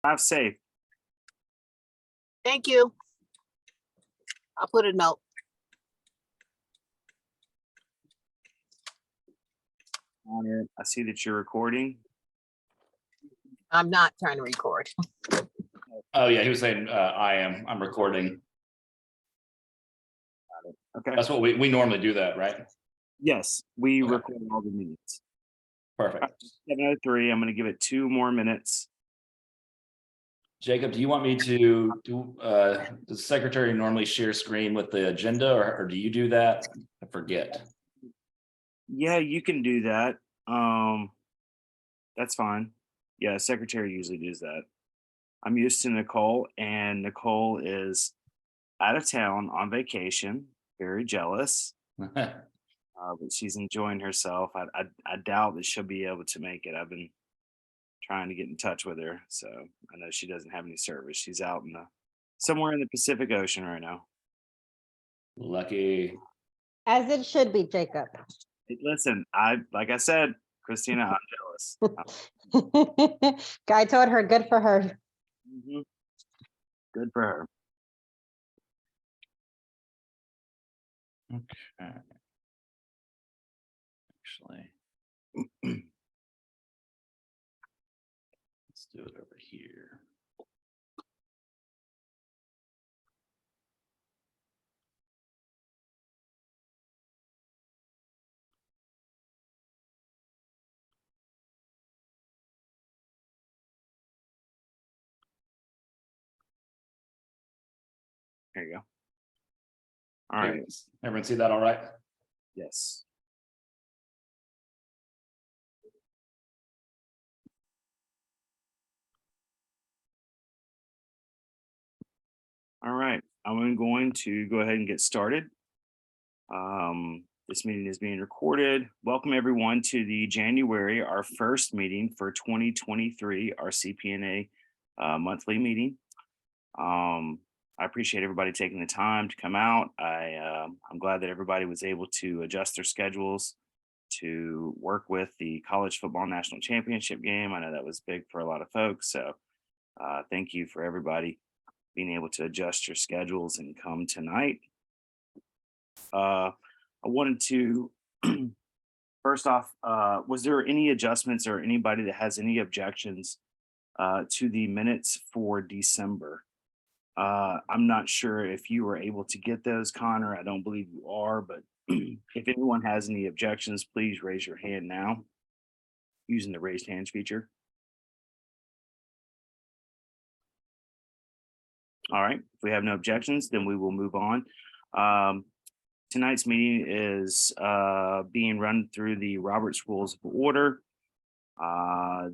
Have safe. Thank you. I'll put a note. I see that you're recording. I'm not trying to record. Oh yeah, he was saying I'm recording. Okay. That's what we normally do that, right? Yes, we Okay. record all the minutes. Perfect. 7:03. I'm going to give it 2 more minutes. Jacob, do you want me to do does the secretary normally share screen with the agenda or do you do that? I forget. Yeah, you can do that. That's fine. Yeah, secretary usually does that. I'm used to Nicole, and Nicole is out of town on vacation. Very jealous, but she's enjoying herself. I doubt that she'll be able to make it. I've been trying to get in touch with her, so I know she doesn't have any service. She's out in somewhere in the Pacific Ocean right now. Lucky. As it should be, Jacob. Hey, listen, like I said, Christina, I'm jealous. Guy told her, good for her. Mhm. Good for her. Okay. Actually, let's do it over here. There you go. All right. Everyone see that all right? Yes. All right. I'm going to go ahead and get started. This meeting is being recorded. Welcome everyone to the January, our first meeting for 2023, our CPNA monthly meeting. I appreciate everybody taking the time to come out. I'm glad that everybody was able to adjust their schedules to work with the college football national championship game. I know that was big for a lot of folks. So thank you for everybody being able to adjust your schedules and come tonight. I wanted to first off, was there any adjustments or anybody that has any objections to the minutes for December? I'm not sure if you were able to get those, Connor. I don't believe you are, but if anyone has any objections, please raise your hand now using the raised hands feature. All right, if we have no objections, then we will move on. Tonight's meeting is being run through the Robert's Rules of Order.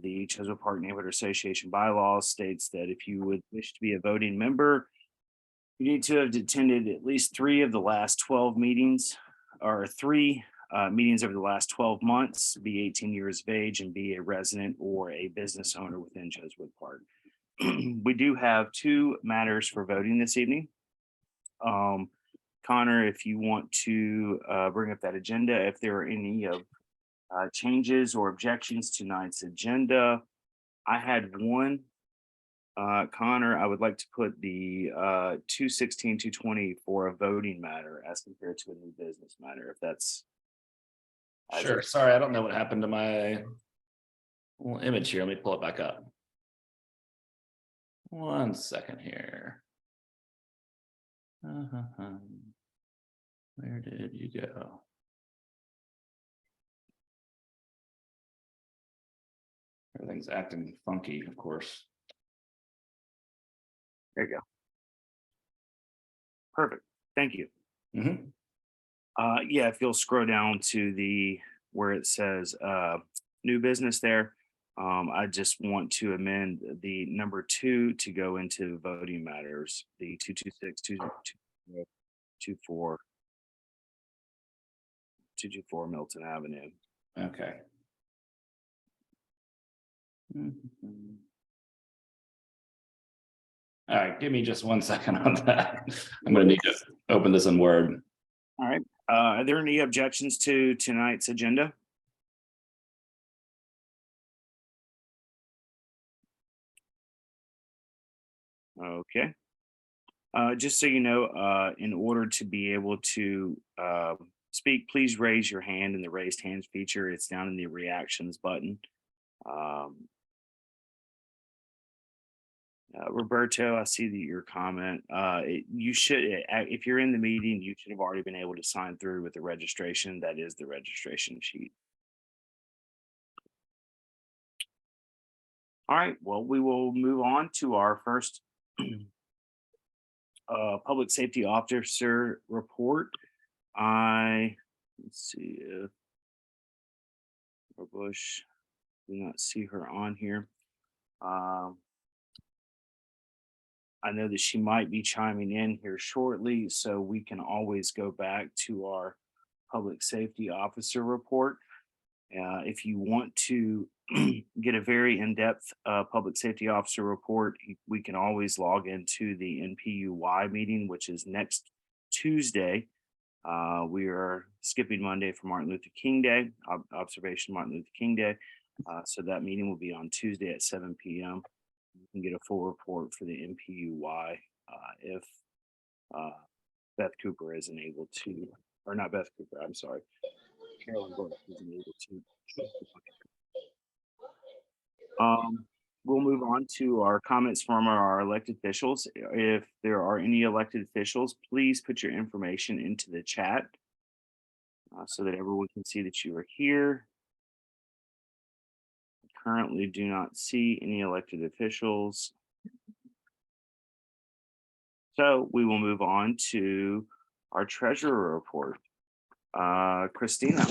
The Chosewood Park Neighborhood Association bylaws states that if you would wish to be a voting member, you need to have attended at least 3 of the last 12 meetings, or 3 meetings over the last 12 months, be 18 years of age, and be a resident or a business owner within Chosewood Park. We do have 2 matters for voting this evening. Connor, if you want to bring up that agenda, if there are any changes or objections to tonight's agenda. I had one. Connor, I would like to put the 216-220 for a voting matter as compared to a new business matter, if that's Sure. Sorry, I don't know what happened to my little image here. Let me pull it back up. 1 second here. Where did you go? Everything's acting funky, of course. There you go. Perfect. Thank you. Mm-hmm. Yeah, if you'll scroll down to the where it says new business there, I just want to amend the number 2 to go into voting matters, the 224 Milton Avenue. Okay. Mm-hmm. All right, give me just 1 second on that. I'm going to need to open this in Word. All right. Are there any objections to tonight's agenda? Okay. Just so you know, in order to be able to speak, please raise your hand in the raised hands feature. It's down in the reactions button. Roberto, I see that your comment. You should, if you're in the meeting, you should have already been able to sign through with the registration. That is the registration sheet. All right, well, we will move on to our first public safety officer report. Let's see if Bush, do not see her on here. I know that she might be chiming in here shortly, so we can always go back to our public safety officer report. If you want to get a very in-depth public safety officer report, we can always log into the NPUY meeting, which is next Tuesday. We are skipping Monday for Martin Luther King Day, observation Martin Luther King Day. So that meeting will be on Tuesday at 7 p.m. You can get a full report for the NPUY if Beth Cooper isn't able to, or not Beth Cooper, I'm sorry, Carolyn Bush isn't able to. We'll move on to our comments from our elected officials. If there are any elected officials, please put your information into the chat so that everyone can see that you are here. I currently do not see any elected officials. So we will move on to our treasurer report. Christina.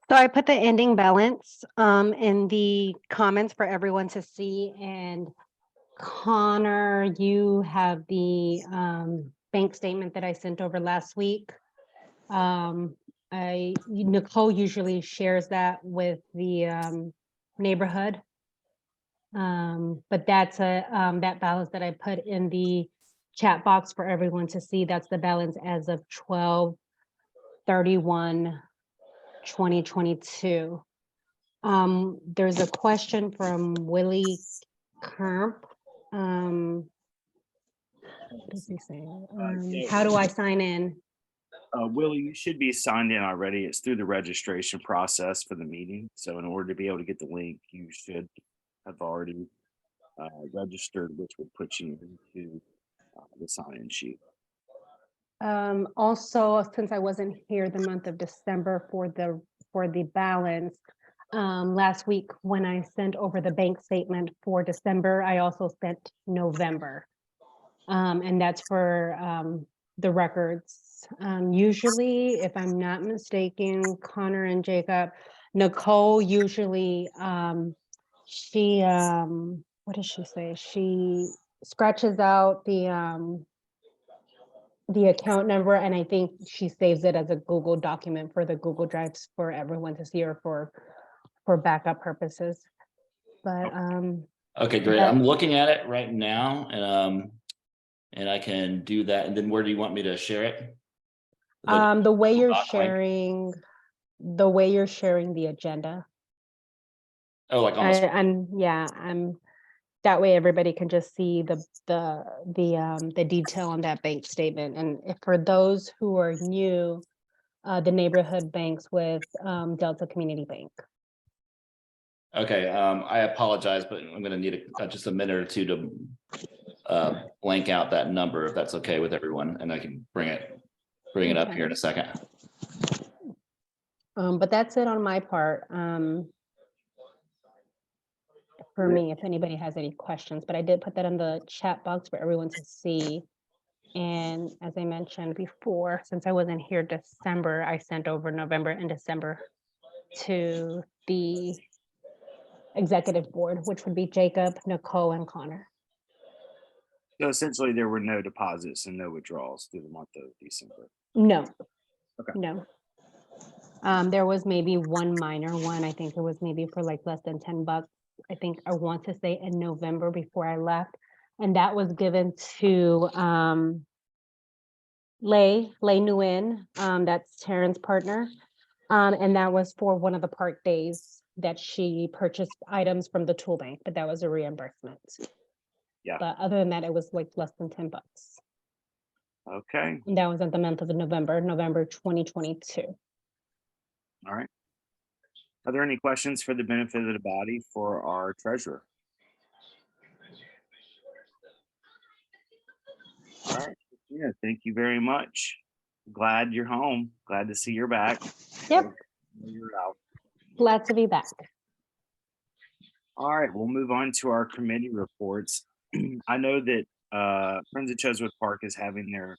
So I put the ending balance in the comments for everyone to see, and Connor, you have the bank statement that I sent over last week. Nicole usually shares that with the neighborhood. But that's that balance that I put in the chat box for everyone to see. That's the balance as of 12/31/2022. There's a question from Willie Kermp. What does he say? How do I sign in? Willie, you should be signed in already. It's through the registration process for the meeting. So in order to be able to get the link, you should have already registered, which would put you into the sign-in sheet. Also, since I wasn't here the month of December for the balance, last week when I sent over the bank statement for December, I also sent November. And that's for the records. Usually, if I'm not mistaken, Connor and Jacob, Nicole usually she what does she say? She scratches out the account number, and I think she saves it as a Google document for the Google Drives for everyone to see, or for backup purposes. But Okay, great. I'm looking at it right now, and I can do that. And then where do you want me to share it? the way you're Doc link? sharing the agenda. Oh, like on the And yeah, that way everybody can just see the detail on that bank statement. And for those who are new, the neighborhood banks with Delta Community Bank. Okay, I apologize, but I'm going to need just a minute or two to blank out that number, if that's okay with everyone, and I can bring it up here in a second. But that's it on my part. For me, if anybody has any questions, but I did put that in the chat box for everyone to see. And as I mentioned before, since I wasn't here December, I sent over November and December to the executive board, which would be Jacob, Nicole, and Connor. So essentially, there were no deposits and no withdrawals through the month of December. No. Okay. No. There was maybe one minor one. I think it was maybe for like less than $10. I think I want to say in November before I left. And that was given to Lay Nguyen, that's Taryn's partner. And that was for one of the park days that she purchased items from the tool bank, but that was a reimbursement. Yeah. But other than that, it was like less than $10. Okay, And that was at the month of November 2022. all right. Are there any questions for the benefit of the body for our treasurer? All right, yeah, thank you very much. Glad you're home. Glad to see you're back. Yep, You're out. glad to be back. All right, we'll move on to our committee reports. I know that Friends of Chosewood Park is having their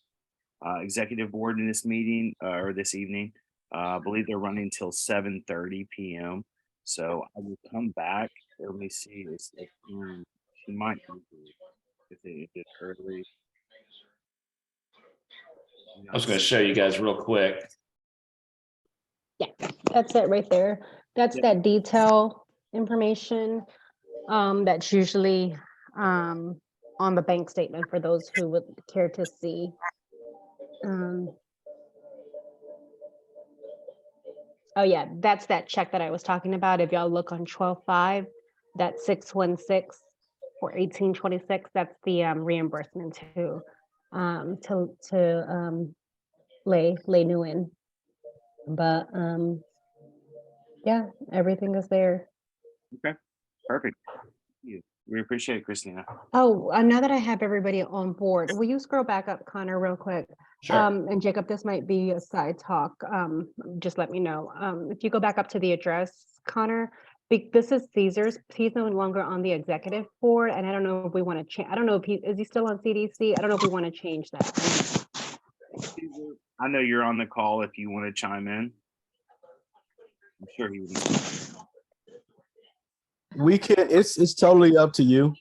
executive board in this meeting or this evening. I believe they're running till 7:30 p.m. So I will come back. Let me see. It's like, she might be if it's early. I was going to show you guys real quick. That's it right there. That's Yep. that detail information. That's usually on the bank statement for those who would care to see. Oh yeah, that's that check that I was talking about. If y'all look on 12/5, that's 616 for 1826. That's the reimbursement to Lay Nguyen. But yeah, everything is there. Okay, perfect. Thank you. We appreciate it, Christina. Oh, now that I have everybody on board, will you scroll back up, Connor, real quick? Sure. And Jacob, this might be a side talk. Just let me know. If you go back up to the address, Connor, this is Caesar's. He's no longer on the executive board, and I don't know if we want to change. I don't know if is he still on CDC? I don't know if we want to change that. I know you're on the call if you want to chime in. I'm sure he would. We can, it's totally up to you.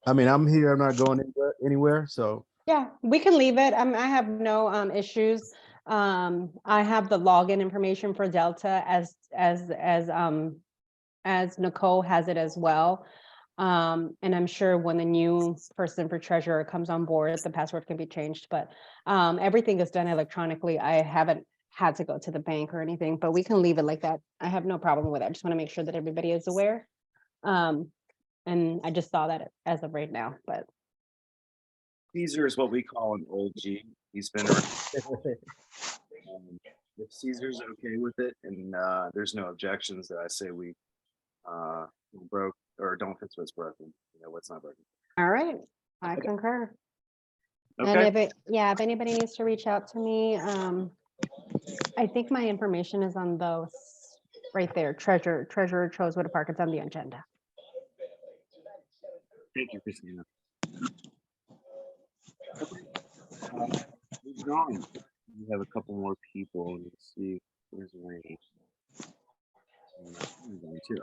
I mean, I'm here, I'm not going anywhere, so. Yeah, we can leave it. I have no issues. I have the login information for Delta as Nicole has it as well. And I'm sure when the new person for treasurer comes on board, the password can be changed, but everything is done electronically. I haven't had to go to the bank or anything, but we can leave it like that. I have no problem with it. I just want to make sure that everybody is aware. And I just saw that as of right now, but Caesar is what we call an old G. He's been around. If Caesar's okay with it and there's no objections, that I say we broke or don't fix what's broken. You know what's not broken. all right, I Okay. concur. Okay. And if anybody needs to reach out to me, I think my information is on those right there. Treasurer Chosewood Park. It's on the agenda. Thank you, Christina. Moving on. We have a couple more people. Let's see. Where's Wayne?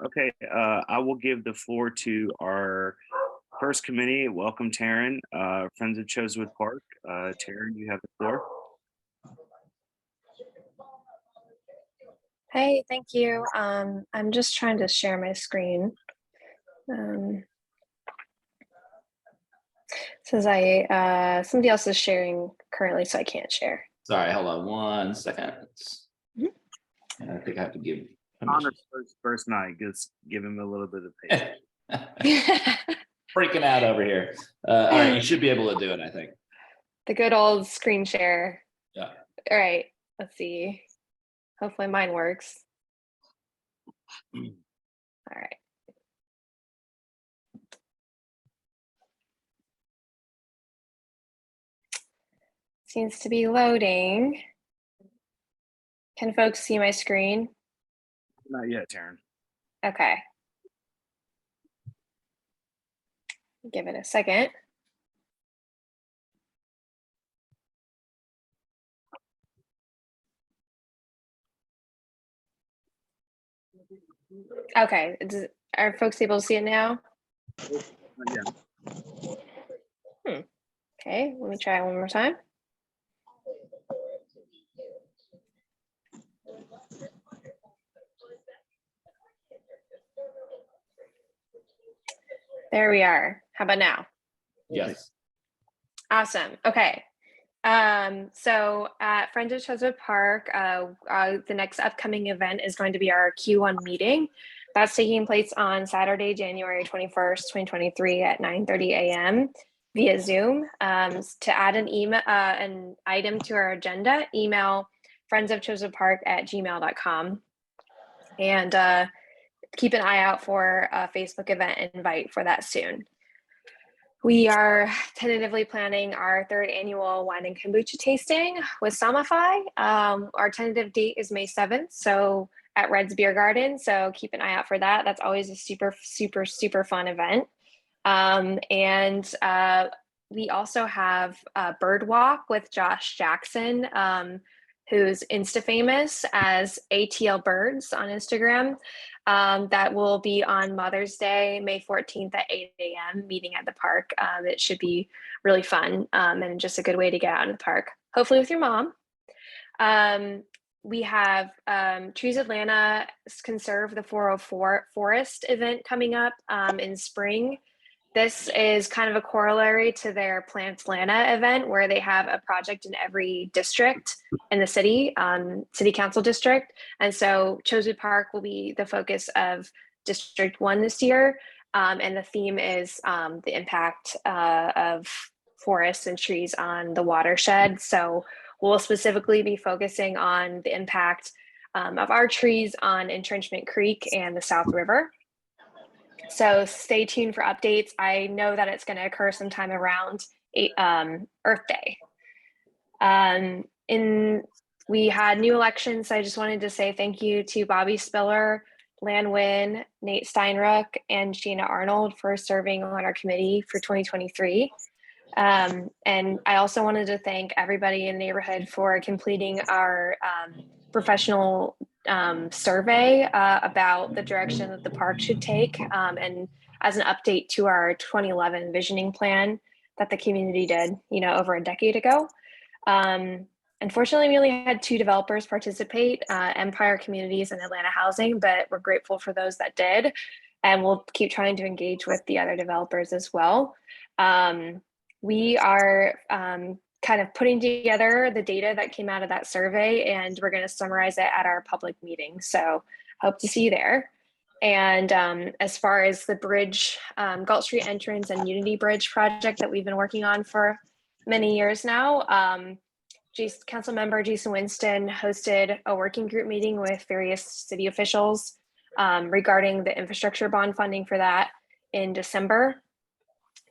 Okay, I will give the floor to our first committee. Welcome, Taryn, Friends of Chosewood Park. Taryn, you have the floor. Hey, thank you. I'm just trying to share my screen. Since somebody else is sharing currently, so I can't share. Sorry, hold on 1 second. Mhm. And I think I have to give Connor's first night. Just give him a little bit of patience. freaking out over here. All right, you should be able to do it, I think. The good old screen share. Yeah. All right, let's see. Hopefully mine works. All right. Seems to be loading. Can folks see my screen? Not yet, Taryn. Okay. Give it a second. Okay, are folks able to see it now? Not yet. Okay, let me try it one more time. There we are. How about now? Yes. Awesome. Okay. So at Friends of Chosewood Park, the next upcoming event is going to be our Q1 meeting. That's taking place on Saturday, January 21st, 2023 at 9:30 a.m. via Zoom. To add an item to our agenda, email friendsofchosewoodpark@gmail.com. And keep an eye out for a Facebook event invite for that soon. We are tentatively planning our 3rd annual wine and kombucha tasting with Samify. Our tentative date is May 7th, so at Red's Beer Garden. So keep an eye out for that. That's always a super, super, super fun event. We also have a Bird Walk with Josh Jackson, who's Insta famous as ATL Birds on Instagram. That will be on Mother's Day, May 14th at 8 a.m. meeting at the park. It should be really fun and just a good way to get out in the park, hopefully with your mom. We have Trees Atlanta Conserve the 404 Forest event coming up in spring. This is kind of a corollary to their Plant Atlanta event, where they have a project in every district in the city, city council district. And so Chosewood Park will be the focus of District 1 this year. And the theme is the impact of forests and trees on the watershed. So we'll specifically be focusing on the impact of our trees on Entrenchment Creek and the South River. So stay tuned for updates. I know that it's going to occur sometime around Earth Day. We had new elections, so I just wanted to say thank you to Bobby Spiller, Lan Wynn, Nate Steinruck, and Gina Arnold for serving on our committee for 2023. And I also wanted to thank everybody in the neighborhood for completing our professional survey about the direction that the park should take, and as an update to our 2011 visioning plan that the community did, over a decade ago. Unfortunately, we only had 2 developers participate, Empire Communities and Atlanta Housing, but we're grateful for those that did, and we'll keep trying to engage with the other developers as well. We are kind of putting together the data that came out of that survey, and we're going to summarize it at our public meeting. So hope to see you there. And as far as the bridge, Galt Street entrance and Unity Bridge project that we've been working on for many years now, Council Member Jason Winston hosted a working group meeting with various city officials regarding the infrastructure bond funding for that in December.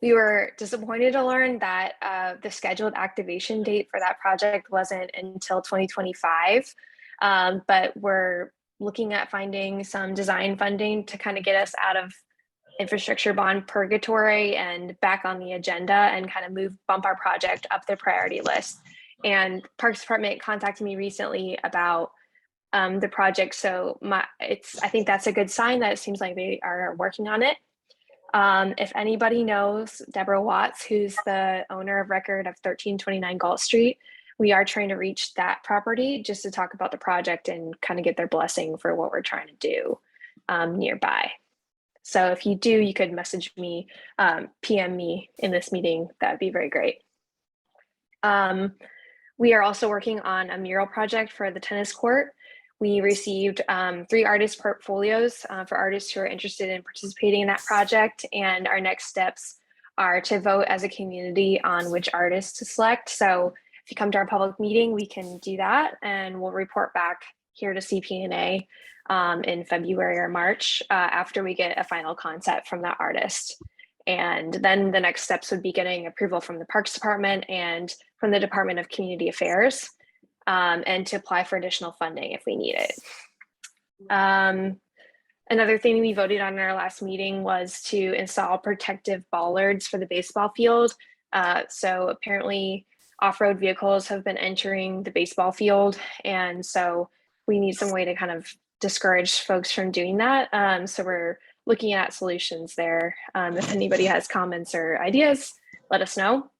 We were disappointed to learn that the scheduled activation date for that project wasn't until 2025, but we're looking at finding some design funding to kind of get us out of infrastructure bond purgatory and back on the agenda and kind of bump our project up the priority list. And Parks Department contacted me recently about the project, so I think that's a good sign that it seems like they are working on it. If anybody knows Deborah Watts, who's the owner of record of 1329 Galt Street, we are trying to reach that property just to talk about the project and kind of get their blessing for what we're trying to do nearby. So if you do, you could message me, PM me in this meeting. That would be very great. We are also working on a mural project for the tennis court. We received 3 artist portfolios for artists who are interested in participating in that project. And our next steps are to vote as a community on which artists to select. So if you come to our public meeting, we can do that, and we'll report back here to CPNA in February or March after we get a final concept from that artist. And then the next steps would be getting approval from the Parks Department and from the Department of Community Affairs, and to apply for additional funding if we need it. Another thing we voted on in our last meeting was to install protective bollards for the baseball field. So apparently off-road vehicles have been entering the baseball field, and so we need some way to kind of discourage folks from doing that. So we're looking at solutions there. If anybody has comments or ideas, let us know.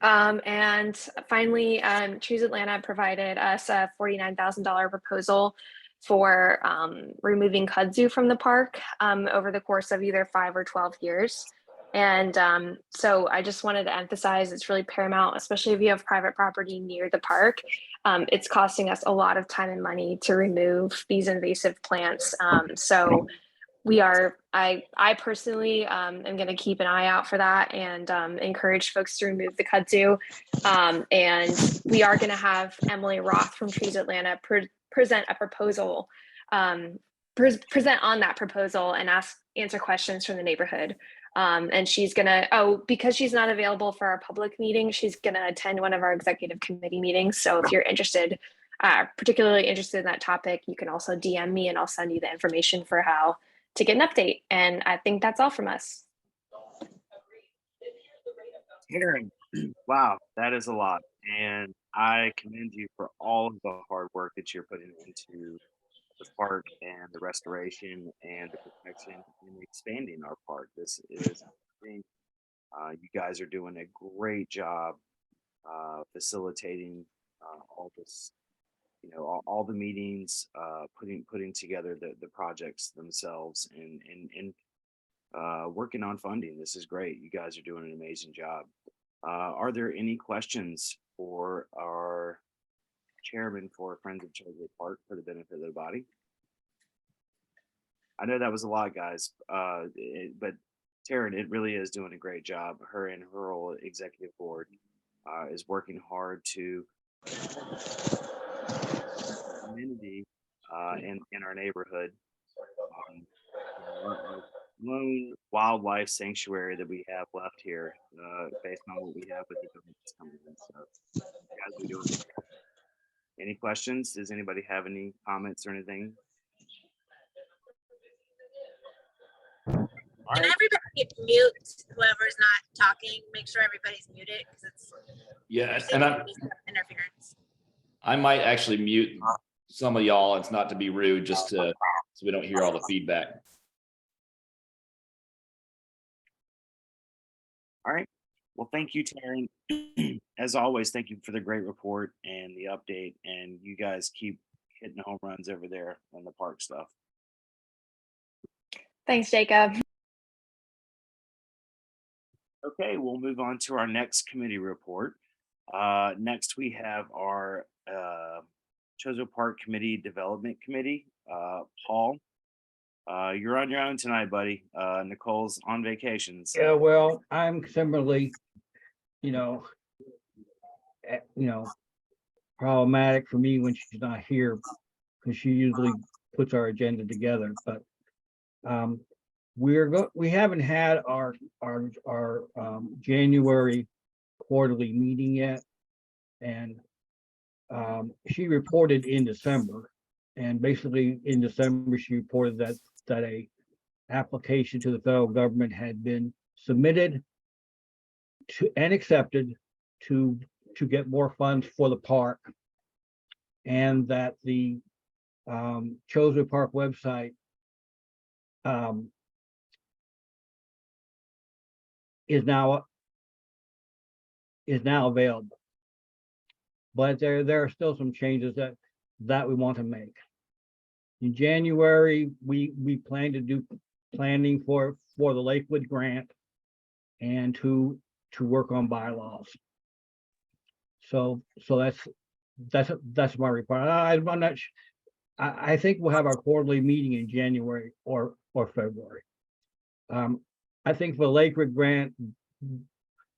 And finally, Choose Atlanta provided us a $49,000 proposal for removing kudzu from the park over the course of either 5 or 12 years. And so I just wanted to emphasize it's really paramount, especially if you have private property near the park. It's costing us a lot of time and money to remove these invasive plants. So I personally am going to keep an eye out for that and encourage folks to remove the kudzu. And we are going to have Emily Roth from Trees Atlanta present a proposal, present on that proposal and answer questions from the neighborhood. And she's going to, because she's not available for our public meeting, she's going to attend one of our executive committee meetings. So if you're interested, particularly interested in that topic, you can also DM me and I'll send you the information for how to get an update. And I think that's all from us. Karen, wow, that is a lot. And I commend you for all of the hard work that you're putting into the park and the restoration and the protection and expanding our park. This is, I think, you guys are doing a great job facilitating all this, all the meetings, putting together the projects themselves and working on funding. This is great. You guys are doing an amazing job. Are there any questions for our chairman for Friends of Chosewood Park for the benefit of the body? I know that was a lot, guys, but Taryn, it really is doing a great job. Her and her whole executive board is working hard to community in our neighborhood. Our lone wildlife sanctuary that we have left here, based on what we have with the government coming in. So, guys, we doing it. Any questions? Does anybody have any comments or anything? Can everybody mute whoever's not talking? Make sure everybody's muted because it's Yeah, and interference. I might actually mute some of y'all. It's not to be rude, just so we don't hear all the feedback. All right. Well, thank you, Taryn. As always, thank you for the great report and the update. And you guys keep hitting home runs over there on the park stuff. Thanks, Jacob. Okay, we'll move on to our next committee report. Next, we have our Chosewood Park Committee Development Committee. Paul, you're on your own tonight, buddy. Nicole's on vacation. So. Yeah, well, I'm similarly, problematic for me when she's not here because she usually puts our agenda together. But we haven't had our January quarterly meeting yet, and she reported in December, and basically in December she reported that a application to the federal government had been submitted to and accepted to get more funds for the park, and that the Chosewood Park website is now available. But there are still some changes that we want to make. In January, we plan to do planning for the Lakewood grant and to work on bylaws. So that's my report. I'm not. I think we'll have our quarterly meeting in January or February. I think for the Lakewood grant,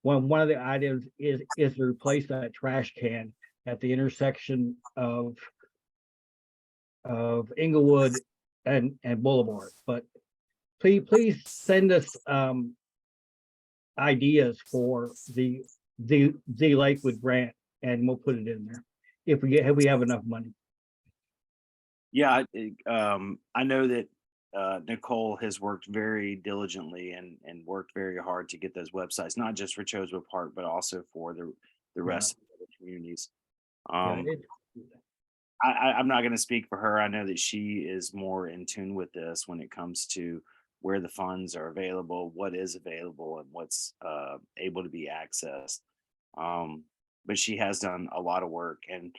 one of the items is to replace that trash can at the intersection of Inglewood and Boulevard. But please send us ideas for the Lakewood grant, and we'll put it in there if we have enough money. Yeah, I know that Nicole has worked very diligently and worked very hard to get those websites, not just for Chosewood Park, but also for the rest of the communities. I'm not going to speak for her. I know that she is more in tune with this when it comes to where the funds are available, what is available, and what's able to be accessed. But she has done a lot of work, and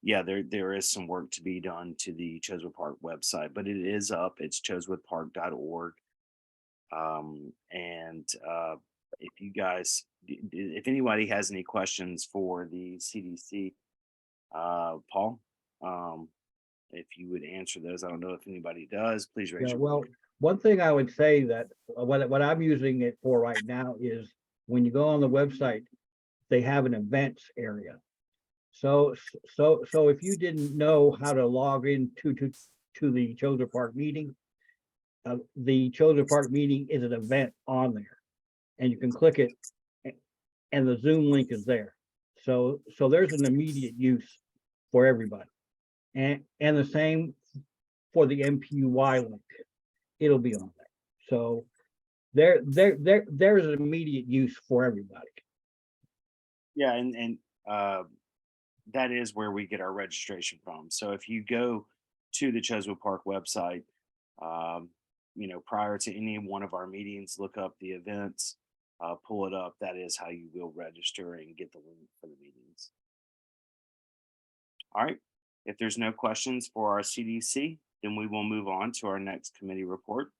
yeah, there is some work to be done to the Chosewood Park website, but it is up. It's chosewoodpark.org. And if you guys, if anybody has any questions for the CDC, Paul, if you would answer those. I don't know if anybody does. Please raise Yeah, your. well, one thing I would say that what I'm using it for right now is when you go on the website, they have an events area. So if you didn't know how to log in to the Chosewood Park meeting, the Chosewood Park meeting is an event on there, and you can click it, and the Zoom link is there. So there's an immediate use for everybody, and the same for the MPUI link. It'll be on there. So there's an immediate use for everybody. Yeah, and that is where we get our registration from. So if you go to the Chosewood Park website, prior to any one of our meetings, look up the events, pull it up. That is how you will register and get the link for the meetings. All right. If there's no questions for our CDC, then we will move on to our next committee report.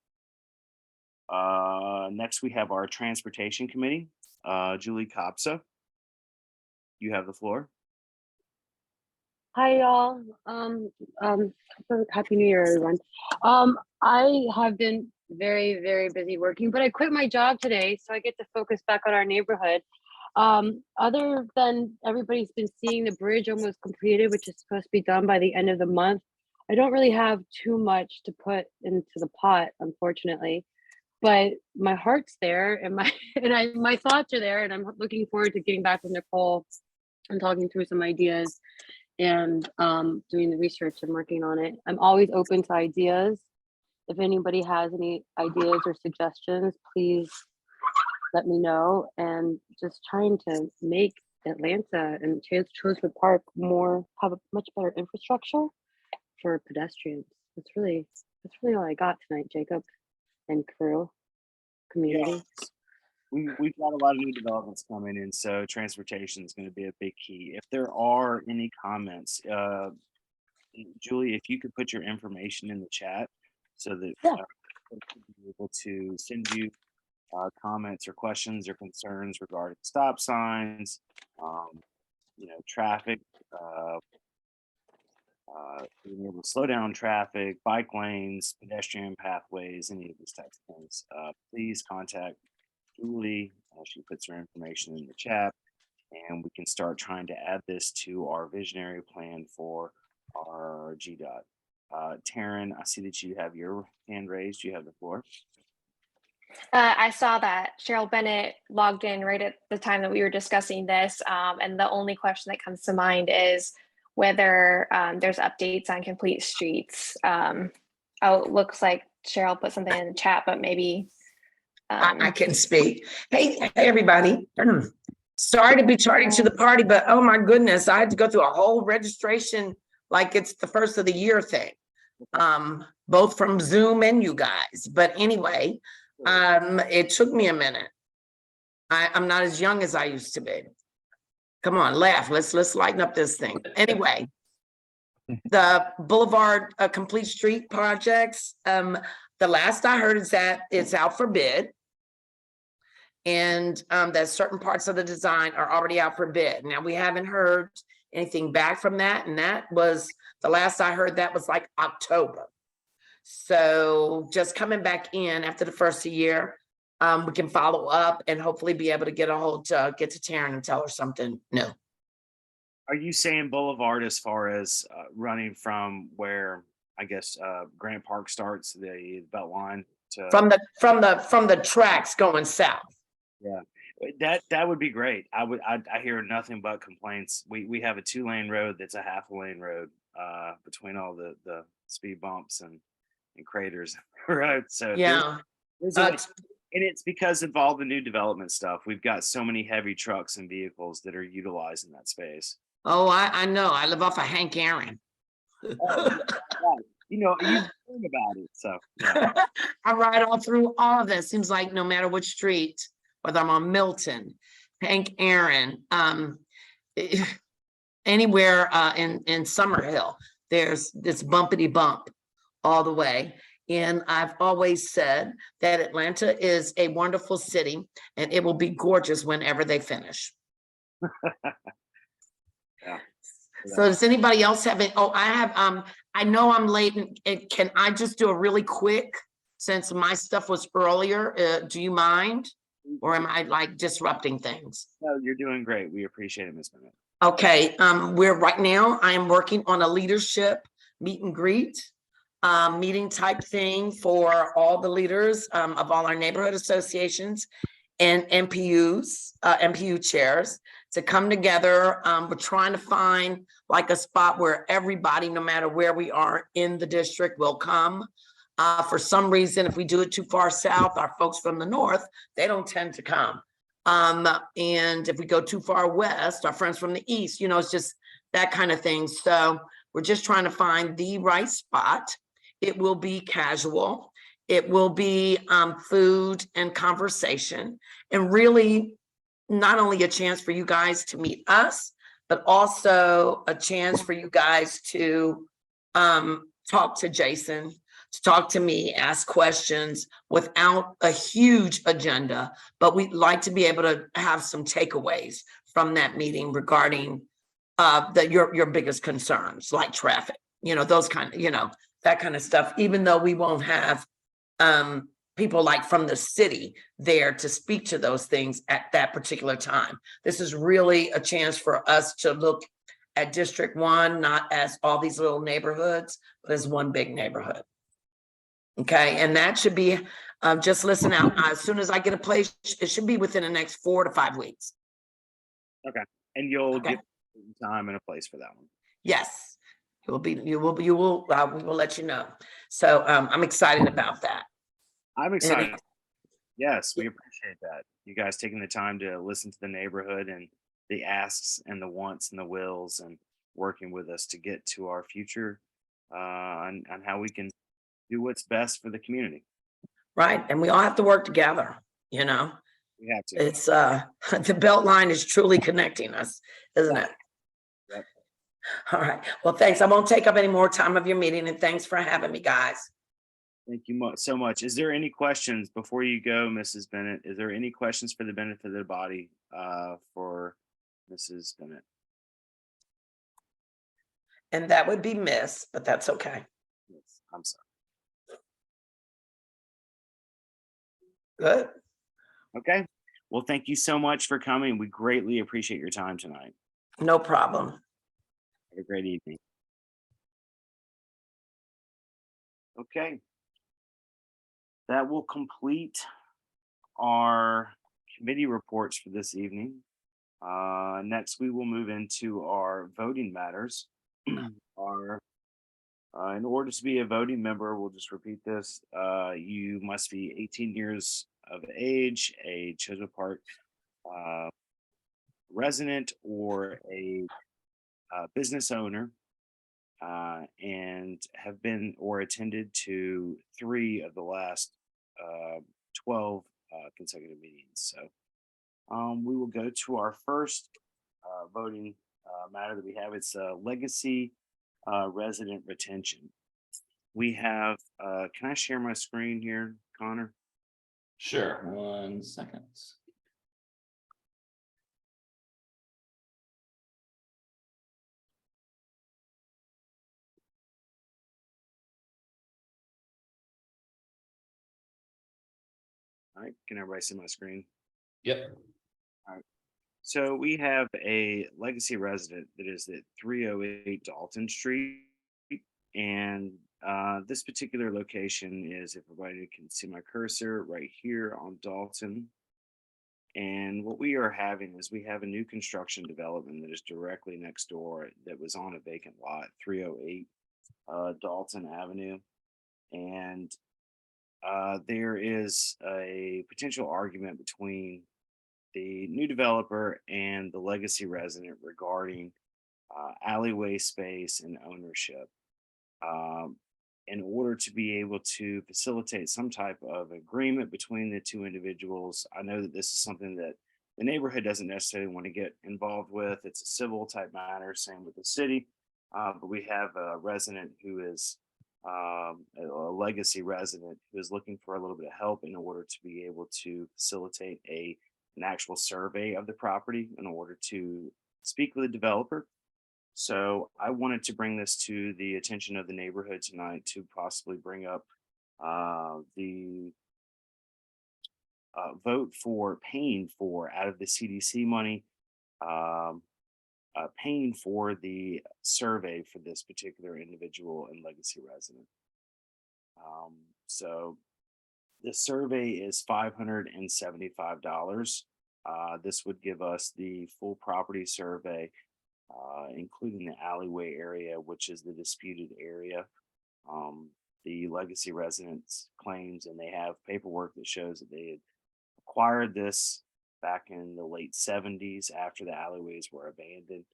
Next, we have our Transportation Committee. Julie Kopsa, you have the floor. Hi, y'all. Happy New Year, everyone. I have been very, very busy working, but I quit my job today, so I get to focus back on our neighborhood. Other than everybody's been seeing the bridge almost completed, which is supposed to be done by the end of the month, I don't really have too much to put into the pot, unfortunately. But my heart's there, and my thoughts are there, and I'm looking forward to getting back with Nicole and talking through some ideas and doing the research and working on it. I'm always open to ideas. If anybody has any ideas or suggestions, please let me know. And just trying to make Atlanta and Chosewood Park have a much better infrastructure for pedestrians. That's really all I got tonight, Jacob and crew, community. Yeah. We've got a lot of new developments coming in, so transportation is going to be a big key. If there are any comments, Julie, if you could put your information in the chat so that we'll be able to send you comments or questions or concerns regarding stop signs, traffic, being able to slow down traffic, bike lanes, pedestrian pathways, any of these types of things. Please contact Julie. She puts her information in the chat, and we can start trying to add this to our visionary plan for our GDOT. Taryn, I see that you have your hand raised. You have the floor. I saw that Cheryl Bennett logged in right at the time that we were discussing this. And the only question that comes to mind is whether there's updates on complete streets. It looks like Cheryl put something in the chat, but maybe. I can speak. Hey, everybody. Sorry to be tardy to the party, but oh my goodness, I had to go through a whole registration like it's the first of the year thing. Both from Zoom and you guys. But anyway, it took me a minute. I'm not as young as I used to be. Come on, laugh. Let's lighten up this thing. Anyway, the Boulevard Complete Street projects, the last I heard is that it's out for bid. And that certain parts of the design are already out for bid. Now, we haven't heard anything back from that. And that was, the last I heard, that was like October. So just coming back in after the first of the year, we can follow up and hopefully be able to get to Taryn and tell her something new. Are you saying Boulevard as far as running from where, I guess, Grant Park starts, the belt line to from the tracks going south? Yeah, that would be great. I hear nothing but complaints. We have a 2-lane road that's a half a lane road between all the speed bumps and craters, right? So yeah, and it's because of all the new development stuff. We've got so many heavy trucks and vehicles that are utilizing that space. Oh, I know. I live off of Hank Aaron. You know, you learn about it. So yeah. I ride all through all of that. Seems like no matter which street, whether I'm on Milton, Hank Aaron, anywhere in Summerhill, there's this bumpity bump all the way. And I've always said that Atlanta is a wonderful city and it will be gorgeous whenever they finish. Yeah. So does anybody else have it? Oh, I have, I know I'm late and can I just do a really quick, since my stuff was earlier, do you mind? Or am I like disrupting things? No, you're doing great. We appreciate it, Ms. Bennett. Okay, we're right now, I am working on a leadership meet and greet, meeting type thing for all the leaders, of all our neighborhood associations and MPUs, MPU chairs to come together. We're trying to find like a spot where everybody, no matter where we are in the district, will come. For some reason, if we do it too far south, our folks from the north, they don't tend to come. And if we go too far west, our friends from the east, it's just that kind of thing. So we're just trying to find the right spot. It will be casual. It will be food and conversation, and really not only a chance for you guys to meet us, but also a chance for you guys to talk to Jason, to talk to me, ask questions without a huge agenda. But we'd like to be able to have some takeaways from that meeting regarding your biggest concerns, like traffic, those kind of, that kind of stuff, even though we won't have people like from the city there to speak to those things at that particular time. This is really a chance for us to look at District 1, not as all these little neighborhoods, but as one big neighborhood. Okay, and that should be, just listen out. As soon as I get a place, it should be within the next 4 to 5 weeks. Okay. And you'll Okay. get time and a place for that one. Yes, we will let you know. So I'm excited about that. I'm excited. Yes, we appreciate that. You guys taking the time to listen to the neighborhood and the asks and the wants and the wills, and working with us to get to our future on how we can do what's best for the community. Right, and we all have to work together, We have to. It's the belt line is truly connecting us, isn't it? Yep. All right, well, thanks. I won't take up any more time of your meeting, and thanks for having me, guys. Thank you so much. Is there any questions before you go, Mrs. Bennett? Is there any questions for the benefit of the body for Mrs. Bennett? And that would be Miss, but that's okay. Yes, I'm sorry. Good. Okay. Well, thank you so much for coming. We greatly appreciate your time tonight. No problem. Have a great evening. Okay. That will complete our committee reports for this evening. Next, we will move into our voting matters. In order to be a voting member, we'll just repeat this. You must be 18 years of age, a Chosewood Park resident, or a business owner, and have been or attended to 3 of the last 12 consecutive meetings. So we will go to our first voting matter that we have. It's legacy resident retention. We have, can I share my screen here, Connor? Sure, 1 second. All right, can everybody see my screen? Yep. So we have a legacy resident that is at 308 Dalton Street. And this particular location is, if everybody can see my cursor, right here on Dalton. And what we are having is we have a new construction development that is directly next door that was on a vacant lot, 308 Dalton Avenue. And there is a potential argument between the new developer and the legacy resident regarding alleyway space and ownership. In order to be able to facilitate some type of agreement between the two individuals, I know that this is something that the neighborhood doesn't necessarily want to get involved with. It's a civil type matter, same with the city. But we have a resident who is a legacy resident who is looking for a little bit of help in order to be able to facilitate an actual survey of the property in order to speak with the developer. So I wanted to bring this to the attention of the neighborhood tonight to possibly bring up the vote for paying for out of the CDC money, paying for the survey for this particular individual and legacy resident. So the survey is $575. This would give us the full property survey, including the alleyway area, which is the disputed area. The legacy residents claims, and they have paperwork that shows that they had acquired this back in the late 70s after the alleyways were abandoned.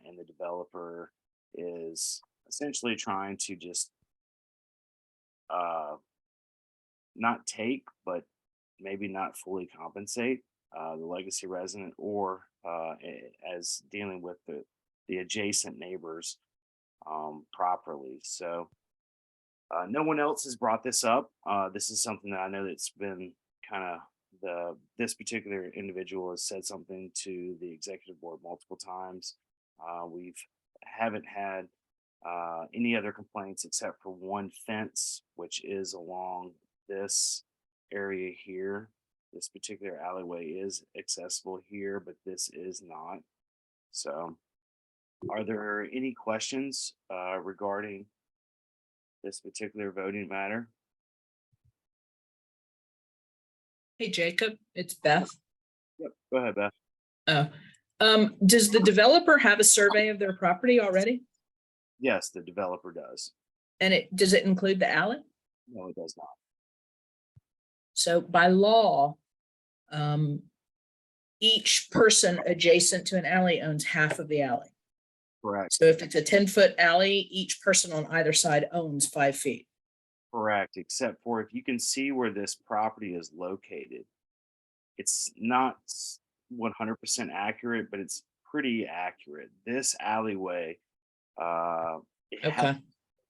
And the developer is essentially trying to just not take, but maybe not fully compensate the legacy resident or as dealing with the adjacent neighbors properly. So no one else has brought this up. This is something that I know that's been kind of this particular individual has said something to the executive board multiple times. We haven't had any other complaints except for one fence, which is along this area here. This particular alleyway is accessible here, but this is not. So are there any questions regarding this particular voting matter? Hey, Jacob, it's Beth. Yep, go ahead, Beth. Does the developer have a survey of their property already? Yes, the developer does. And does it include the alley? No, it does not. So by law, each person adjacent to an alley owns half of the alley. Correct. So if it's a 10-foot alley, each person on either side owns 5 feet. Correct, except for if you can see where this property is located, it's not 100% accurate, but it's pretty accurate. This alleyway, it Okay. had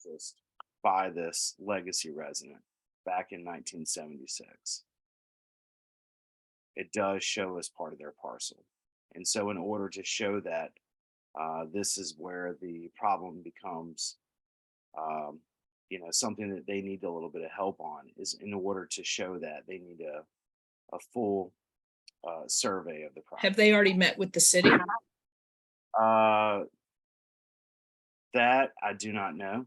purchased by this legacy resident back in 1976. It does show as part of their parcel. And so in order to show that, this is where the problem becomes, something that they need a little bit of help on. Is in order to show that they need a full survey of the property. Have they already met with the city? That I do not know.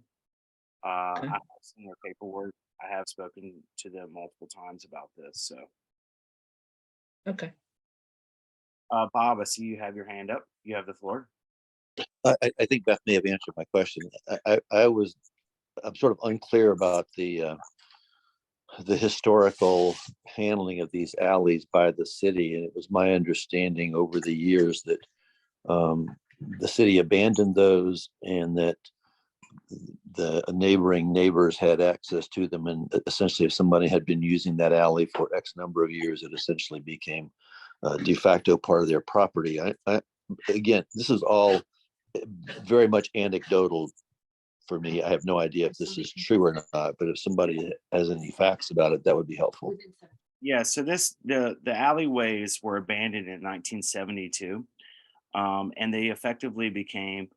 Okay. I have seen their paperwork. I have spoken to them multiple times about this. So, Okay. Bob, I see you have your hand up. You have the floor. I think Beth may have answered my question. I'm sort of unclear about the historical handling of these alleys by the city, and it was my understanding over the years that the city abandoned those, and that the neighboring neighbors had access to them, and essentially, if somebody had been using that alley for X number of years, it essentially became de facto part of their property. Again, this is all very much anecdotal for me. I have no idea if this is true or not, but if somebody has any facts about it, that would be helpful. Yeah, so the alleyways were abandoned in 1972, and they effectively became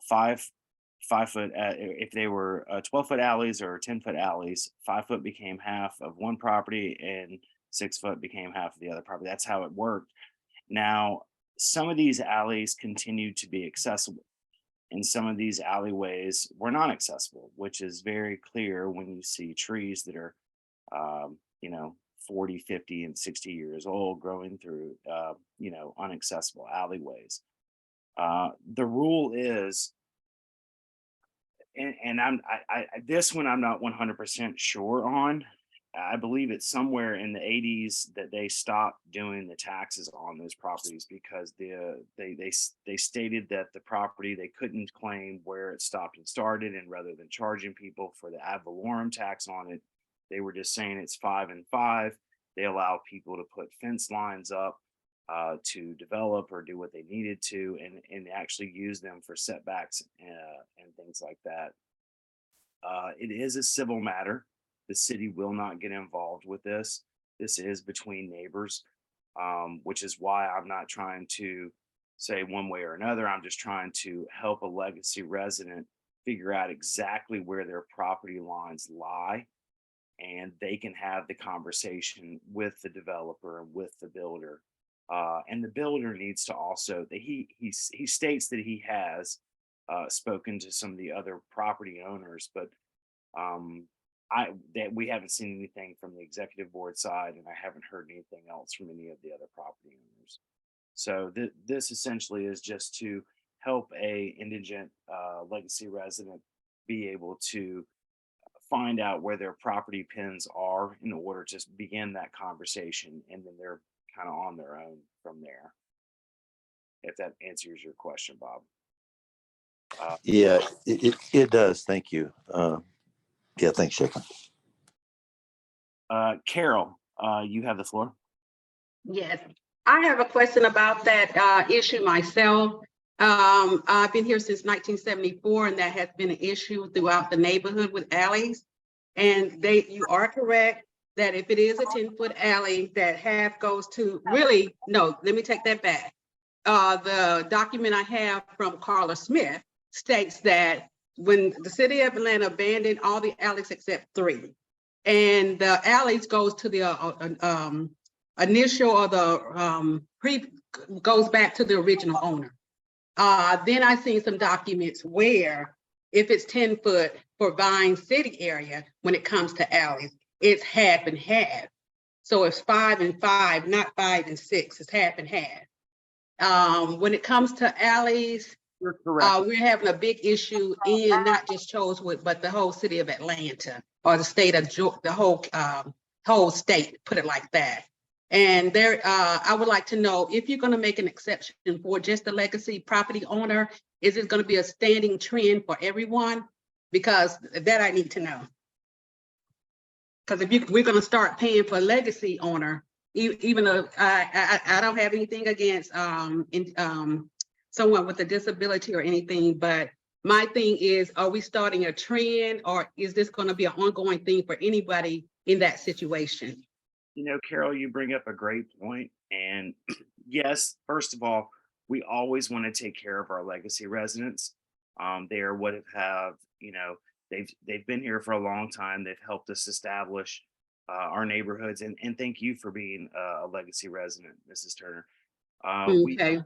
five foot. If they were 12-foot alleys or 10-foot alleys, 5 foot became half of one property, and 6 foot became half of the other property. That's how it worked. Now, some of these alleys continued to be accessible, and some of these alleyways were not accessible, which is very clear when you see trees that are, 40, 50, and 60 years old growing through, unaccessible alleyways. The rule is, and this one I'm not 100% sure on. I believe it's somewhere in the 80s that they stopped doing the taxes on those properties because they stated that the property, they couldn't claim where it stopped and started, and rather than charging people for the ad valorem tax on it, they were just saying it's 5 and 5. They allowed people to put fence lines up to develop or do what they needed to, and actually use them for setbacks and things like that. It is a civil matter. The city will not get involved with this. This is between neighbors, which is why I'm not trying to say one way or another. I'm just trying to help a legacy resident figure out exactly where their property lines lie, and they can have the conversation with the developer and with the builder. And the builder needs to also, he states that he has spoken to some of the other property owners, but we haven't seen anything from the executive board side, and I haven't heard anything else from any of the other property owners. So this essentially is just to help a indigent legacy resident be able to find out where their property pins are in order to begin that conversation, and then they're kind of on their own from there. If that answers your question, Bob. Yeah, it does. Thank you. Yeah, thanks, Shaker. Carol, you have the floor. Yes, I have a question about that issue myself. I've been here since 1974, and that has been an issue throughout the neighborhood with alleys. And you are correct that if it is a 10-foot alley, that half goes to, really, no, let me take that back. The document I have from Carla Smith states that when the city of Atlanta abandoned all the alleys except 3, and the alleys goes to the initial or the goes back to the original owner. Then I seen some documents where if it's 10 foot for Vine City area, when it comes to alleys, it's half and half. So it's 5 and 5, not 5 and 6, it's half and half. When it comes to alleys, we're having a big issue in not just Chosewood, but the whole city of Atlanta, or the state of the whole state, put it like that. And there, I would like to know if you're going to make an exception for just the legacy property owner, is it going to be a standing trend for everyone? Because that I need to know. Because if we're going to start paying for a legacy owner, even though I don't have anything against someone with a disability or anything, but my thing is, are we starting a trend, or is this going to be an ongoing thing for anybody in that situation? You know, Carol, you bring up a great point. And yes, first of all, we always want to take care of our legacy residents. They are what have, you know, they've been here for a long time. They've helped us establish our neighborhoods. And thank you for being a legacy resident, Mrs. Turner. Okay.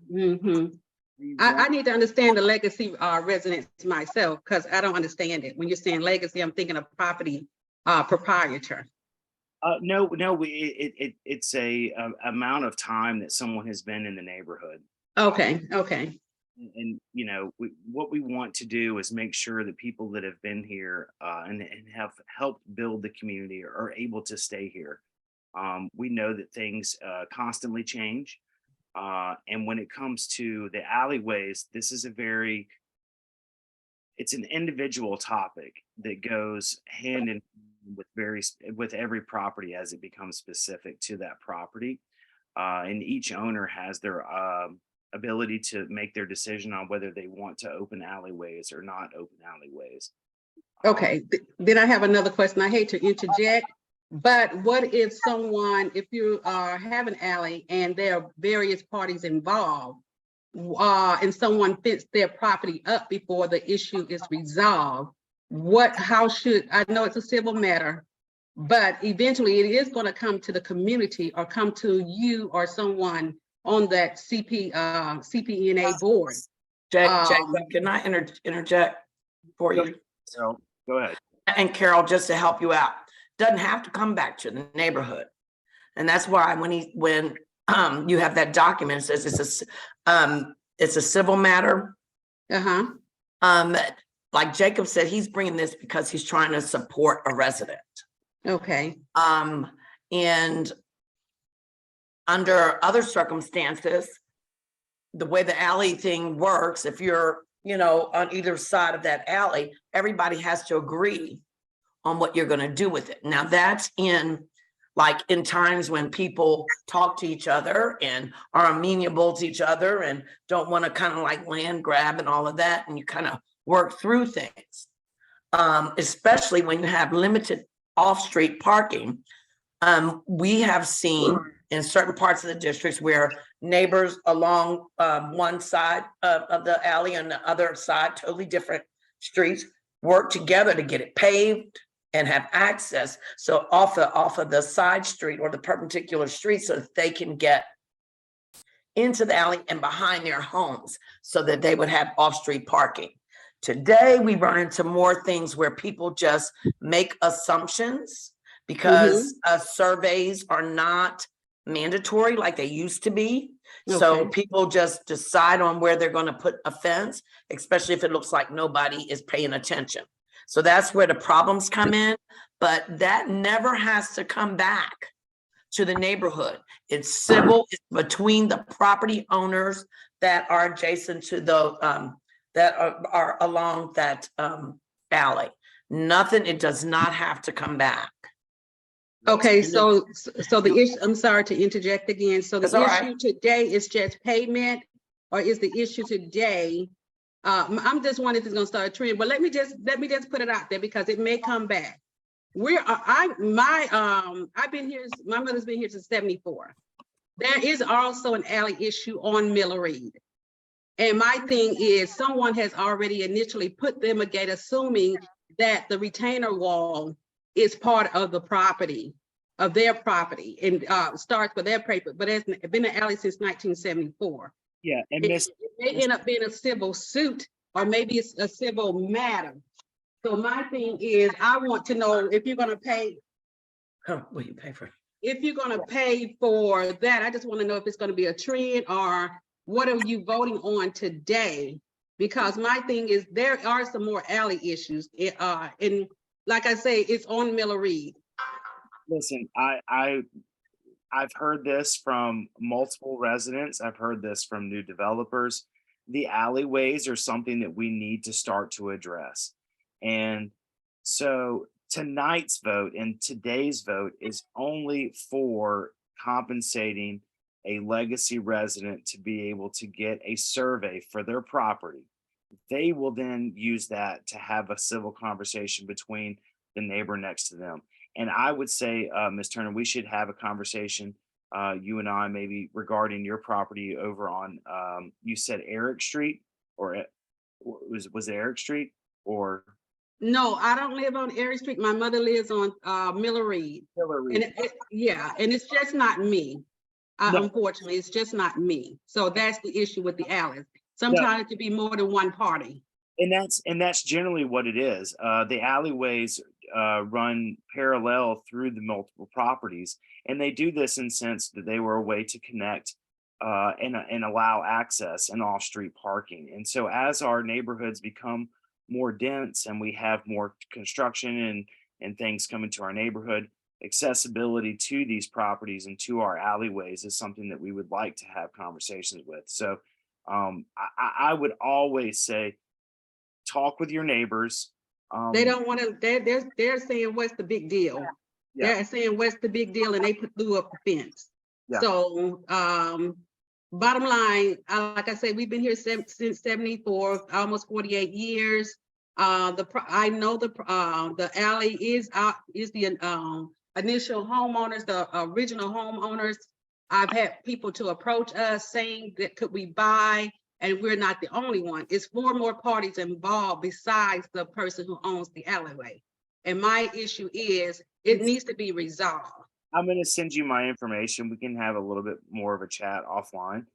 I need to understand the legacy residents myself, because I don't understand it. When you're saying legacy, I'm thinking of property proprietor. No, it's a amount of time that someone has been in the neighborhood. Okay. And you know, what we want to do is make sure that people that have been here and have helped build the community are able to stay here. We know that things constantly change. And when it comes to the alleyways, this is it's an individual topic that goes hand in hand with every property as it becomes specific to that property. And each owner has their ability to make their decision on whether they want to open alleyways or not open alleyways. Okay, then I have another question. I hate to interject, but what if you have an alley and there are various parties involved, and someone fits their property up before the issue is resolved? I know it's a civil matter, but eventually it is going to come to the community or come to you or someone on that CPNA board. Jacob, can I interject for you? So go ahead. And Carol, just to help you out, doesn't have to come back to the neighborhood. And that's why when you have that document, it says it's a civil matter. Like Jacob said, he's bringing this because he's trying to support a resident. Okay. And under other circumstances, the way the alley thing works, if you're, on either side of that alley, everybody has to agree on what you're going to do with it. Now that's in times when people talk to each other and are amenable to each other and don't want to kind of land grab and all of that, and you kind of work through things. especially when you have limited off-street parking. We have seen in certain parts of the districts where neighbors along one side of the alley and the other side, totally different streets, work together to get it paved and have access. So off of the side street or the perpendicular street so that they can get into the alley and behind their homes so that they would have off-street parking. Today, we run into more things where people just make assumptions because surveys are not mandatory like they used to be. So Okay. people just decide on where they're going to put a fence, especially if it looks like nobody is paying attention. So that's where the problems come in, but that never has to come back to the neighborhood. It's civil, it's between the property owners that are adjacent to the that are along that alley. Nothing, it does not have to come back. Okay, so the issue, I'm sorry to interject again. So the That's all right. issue today is just payment, or is the issue today? I'm just wondering if it's gonna start a trend, but let me just put it out there because it may come back. I've been here, my mother's been here since 74. There is also an alley issue on Miller Reed. And my thing is someone has already initially put them a gate, assuming that the retainer wall is part of the property, of their property, and starts with their paper, but it's been an alley since 1974. Yeah, and It Miss, may end up being a civil suit, or maybe it's a civil matter. So my thing is, I want to know if you're gonna pay, What you pay for? if you're gonna pay for that. I just want to know if it's gonna be a trend, or what are you voting on today? Because my thing is, there are some more alley issues. And like I say, it's on Miller Reed. listen, I've heard this from multiple residents. I've heard this from new developers. The alleyways are something that we need to start to address. And so tonight's vote and today's vote is only for compensating a legacy resident to be able to get a survey for their property. They will then use that to have a civil conversation between the neighbor next to them. And I would say, Ms. Turner, we should have a conversation, you and I, maybe regarding your property over on, you said Eric Street, or was it Eric Street or? No, I don't live on Erie Street. My mother lives on Miller Reed. Miller Reed. And yeah, and it's just not me. No. Unfortunately, it's just not me. So that's the issue with the alleys. Sometimes it could be more than one party. And that's generally what it is. The alleyways run parallel through the multiple properties, and they do this in sense that they were a way to connect and allow access and off-street parking. And so as our neighborhoods become more dense and we have more construction and things coming to our neighborhood, accessibility to these properties and to our alleyways is something that we would like to have conversations with. So I would always say, talk with your neighbors. They don't want to, they're saying, what's the big deal? Yeah. They're saying, what's the big deal? And they threw up the fence. Yeah. So bottom line, like I said, we've been here since 74, almost 48 years. I know the alley is the initial homeowners, the original homeowners. I've had people to approach us saying that could we buy, and we're not the only one. It's 4 more parties involved besides the person who owns the alleyway. And my issue is, it needs to be resolved. I'm going to send you my information. We can have a little bit more of a chat offline.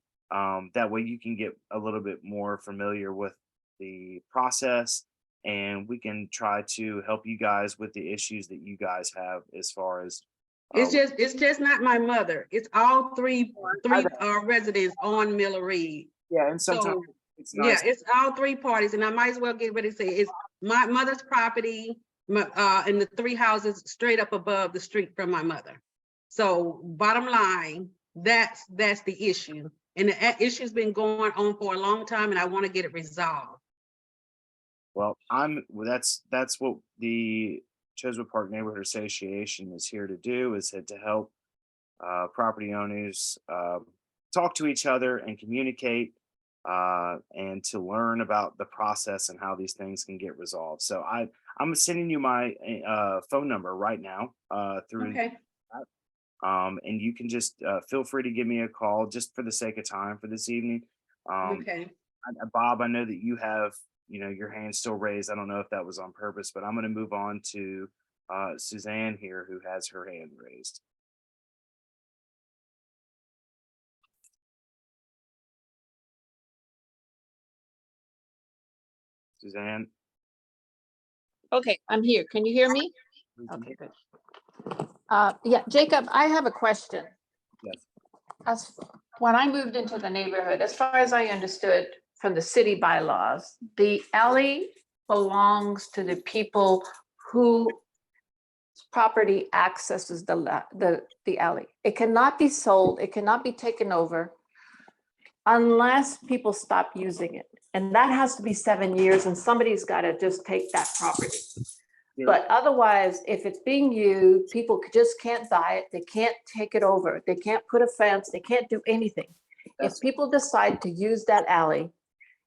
That way you can get a little bit more familiar with the process, and we can try to help you guys with the issues that you guys have as far as. It's just not my mother. It's all three residents on Miller Reed. Yeah, and sometimes it's nice. Yeah, it's all 3 parties, and I might as well get ready to say it's my mother's property, and the 3 houses straight up above the street from my mother. So bottom line, that's the issue, and the issue's been going on for a long time, and I want to get it resolved. Well, that's what the Chosewood Park Neighborhood Association is here to do, is to help property owners talk to each other and communicate, and to learn about the process and how these things can get resolved. So I'm sending you my phone number right now through Okay, and you can just feel free to give me a call just for the sake of time for this evening. okay. Bob, I know that you have, your hand still raised. I don't know if that was on purpose, but I'm going to move on to Suzanne here, who has her hand raised. Suzanne? Okay, I'm here. Can you hear me? Okay, good. Yeah, Jacob, I have a question. Yes. As when I moved into the neighborhood, as far as I understood from the city bylaws, the alley belongs to the people who property accesses the alley. It cannot be sold, it cannot be taken over unless people stop using it. And that has to be 7 years and somebody's got to just take that property. But otherwise, if it's being used, people just can't buy it, they can't take it over, they can't put a fence, they can't do anything. If people decide to use that alley,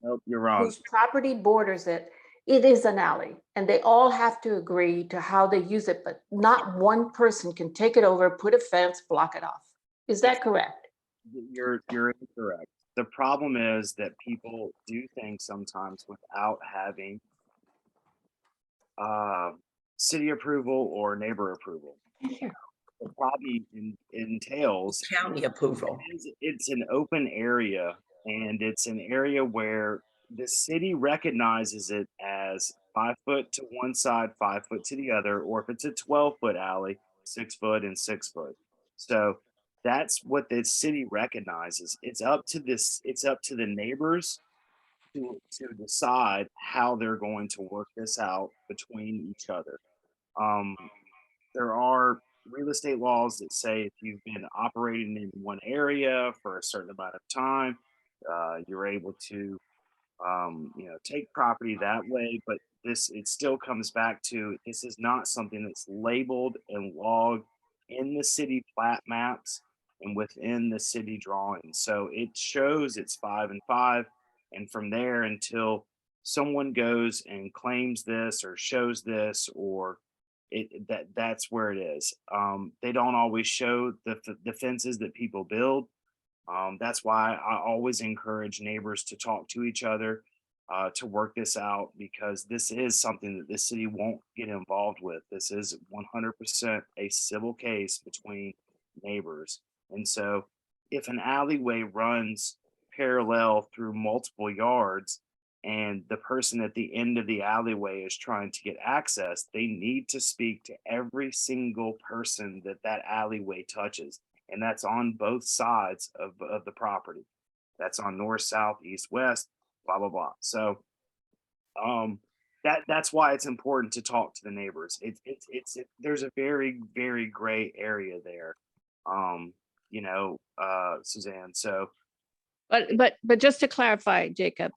Nope, you're wrong. whose property borders it, it is an alley. And they all have to agree to how they use it, but not one person can take it over, put a fence, block it off. Is that correct? You're incorrect. The problem is that people do things sometimes without having city approval or neighbor approval. The problem entails County approval. it's an open area, and it's an area where the city recognizes it as 5 foot to one side, 5 foot to the other, or if it's a 12-foot alley, 6 foot and 6 foot. So that's what the city recognizes. It's up to the neighbors to decide how they're going to work this out between each other. Um, there are real estate laws that say if you've been operating in one area for a certain amount of time, you're able to, take property that way. But it still comes back to this is not something that's labeled and logged in the city plat maps and within the city drawings. So it shows it's 5 and 5, and from there until someone goes and claims this or shows this or that's where it is. They don't always show the fences that people build. That's why I always encourage neighbors to talk to each other, to work this out, because this is something that the city won't get involved with. This is 100% a civil case between neighbors. And so if an alleyway runs parallel through multiple yards, and the person at the end of the alleyway is trying to get access, they need to speak to every single person that alleyway touches. And that's on both sides of the property. That's on north, south, east, west, blah, blah, blah. So that's why it's important to talk to the neighbors. There's a very, very gray area there. Suzanne. So But just to clarify, Jacob,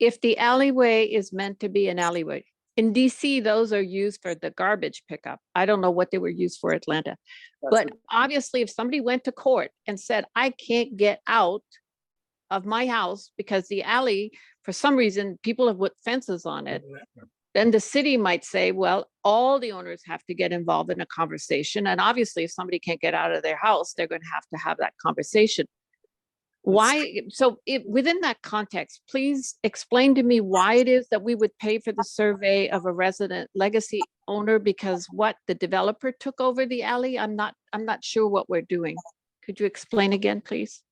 if the alleyway is meant to be an alleyway, in DC, those are used for the garbage pickup. I don't know what they were used for Atlanta. But obviously, if somebody went to court and said, I can't get out of my house because the alley, for some reason, people have put fences on it, then the city might say, well, all the owners have to get involved in a conversation. And obviously, if somebody can't get out of their house, they're going to have that conversation. Why? So within that context, please explain to me why it is that we would pay for the survey of a resident legacy owner, because what the developer took over the alley? I'm not sure what we're doing. Could you explain again, please?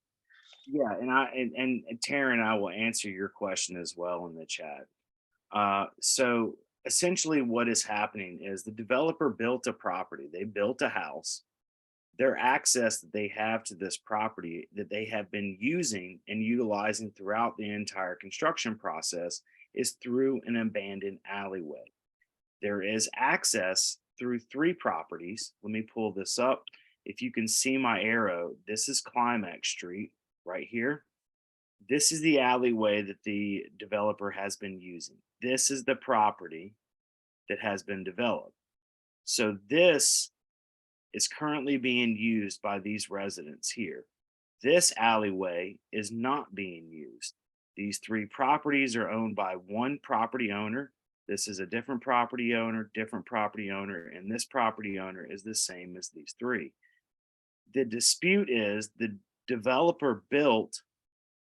Yeah, and Tara and I will answer your question as well in the chat. So essentially what is happening is the developer built a property, they built a house. Their access that they have to this property that they have been using and utilizing throughout the entire construction process is through an abandoned alleyway. There is access through 3 properties. Let me pull this up. If you can see my arrow, this is Climax Street right here. This is the alleyway that the developer has been using. This is the property that has been developed. So this is currently being used by these residents here. This alleyway is not being used. These 3 properties are owned by one property owner. This is a different property owner, and this property owner is the same as these three. The dispute is the developer built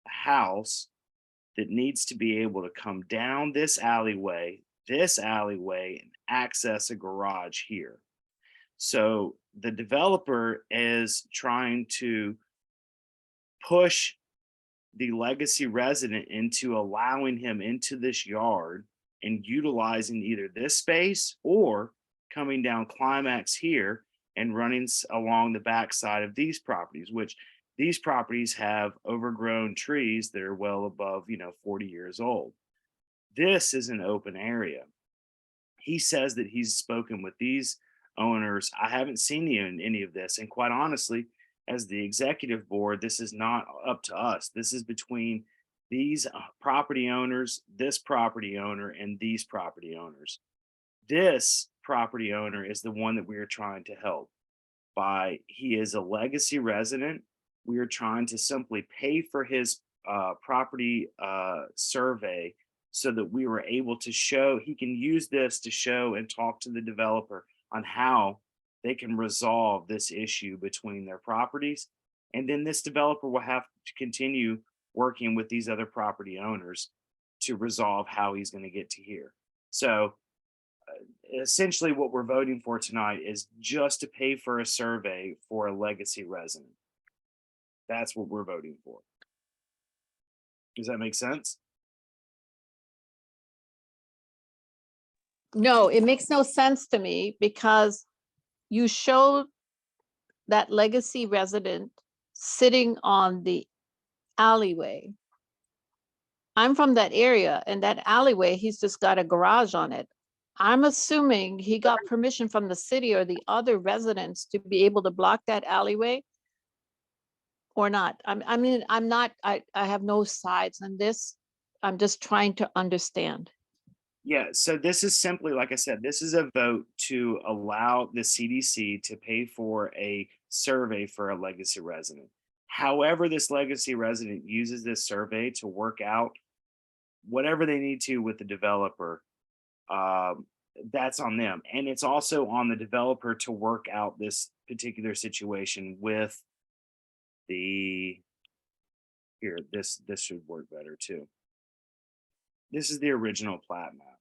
a house that needs to be able to come down this alleyway, and access a garage here. So the developer is trying to push the legacy resident into allowing him into this yard and utilizing either this space or coming down Climax here and running along the backside of these properties, which these properties have overgrown trees that are well above, 40 years old. This is an open area. He says that he's spoken with these owners. I haven't seen any of this. And quite honestly, as the executive board, this is not up to us. This is between these property owners, this property owner, and these property owners. This property owner is the one that we are trying to help. He is a legacy resident. We are trying to simply pay for his property survey so that we were able to show, he can use this to show and talk to the developer on how they can resolve this issue between their properties. And then this developer will have to continue working with these other property owners to resolve how he's going to get to here. So essentially what we're voting for tonight is just to pay for a survey for a legacy resident. That's what we're voting for. Does that make sense? No, it makes no sense to me because you showed that legacy resident sitting on the alleyway. I'm from that area, and that alleyway, he's just got a garage on it. I'm assuming he got permission from the city or the other residents to be able to block that alleyway or not. I have no sides on this. I'm just trying to understand. Yeah, so this is simply, like I said, this is a vote to allow the CDC to pay for a survey for a legacy resident. However, this legacy resident uses this survey to work out whatever they need to with the developer, that's on them. And it's also on the developer to work out this particular situation with this should work better too. This is the original plat map.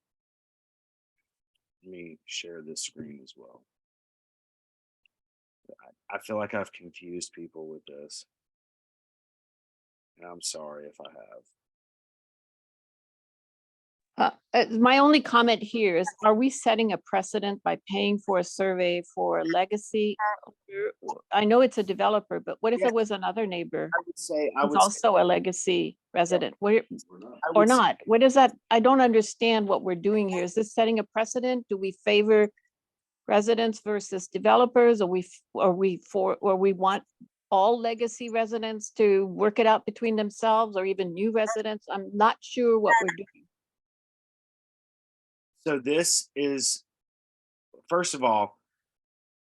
Let me share this screen as well. I feel like I've confused people with this. And I'm sorry if I have. My only comment here is, are we setting a precedent by paying for a survey for legacy? I know it's a developer, but what if it was another neighbor? I would say Who's also a legacy resident? Or would say- not? What is that? I don't understand what we're doing here. Is this setting a precedent? Do we favor residents versus developers? Or we want all legacy residents to work it out between themselves, or even new residents? I'm not sure what we're doing. So this is, first of all,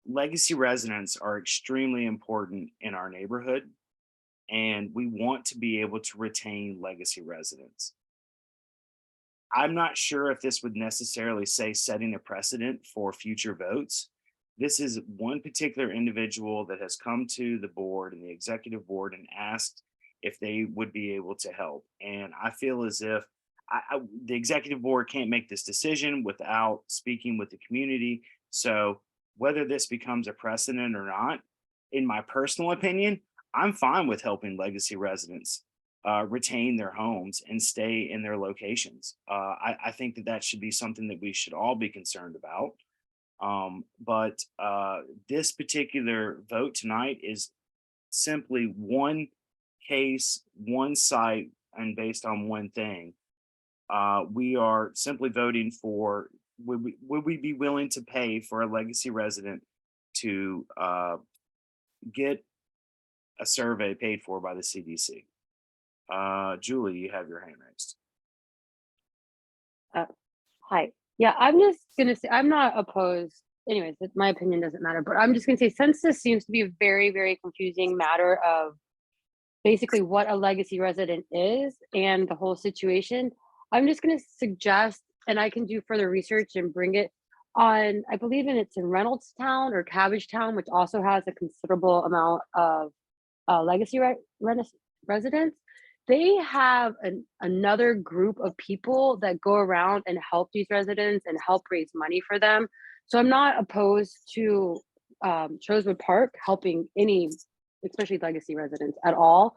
legacy residents are extremely important in our neighborhood, and we want to be able to retain legacy residents. I'm not sure if this would necessarily say setting a precedent for future votes. This is one particular individual that has come to the board and the executive board and asked if they would be able to help. And I feel as if the executive board can't make this decision without speaking with the community. So whether this becomes a precedent or not, in my personal opinion, I'm fine with helping legacy residents retain their homes and stay in their locations. I think that should be something that we should all be concerned about. But this particular vote tonight is simply one case, one site, and based on one thing. We are simply voting for, would we be willing to pay for a legacy resident to get a survey paid for by the CDC? Julie, you have your hand raised. Hi. Yeah, I'm just gonna say, I'm not opposed. Anyways, my opinion doesn't matter, but I'm just gonna say, since this seems to be a very, very confusing matter of basically what a legacy resident is and the whole situation, I'm just gonna suggest and I can do further research and bring it on, I believe it's in Reynoldstown or Cabbagetown, which also has a considerable amount of legacy residents. They have another group of people that go around and help these residents and help raise money for them. So I'm not opposed to Chosewood Park helping any, especially legacy residents at all.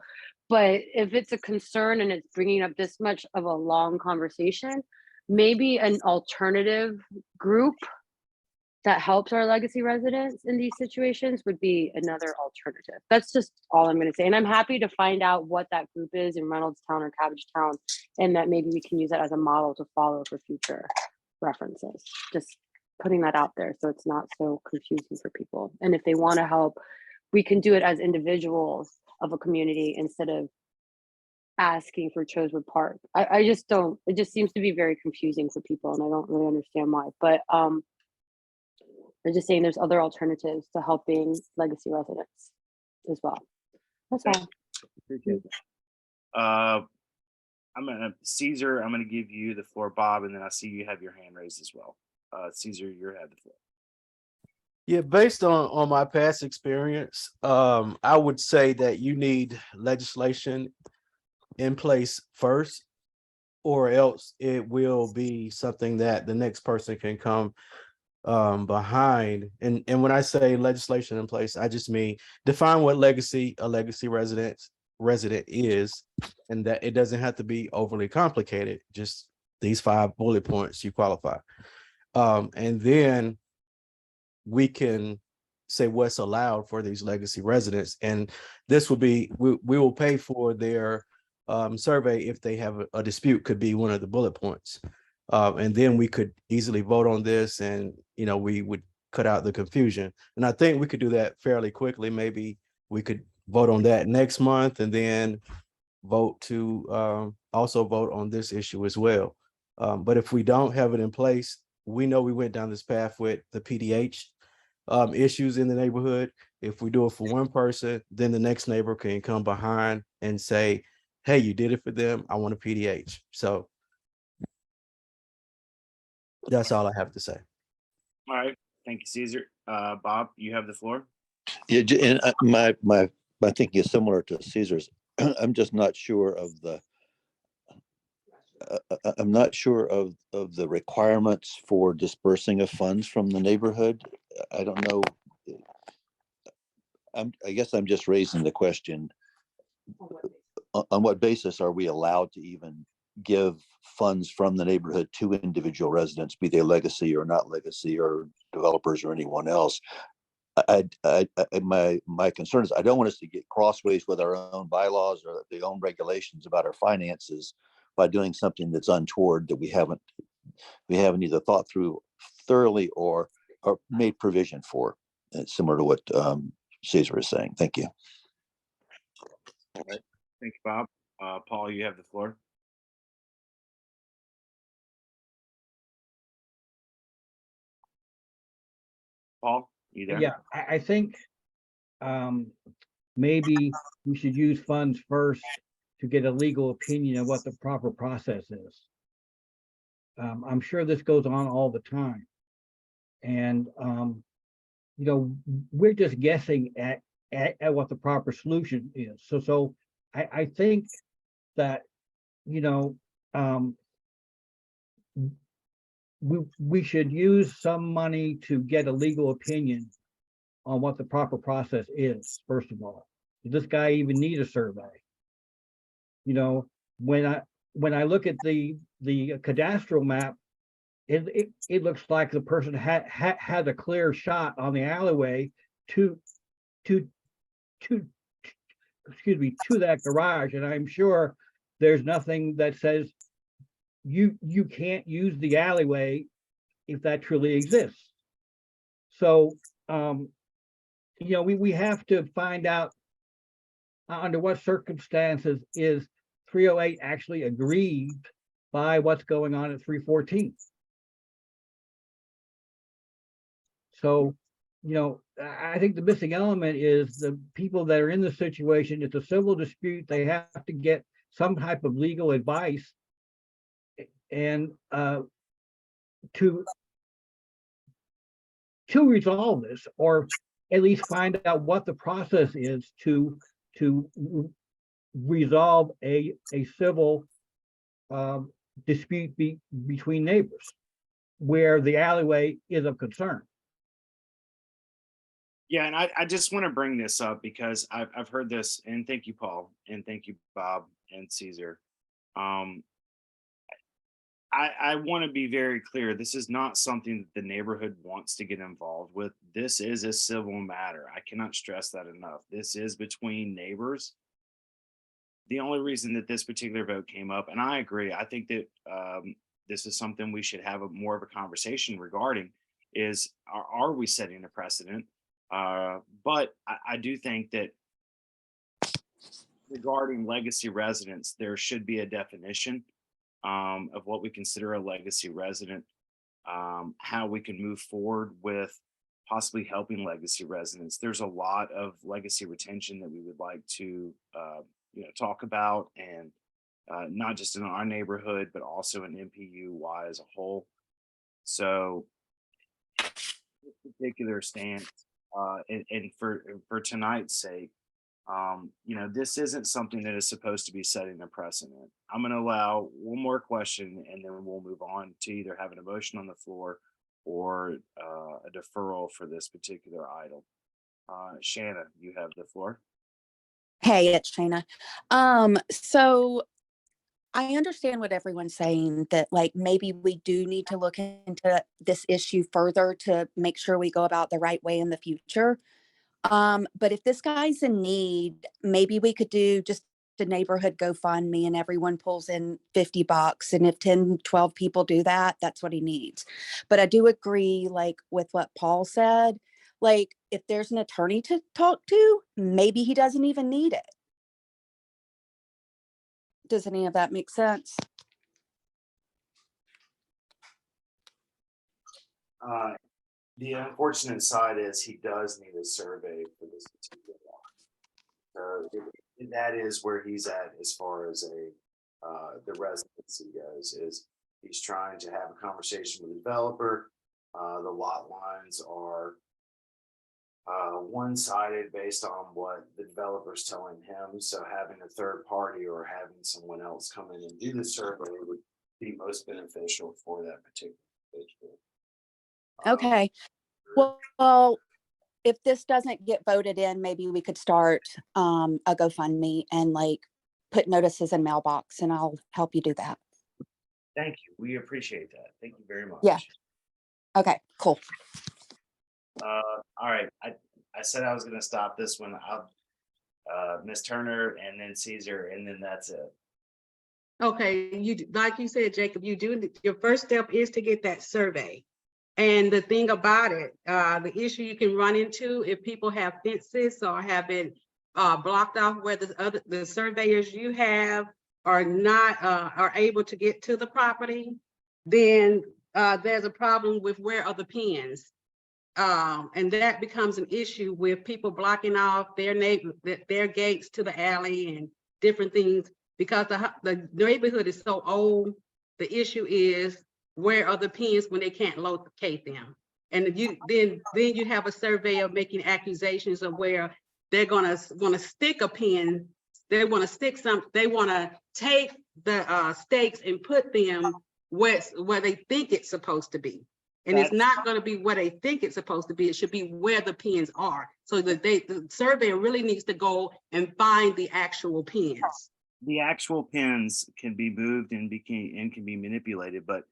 But if it's a concern and it's bringing up this much of a long conversation, maybe an alternative group that helps our legacy residents in these situations would be another alternative. That's just all I'm going to say. And I'm happy to find out what that group is in Reynoldstown or Cabbagetown, and that maybe we can use that as a model to follow for future references. Just putting that out there so it's not so confusing for people. And if they want to help, we can do it as individuals of a community instead of asking for Chosewood Park. I just don't, it just seems to be very confusing for people, and I don't really understand why. But they're just saying there's other alternatives to helping legacy residents as well. That's all. Appreciate that. Caesar, I'm gonna give you the floor, Bob, and then I see you have your hand raised as well. Caesar, you have the floor. Yeah, based on my past experience, I would say that you need legislation in place first, or else it will be something that the next person can come behind. And when I say legislation in place, I just mean define what a legacy resident is, and that it doesn't have to be overly complicated. Just these 5 bullet points, you qualify. And then we can say what's allowed for these legacy residents. And this will be, we will pay for their survey if they have a dispute, could be one of the bullet points. And then we could easily vote on this, and we would cut out the confusion. And I think we could do that fairly quickly. Maybe we could vote on that next month, and then vote to also vote on this issue as well. But if we don't have it in place, we know we went down this path with the PDH issues in the neighborhood. If we do it for one person, then the next neighbor can come behind and say, hey, you did it for them, I want a PDH. So that's all I have to say. All right, thank you, Caesar. Bob, you have the floor. Yeah, and my thinking is similar to Caesar's. I'm just not sure of the. I'm not sure of the requirements for dispersing of funds from the neighborhood. I don't know. I guess I'm just raising the question. On what basis are we allowed to even give funds from the neighborhood to individual residents, be they legacy or not legacy, or developers or anyone else? My concern is I don't want us to get crossways with our own bylaws or the own regulations about our finances by doing something that's untoward that we haven't either thought through thoroughly or made provision for. It's similar to what Caesar is saying. Thank you. All right. Thank you, Bob. Paul, you have the floor. Paul, you there? Yeah, I think maybe we should use funds first to get a legal opinion of what the proper process is. I'm sure this goes on all the time. And, we're just guessing at what the proper solution is. So I think that, we should use some money to get a legal opinion on what the proper process is, first of all. Does this guy even need a survey? When I look at the cadastral map, it looks like the person had a clear shot on the alleyway to that garage, and I'm sure there's nothing that says you can't use the alleyway if that truly exists. So we have to find out under what circumstances is 308 actually aggrieved by what's going on at 314. So, I think the missing element is the people that are in the situation. It's a civil dispute. They have to get some type of legal advice. And to resolve this, or at least find out what the process is to resolve a civil dispute between neighbors where the alleyway is of concern. Yeah, and I just want to bring this up because I've heard this, and thank you, Paul, and thank you, Bob and Caesar. I want to be very clear. This is not something that the neighborhood wants to get involved with. This is a civil matter. I cannot stress that enough. This is between neighbors. The only reason that this particular vote came up, and I agree, I think that this is something we should have more of a conversation regarding, is are we setting a precedent? But I do think that regarding legacy residents, there should be a definition of what we consider a legacy resident, how we can move forward with possibly helping legacy residents. There's a lot of legacy retention that we would like to talk about, and not just in our neighborhood, but also in MPUY as a whole. So this particular stance, and for tonight's sake, this isn't something that is supposed to be setting a precedent. I'm going to allow one more question, and then we'll move on to either have an motion on the floor or a deferral for this particular item. Shanna, you have the floor. Hey, it's Shayna. So I understand what everyone's saying, that like maybe we do need to look into this issue further to make sure we go about the right way in the future. But if this guy's in need, maybe we could do just a neighborhood GoFundMe and everyone pulls in $50. And if 10, 12 people do that, that's what he needs. But I do agree, like with what Paul said, like if there's an attorney to talk to, maybe he doesn't even need it. Does any of that make sense? The unfortunate side is he does need a survey for this particular one. So that is where he's at as far as the residency goes, is he's trying to have a conversation with the developer. The lot lines are one-sided based on what the developer's telling him. So having a third party or having someone else come in and do the survey would be most beneficial for that particular individual. Okay. Well, if this doesn't get voted in, maybe we could start a GoFundMe and like put notices in mailbox, and I'll help you do that. Thank you. We appreciate that. Thank you very much. Yeah. Okay, cool. All right. I said I was going to stop this one. I'll Miss Turner and then Caesar, and then that's it. Okay, like you said, Jacob, your first step is to get that survey. And the thing about it, the issue you can run into if people have fences or have it blocked off where the surveyors you have are not are able to get to the property, then there's a problem with where are the pins. And that becomes an issue with people blocking off their gates to the alley and different things, because the neighborhood is so old. The issue is, where are the pins when they can't locate them? And then you have a surveyor making accusations of where they're gonna stick a pin. They want to stick they want to take the stakes and put them where they think it's supposed to be. And it's not going to be where they think it's supposed to be. It should be where the pins are. So that the surveyor really needs to go and find the actual pins. The actual pins can be moved and can be manipulated, but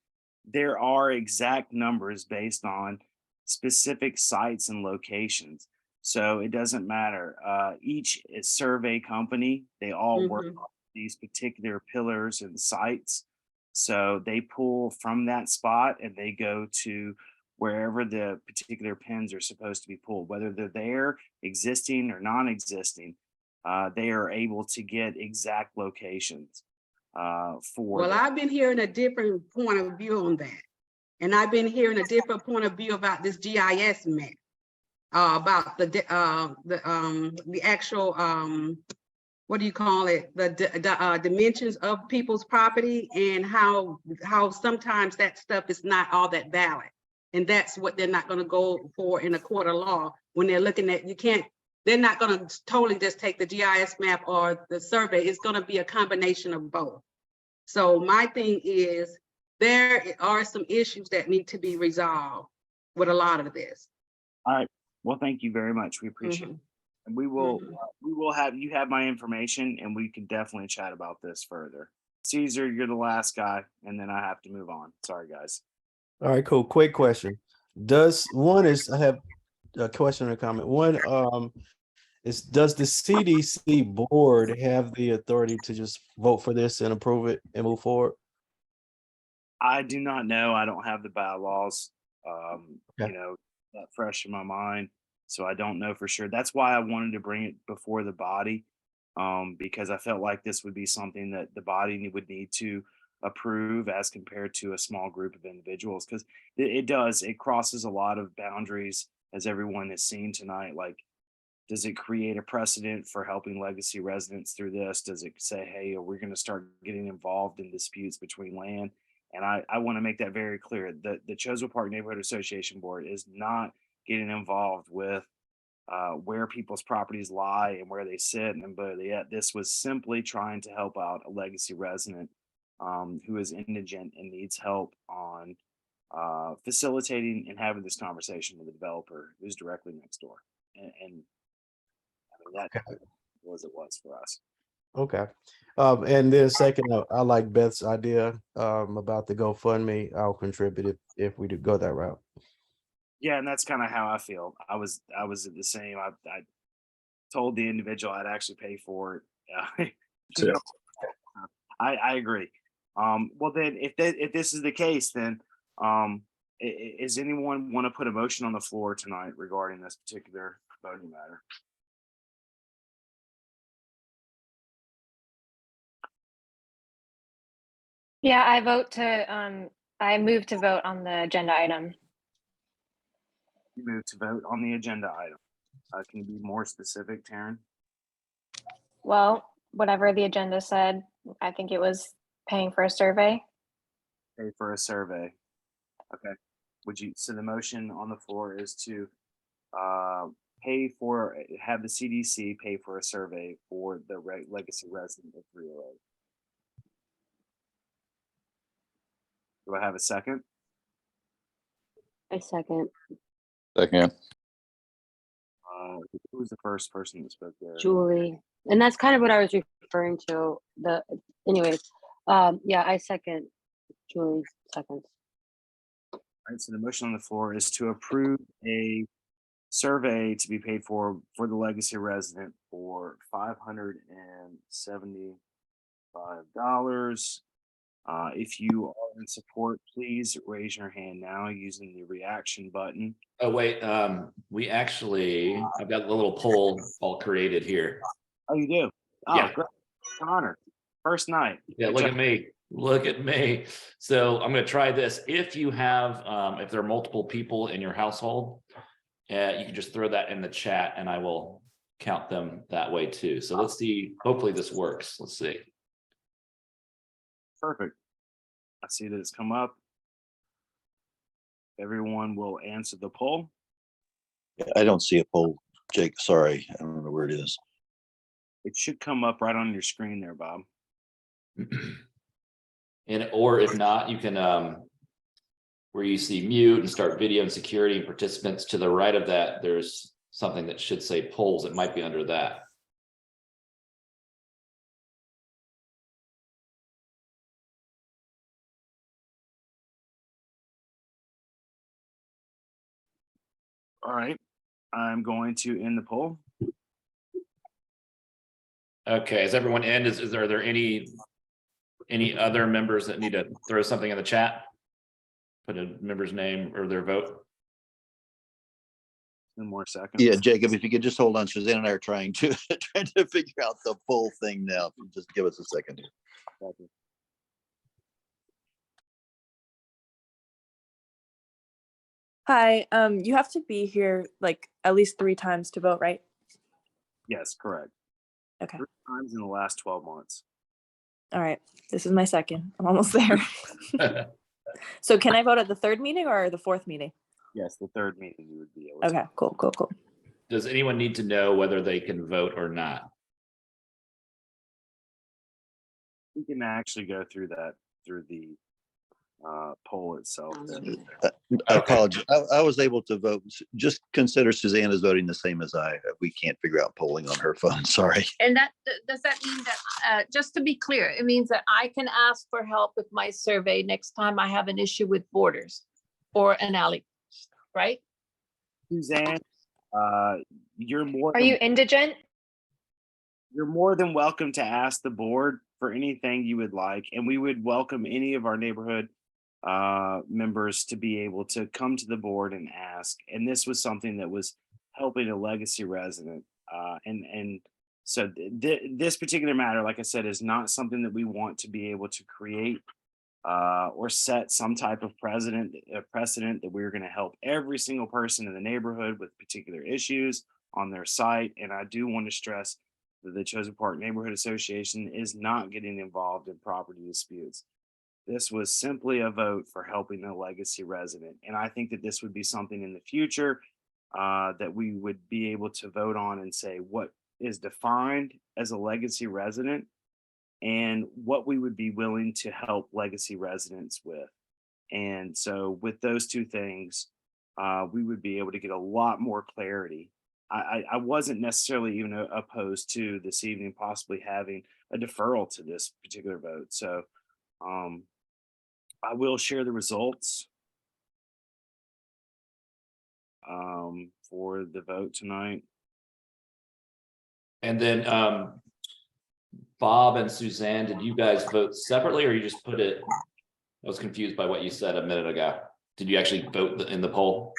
there are exact numbers based on specific sites and locations. So it doesn't matter. Each survey company, they all work on these particular pillars and sites. So they pull from that spot and they go to wherever the particular pins are supposed to be pulled, whether they're there, existing or non-existing. They are able to get exact locations. Well, I've been hearing a different point of view on that. And I've been hearing a different point of view about this GIS map, about the actual what do you call it? The dimensions of people's property and how sometimes that stuff is not all that valid. And that's what they're not gonna go for in a court of law when they're looking at, they're not gonna totally just take the GIS map or the survey. It's gonna be a combination of both. So my thing is, there are some issues that need to be resolved with a lot of this. All right. Well, thank you very much. We appreciate it. And we will you have my information and we can definitely chat about this further. Caesar, you're the last guy, and then I have to move on. Sorry, guys. All right, cool. Quick question. I have a question or a comment. One, does the CDC board have the authority to just vote for this and approve it and move forward? I do not know. I don't have the bylaws, Okay. that fresh in my mind. So I don't know for sure. That's why I wanted to bring it before the body, because I felt like this would be something that the body would need to approve as compared to a small group of individuals. Because it crosses a lot of boundaries, as everyone has seen tonight. Like, does it create a precedent for helping legacy residents through this? Does it say, hey, we're going to start getting involved in disputes between land? And I want to make that very clear. The Chosewood Park Neighborhood Association Board is not getting involved with where people's properties lie and where they sit. But yet this was simply trying to help out a legacy resident who is indigent and needs help on facilitating and having this conversation with the developer who's directly next door. And I mean, that was for us. Okay. And then second, I like Beth's idea about the GoFundMe. I'll contribute if we do go that route. Yeah, and that's kind of how I feel. I was the same. I told the individual I'd actually pay for it. I agree. Well, then if this is the case, then is anyone want to put a motion on the floor tonight regarding this particular voting matter? Yeah, I move to vote on the agenda item. You move to vote on the agenda item. Can you be more specific, Taryn? Well, whatever the agenda said, I think it was paying for a survey. Pay for a survey. Okay. So the motion on the floor is to have the CDC pay for a survey for the legacy resident of 308. Do I have a second? I second. Second. Who was the first person that spoke there? Julie. And that's kind of what I was referring to. Anyways, yeah, I second. Julie seconds. All right, so the motion on the floor is to approve a survey to be paid for the legacy resident for $575. If you are in support, please raise your hand now using the reaction button. Oh, wait, I've got a little poll all created here. Oh, you do? Oh, Yeah. great. Honor. First night. Yeah, look at me. Look at me. So I'm going to try this. If you have, if there are multiple people in your household, you can just throw that in the chat and I will count them that way too. So let's see. Hopefully this works. Let's see. Perfect. I see that it's come up. Everyone will answer the poll. I don't see a poll, Jake. Sorry, I don't know where it is. It should come up right on your screen there, Bob. Or if not, you can, where you see mute and start video and security and participants, to the right of that, there's something that should say polls. It might be under that. All right, I'm going to end the poll. Okay, is everyone in? Are there any other members that need to throw something in the chat? Put a member's name or their vote. 2 more seconds. Yeah, Jacob, if you could just hold on, Suzanne and I are trying to figure out the poll thing now. Just give us a second here. Hi, you have to be here like at least 3 times to vote, right? Yes, correct. Okay. 3 times in the last 12 months. All right. This is my second. I'm almost there. So can I vote at the third meeting or the fourth meeting? Yes, the third meeting you would be able to. Okay, cool. Does anyone need to know whether they can vote or not? We can actually go through that through the poll itself. Sweet. I Okay. apologize. I was able to vote. Just consider Suzanne is voting the same as I. We can't figure out polling on her phone. Sorry. And that, does that mean that, just to be clear, it means that I can ask for help with my survey next time I have an issue with borders or an alley, right? Suzanne, you're more Are than, you indigent? you're more than welcome to ask the board for anything you would like, and we would welcome any of our neighborhood members to be able to come to the board and ask. And this was something that was helping a legacy resident. And so this particular matter, like I said, is not something that we want to be able to create or set some type of precedent that we're going to help every single person in the neighborhood with particular issues on their site. And I do want to stress that the Chosewood Park Neighborhood Association is not getting involved in property disputes. This was simply a vote for helping a legacy resident. And I think that this would be something in the future that we would be able to vote on and say what is defined as a legacy resident and what we would be willing to help legacy residents with. And so with those two things, we would be able to get a lot more clarity. I wasn't necessarily even opposed to this evening possibly having a deferral to this particular vote. So I will share the results for the vote tonight. And then Bob and Suzanne, did you guys vote separately or you just put it? I was confused by what you said a minute ago. Did you actually vote in the poll?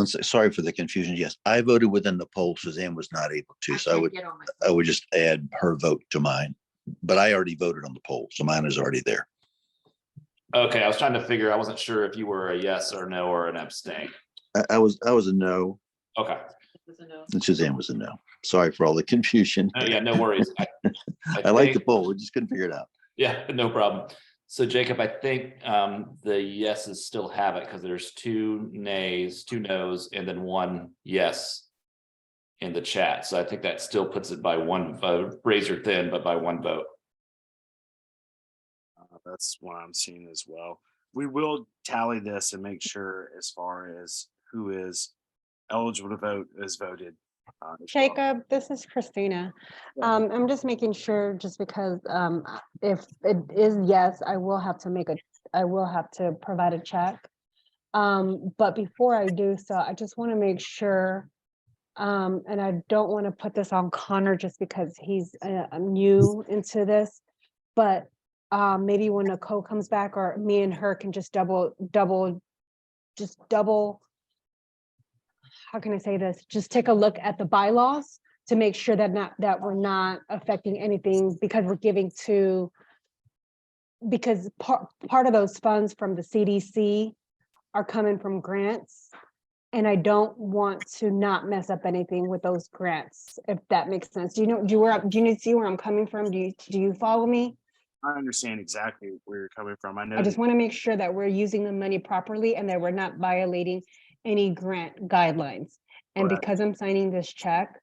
Sorry for the confusion. Yes, I voted within the poll. Suzanne was not able to, so I would just add her vote to mine. But I already voted on the poll, so mine is already there. Okay, I was trying to figure. I wasn't sure if you were a yes or no or an abstain. I was a no. Okay. And Suzanne was a no. Sorry for all the confusion. Oh, yeah, no worries. I like the poll. We just couldn't figure it out. Yeah, no problem. So Jacob, I think the yeses still have it because there's 2 nays, 2 no's, and then 1 yes in the chat. So I think that still puts it by 1 vote, razor thin, but by 1 vote. That's what I'm seeing as well. We will tally this and make sure as far as who is eligible to vote is voted. As well. Jacob, this is Christina. I'm just making sure, just because if it is yes, I will have to provide a check. But before I do so, I just want to make sure, and I don't want to put this on Connor just because he's new into this, but maybe when Nicole comes back, or me and her can just double, how can I say this? Just take a look at the bylaws to make sure that we're not affecting anything, because we're giving to, because part of those funds from the CDC are coming from grants. And I don't want to not mess up anything with those grants, if that makes sense. Do you see where I'm coming from? Do you follow me? I understand exactly where you're coming from. I know. I just want to make sure that we're using the money properly and that we're not violating any grant guidelines. And Correct. because I'm signing this check,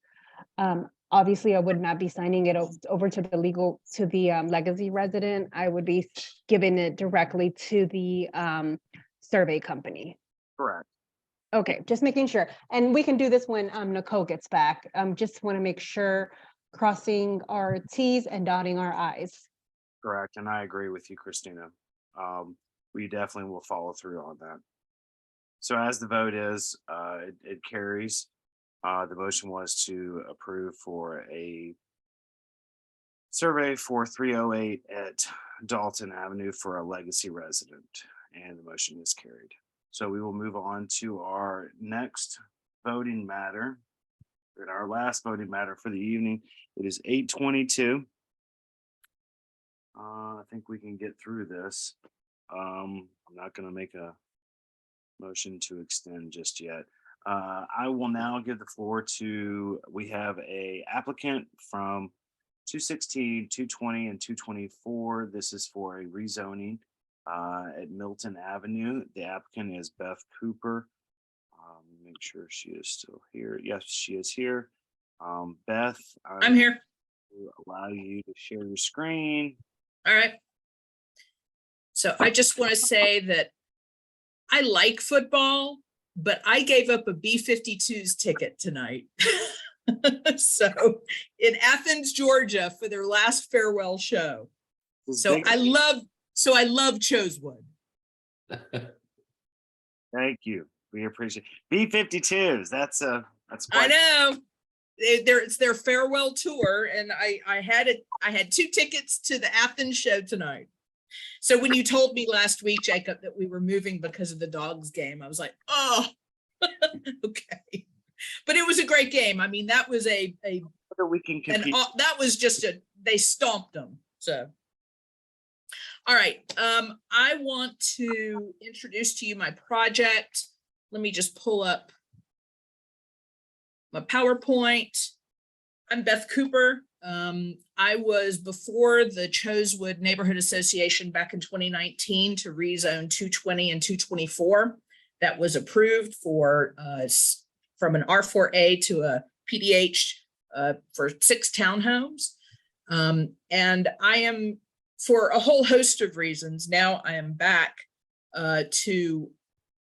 obviously I would not be signing it over to the legacy resident. I would be giving it directly to the survey company. Correct. Okay, just making sure. And we can do this when Nicole gets back. Just want to make sure, crossing our T's and dotting our I's. Correct. And I agree with you, Christina. We definitely will follow through on that. So as the vote is, it carries. The motion was to approve for a survey for 308 at Dalton Avenue for a legacy resident, and the motion is carried. So we will move on to our next voting matter. And our last voting matter for the evening. It is 8:22. I think we can get through this. I'm not going to make a motion to extend just yet. I will now give the floor to, we have a applicant from 216, 220, and 224. This is for a rezoning at Milton Avenue. The applicant is Beth Cooper. Make sure she is still here. Yes, she is here. Beth, I'm here. will allow you to share your screen. All right. So I just want to say that I like football, but I gave up a B-52s ticket tonight. So in Athens, Georgia, for their last farewell show. So I love Chosewood. Thank you. We appreciate B-52s. That's I quite. know. It's their farewell tour, and I had 2 tickets to the Athens show tonight. So when you told me last week, Jacob, that we were moving because of the Dogs game, I was like, oh, okay. But it was a great game. I mean, that was a we can compete. that was just they stomped them. So, all right. I want to introduce to you my project. Let me just pull up my PowerPoint. I'm Beth Cooper. I was before the Chosewood Neighborhood Association back in 2019 to rezone 220 and 224. That was approved for from an R4A to a PDH for 6 townhomes. And I am, for a whole host of reasons, now I am back to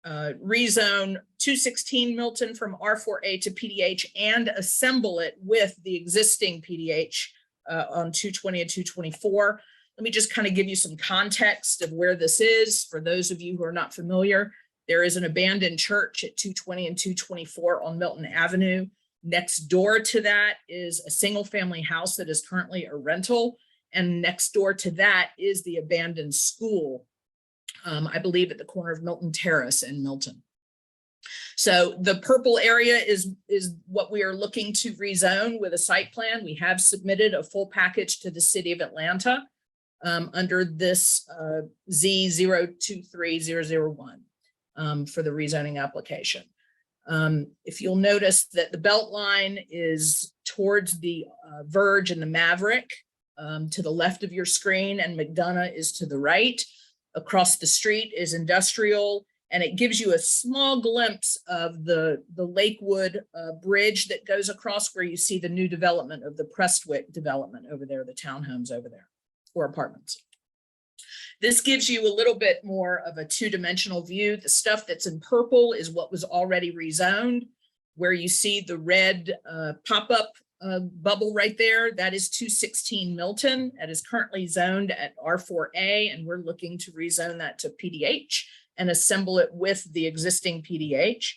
rezone 216 Milton from R4A to PDH and assemble it with the existing PDH on 220 and 224. Let me just kind of give you some context of where this is. For those of you who are not familiar, there is an abandoned church at 220 and 224 on Milton Avenue. Next door to that is a single family house that is currently a rental. And next door to that is the abandoned school, I believe at the corner of Milton Terrace and Milton. So the purple area is what we are looking to rezone with a site plan. We have submitted a full package to the city of Atlanta under this Z023001 for the rezoning application. If you'll notice that the belt line is towards the Verge and the Maverick to the left of your screen, and McDonough is to the right. Across the street is industrial, and it gives you a small glimpse of the Lakewood bridge that goes across, where you see the new development of the Prestwick development over there, the townhomes over there, or apartments. This gives you a little bit more of a 2-dimensional view. The stuff that's in purple is what was already rezoned. Where you see the red pop-up bubble right there, that is 216 Milton. That is currently zoned at R4A, and we're looking to rezone that to PDH and assemble it with the existing PDH.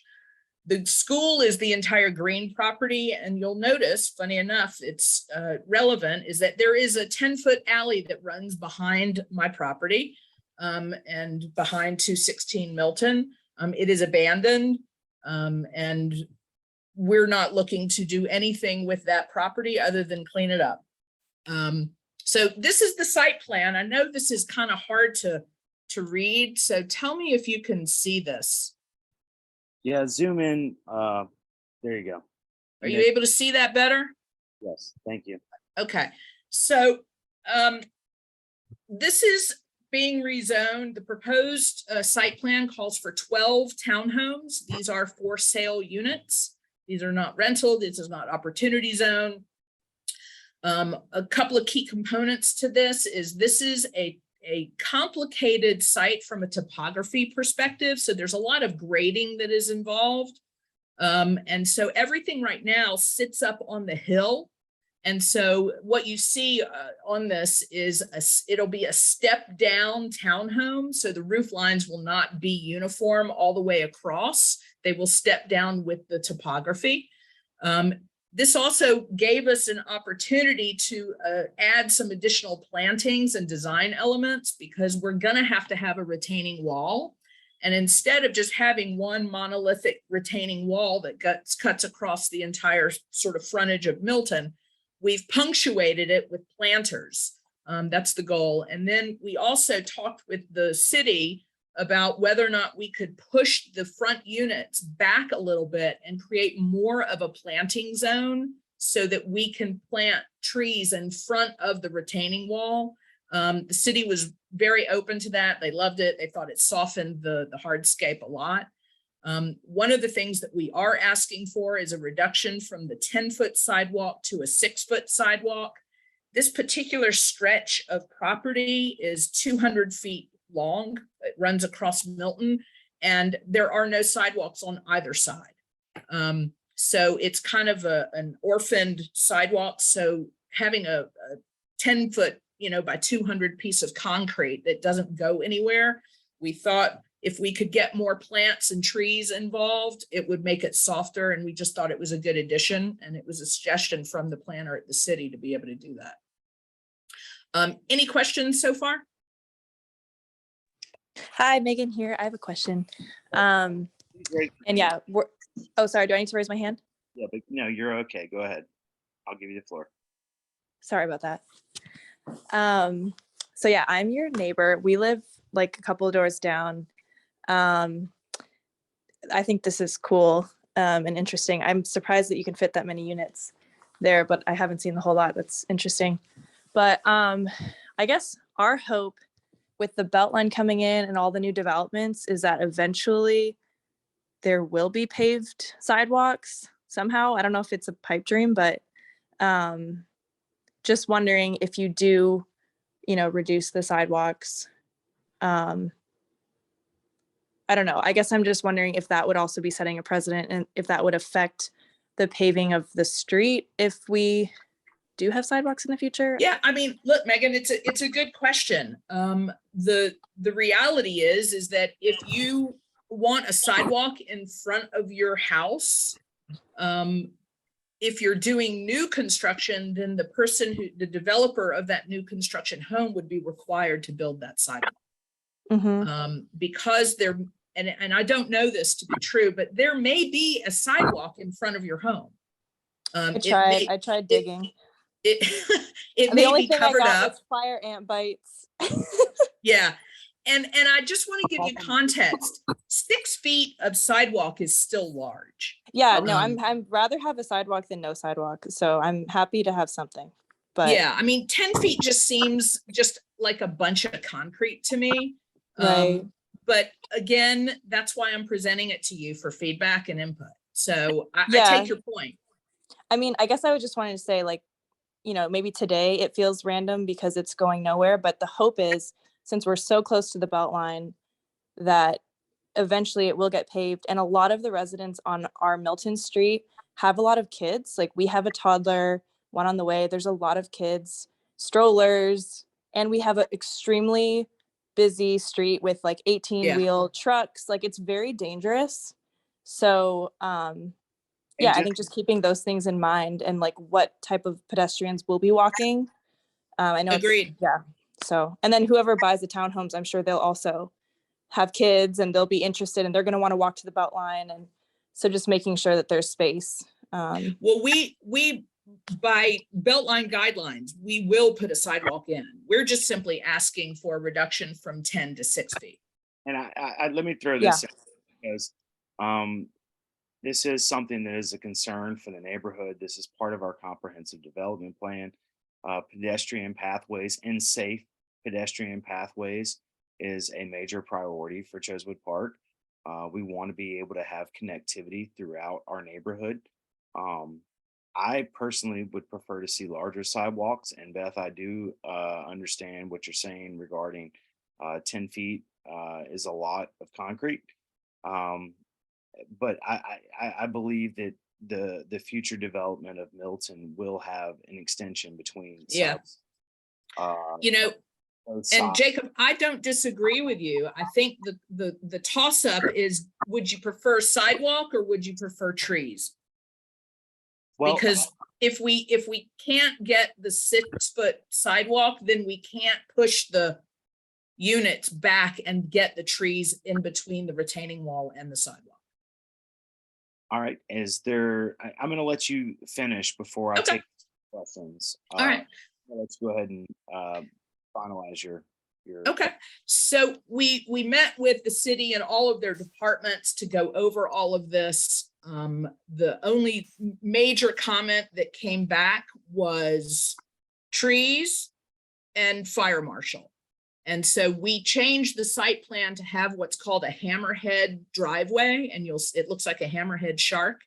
The school is the entire green property, and you'll notice, funny enough, it's relevant, is that there is a 10-foot alley that runs behind my property and behind 216 Milton. It is abandoned, and we're not looking to do anything with that property other than clean it up. So this is the site plan. I know this is kind of hard to read, so tell me if you can see this. Yeah, zoom in. There you go. Are you able to see that better? Yes, thank you. Okay, so this is being rezoned. The proposed site plan calls for 12 townhomes. These are for sale units. These are not rental. This is not opportunity zone. A couple of key components to this is a complicated site from a topography perspective. So there's a lot of grading that is involved. And so everything right now sits up on the hill. And so what you see on this is it'll be a step down townhome. So the roof lines will not be uniform all the way across. They will step down with the topography. This also gave us an opportunity to add some additional plantings and design elements, because we're going to have a retaining wall. And instead of just having one monolithic retaining wall that cuts across the entire sort of frontage of Milton, we've punctuated it with planters. That's the goal. And then we also talked with the city about whether or not we could push the front units back a little bit and create more of a planting zone so that we can plant trees in front of the retaining wall. The city was very open to that. They loved it. They thought it softened the hardscape a lot. One of the things that we are asking for is a reduction from the 10-foot sidewalk to a 6-foot sidewalk. This particular stretch of property is 200 feet long. It runs across Milton, and there are no sidewalks on either side. So it's kind of an orphaned sidewalk. So having a 10-foot, by 200 piece of concrete that doesn't go anywhere, we thought if we could get more plants and trees involved, it would make it softer. And we just thought it was a good addition. And it was a suggestion from the planner at the city to be able to do that. Any questions so far? Hi, Megan here. I have a question. And yeah, oh, sorry. Do I need to raise my hand? Yeah, but no, you're okay. Go ahead. I'll give you the floor. Sorry about that. So yeah, I'm your neighbor. We live like a couple of doors down. I think this is cool and interesting. I'm surprised that you can fit that many units there, but I haven't seen the whole lot. That's interesting. But I guess our hope with the Beltline coming in and all the new developments is that eventually there will be paved sidewalks somehow. I don't know if it's a pipe dream, but just wondering if you do, reduce the sidewalks. I don't know. I guess I'm just wondering if that would also be setting a precedent and if that would affect the paving of the street if we do have sidewalks in the future. Yeah, I mean, look, Megan, it's a good question. The reality is that if you want a sidewalk in front of your house, if you're doing new construction, then the developer of that new construction home would be required to build that sidewalk. Because and I don't know this to be true, but there may be a sidewalk in front of your home. I tried digging. It the may only be thing covered I got up. was fire ant bites. Yeah. And I just want to give you context. 6 feet of sidewalk is still large. Yeah, no, I'm rather have a sidewalk than no sidewalk. So I'm happy to have something. But yeah, I mean, 10 feet just seems just like a bunch of concrete to me. Right. But again, that's why I'm presenting it to you for feedback and input. So I take your point. I mean, I guess I would just wanted to say, like, maybe today it feels random because it's going nowhere, but the hope is, since we're so close to the Beltline, that eventually it will get paved. And a lot of the residents on our Milton Street have a lot of kids. Like, we have a toddler, one on the way. There's a lot of kids, strollers, and we have an extremely busy street with like 18-wheel trucks. Like, it's very dangerous. So yeah, I think just keeping those things in mind and like what type of pedestrians will be walking. I know. Agreed. Yeah. So, and then whoever buys the townhomes, I'm sure they'll also have kids and they'll be interested and they're going to want to walk to the Beltline. And so just making sure that there's space. Well, we by Beltline guidelines, we will put a sidewalk in. We're just simply asking for a reduction from 10 to 6 feet. And I let me throw this in because this is something that is a concern for the neighborhood. This is part of our comprehensive development plan. Pedestrian pathways and safe pedestrian pathways is a major priority for Chosewood Park. We want to be able to have connectivity throughout our neighborhood. I personally would prefer to see larger sidewalks. And Beth, I do understand what you're saying regarding 10 feet is a lot of concrete. But I believe that the future development of Milton will have an extension between sides. And Jacob, I don't disagree with you. I think the toss up is, would you prefer sidewalk or would you prefer trees? Well, because if we can't get the 6 foot sidewalk, then we can't push the units back and get the trees in between the retaining wall and the sidewalk. All right. I'm going to let you finish before I take questions. All right. Let's go ahead and finalize your your. Okay, so we met with the city and all of their departments to go over all of this. The only major comment that came back was trees and fire marshal. And so we changed the site plan to have what's called a hammerhead driveway, and it looks like a hammerhead shark.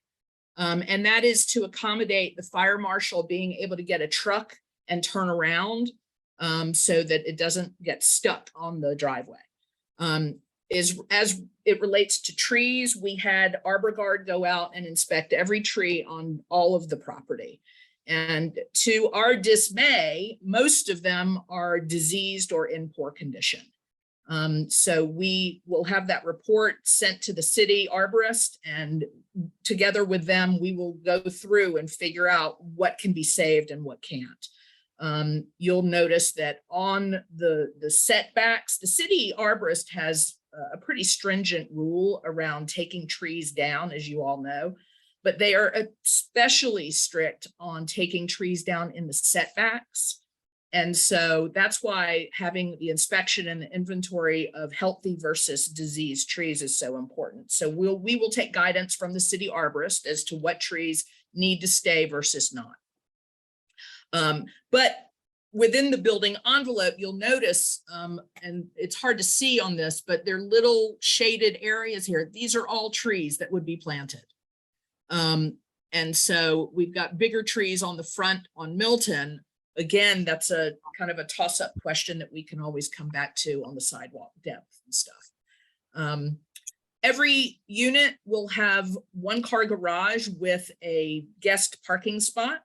And that is to accommodate the fire marshal being able to get a truck and turn around, so that it doesn't get stuck on the driveway. As it relates to trees, we had Arbor Guard go out and inspect every tree on all of the property. And to our dismay, most of them are diseased or in poor condition. So we will have that report sent to the city arborist, and together with them, we will go through and figure out what can be saved and what can't. You'll notice that on the setbacks, the city arborist has a pretty stringent rule around taking trees down, as you all know, but they are especially strict on taking trees down in the setbacks. And so that's why having the inspection and the inventory of healthy versus diseased trees is so important. So we will take guidance from the city arborist as to what trees need to stay versus not. But within the building envelope, you'll notice, and it's hard to see on this, but they're little shaded areas here. These are all trees that would be planted. And so we've got bigger trees on the front on Milton. Again, that's a kind of a toss-up question that we can always come back to on the sidewalk depth and stuff. Every unit will have one car garage with a guest parking spot.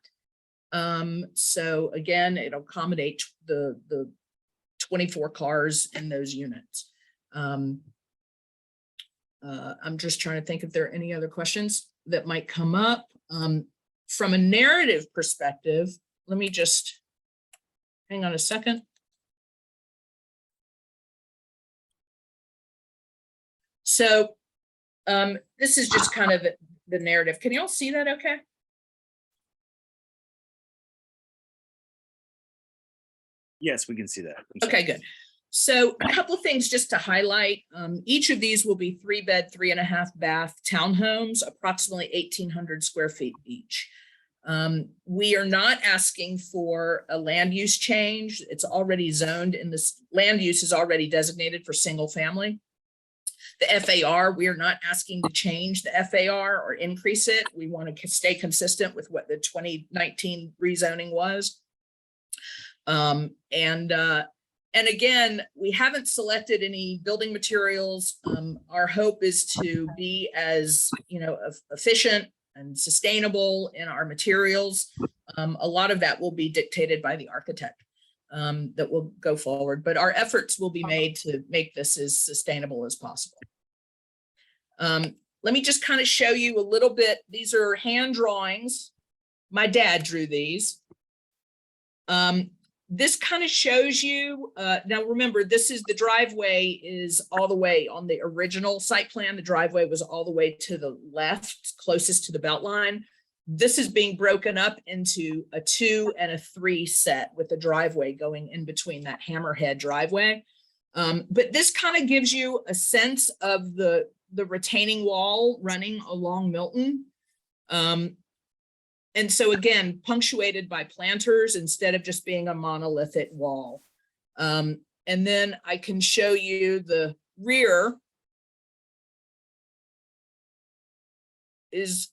So again, it'll accommodate the 24 cars in those units. I'm just trying to think if there are any other questions that might come up. From a narrative perspective, let me just hang on a second. So this is just kind of the narrative. Can you all see that okay? Yes, we can see that. Okay, good. So a couple of things just to highlight. Each of these will be 3-bed, 3.5-bath townhomes, approximately 1,800 square feet each. We are not asking for a land use change. It's already zoned in this, land use is already designated for single family. The FAR, we are not asking to change the FAR or increase it. We want to stay consistent with what the 2019 rezoning was. And again, we haven't selected any building materials. Our hope is to be as, efficient and sustainable in our materials. A lot of that will be dictated by the architect that will go forward, but our efforts will be made to make this as sustainable as possible. Let me just kind of show you a little bit. These are hand drawings. My dad drew these. This kind of shows you, now remember, this is the driveway is all the way on the original site plan. The driveway was all the way to the left, closest to the belt line. This is being broken up into a 2 and a 3 set with the driveway going in between that hammerhead driveway. But this kind of gives you a sense of the retaining wall running along Milton. And so again, punctuated by planters instead of just being a monolithic wall. And then I can show you the rear is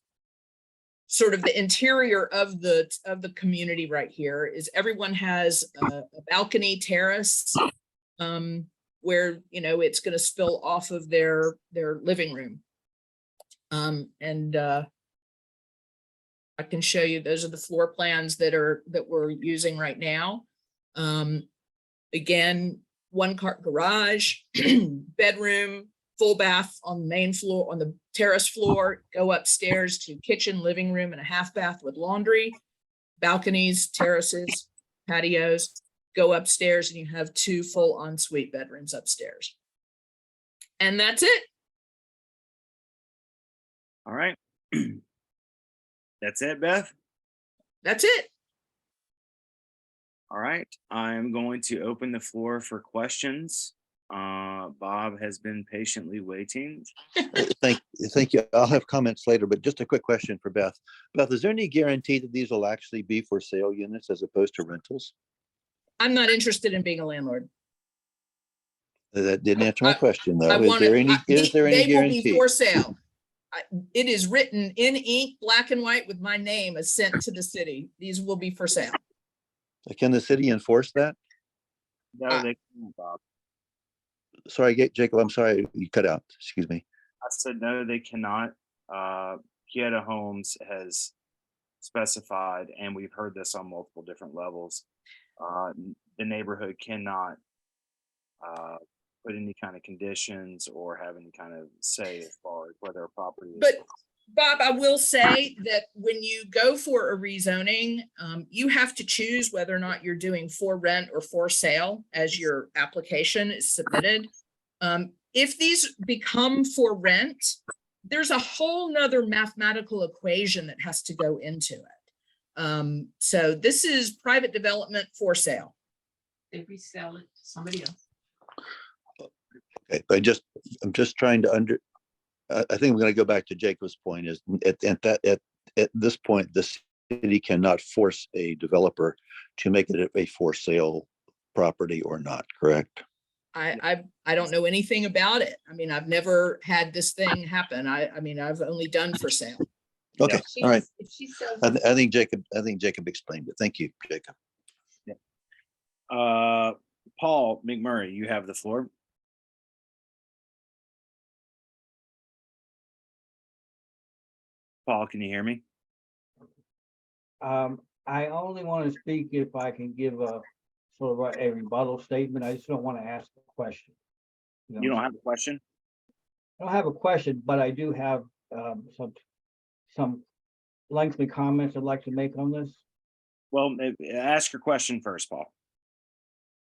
sort of the interior of the community right here. Is everyone has a balcony terrace where it's going to spill off of their living room. I can show you, those are the floor plans that we're using right now. Again, 1-car garage, bedroom, full bath on the main floor, on the terrace floor, go upstairs to kitchen, living room, and a half bath with laundry, balconies, terraces, patios, go upstairs, and you have 2 full ensuite bedrooms upstairs. And that's it. All right. That's it, Beth? That's it. All right, I'm going to open the floor for questions. Bob has been patiently waiting. Thank you. I'll have comments later, but just a quick question for Beth. Beth, is there any guarantee that these will actually be for sale units as opposed to rentals? I'm not interested in being a landlord. That didn't answer my I- question, I though. Is want there to, any they will be guarantee? for sale. It is written in ink, black and white with my name is sent to the city. These will be for sale. Can the city enforce that? No, they can't, Bob. Sorry, Jacob, I'm sorry, you cut out. Excuse me. I said, no, they cannot. Kieta Homes has specified, and we've heard this on multiple different levels. The neighborhood cannot put any kind of conditions or have any kind of say as far as whether a property is. But Bob, I will say that when you go for a rezoning, you have to choose whether or not you're doing for rent or for sale as your application is submitted. If these become for rent, there's a whole nother mathematical equation that has to go into it. So this is private development for sale. They resell it to somebody else. Okay, but I'm just trying to I think we're going to go back to Jacob's point is at this point, the city cannot force a developer to make it a for sale property or not, correct? I don't know anything about it. I mean, I've never had this thing happen. I mean, I've only done for sale. Okay, all right. If she sells I think Jacob explained it. Thank you, Jacob. Paul McMurray, you have the floor. Paul, can you hear me? I only want to speak if I can give a sort of a rebuttal statement. I just don't want to ask a question. You don't have a question? I don't have a question, but I do have some lengthy comments I'd like to make on this. Well, ask your question first, Paul.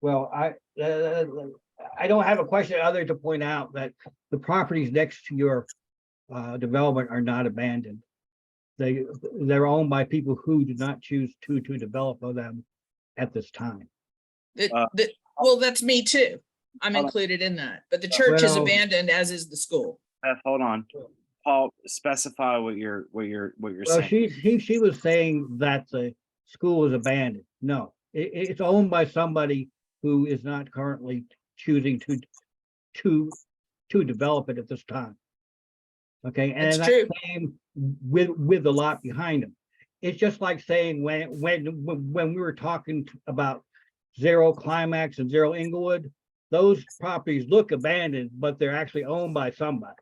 Well, I don't have a question other to point out that the properties next to your development are not abandoned. They're owned by people who do not choose to develop them at this time. Well, that's me too. I'm included in that, but the church is abandoned, as is the school. Hold on, Paul. Specify what you're Well, saying. she was saying that the school is abandoned. No, it's owned by somebody who is not currently choosing to develop it at this time. Okay, and That's that's true. same with the lot behind them. It's just like saying when we were talking about Zero Climax and Zero Inglewood, those properties look abandoned, but they're actually owned by somebody.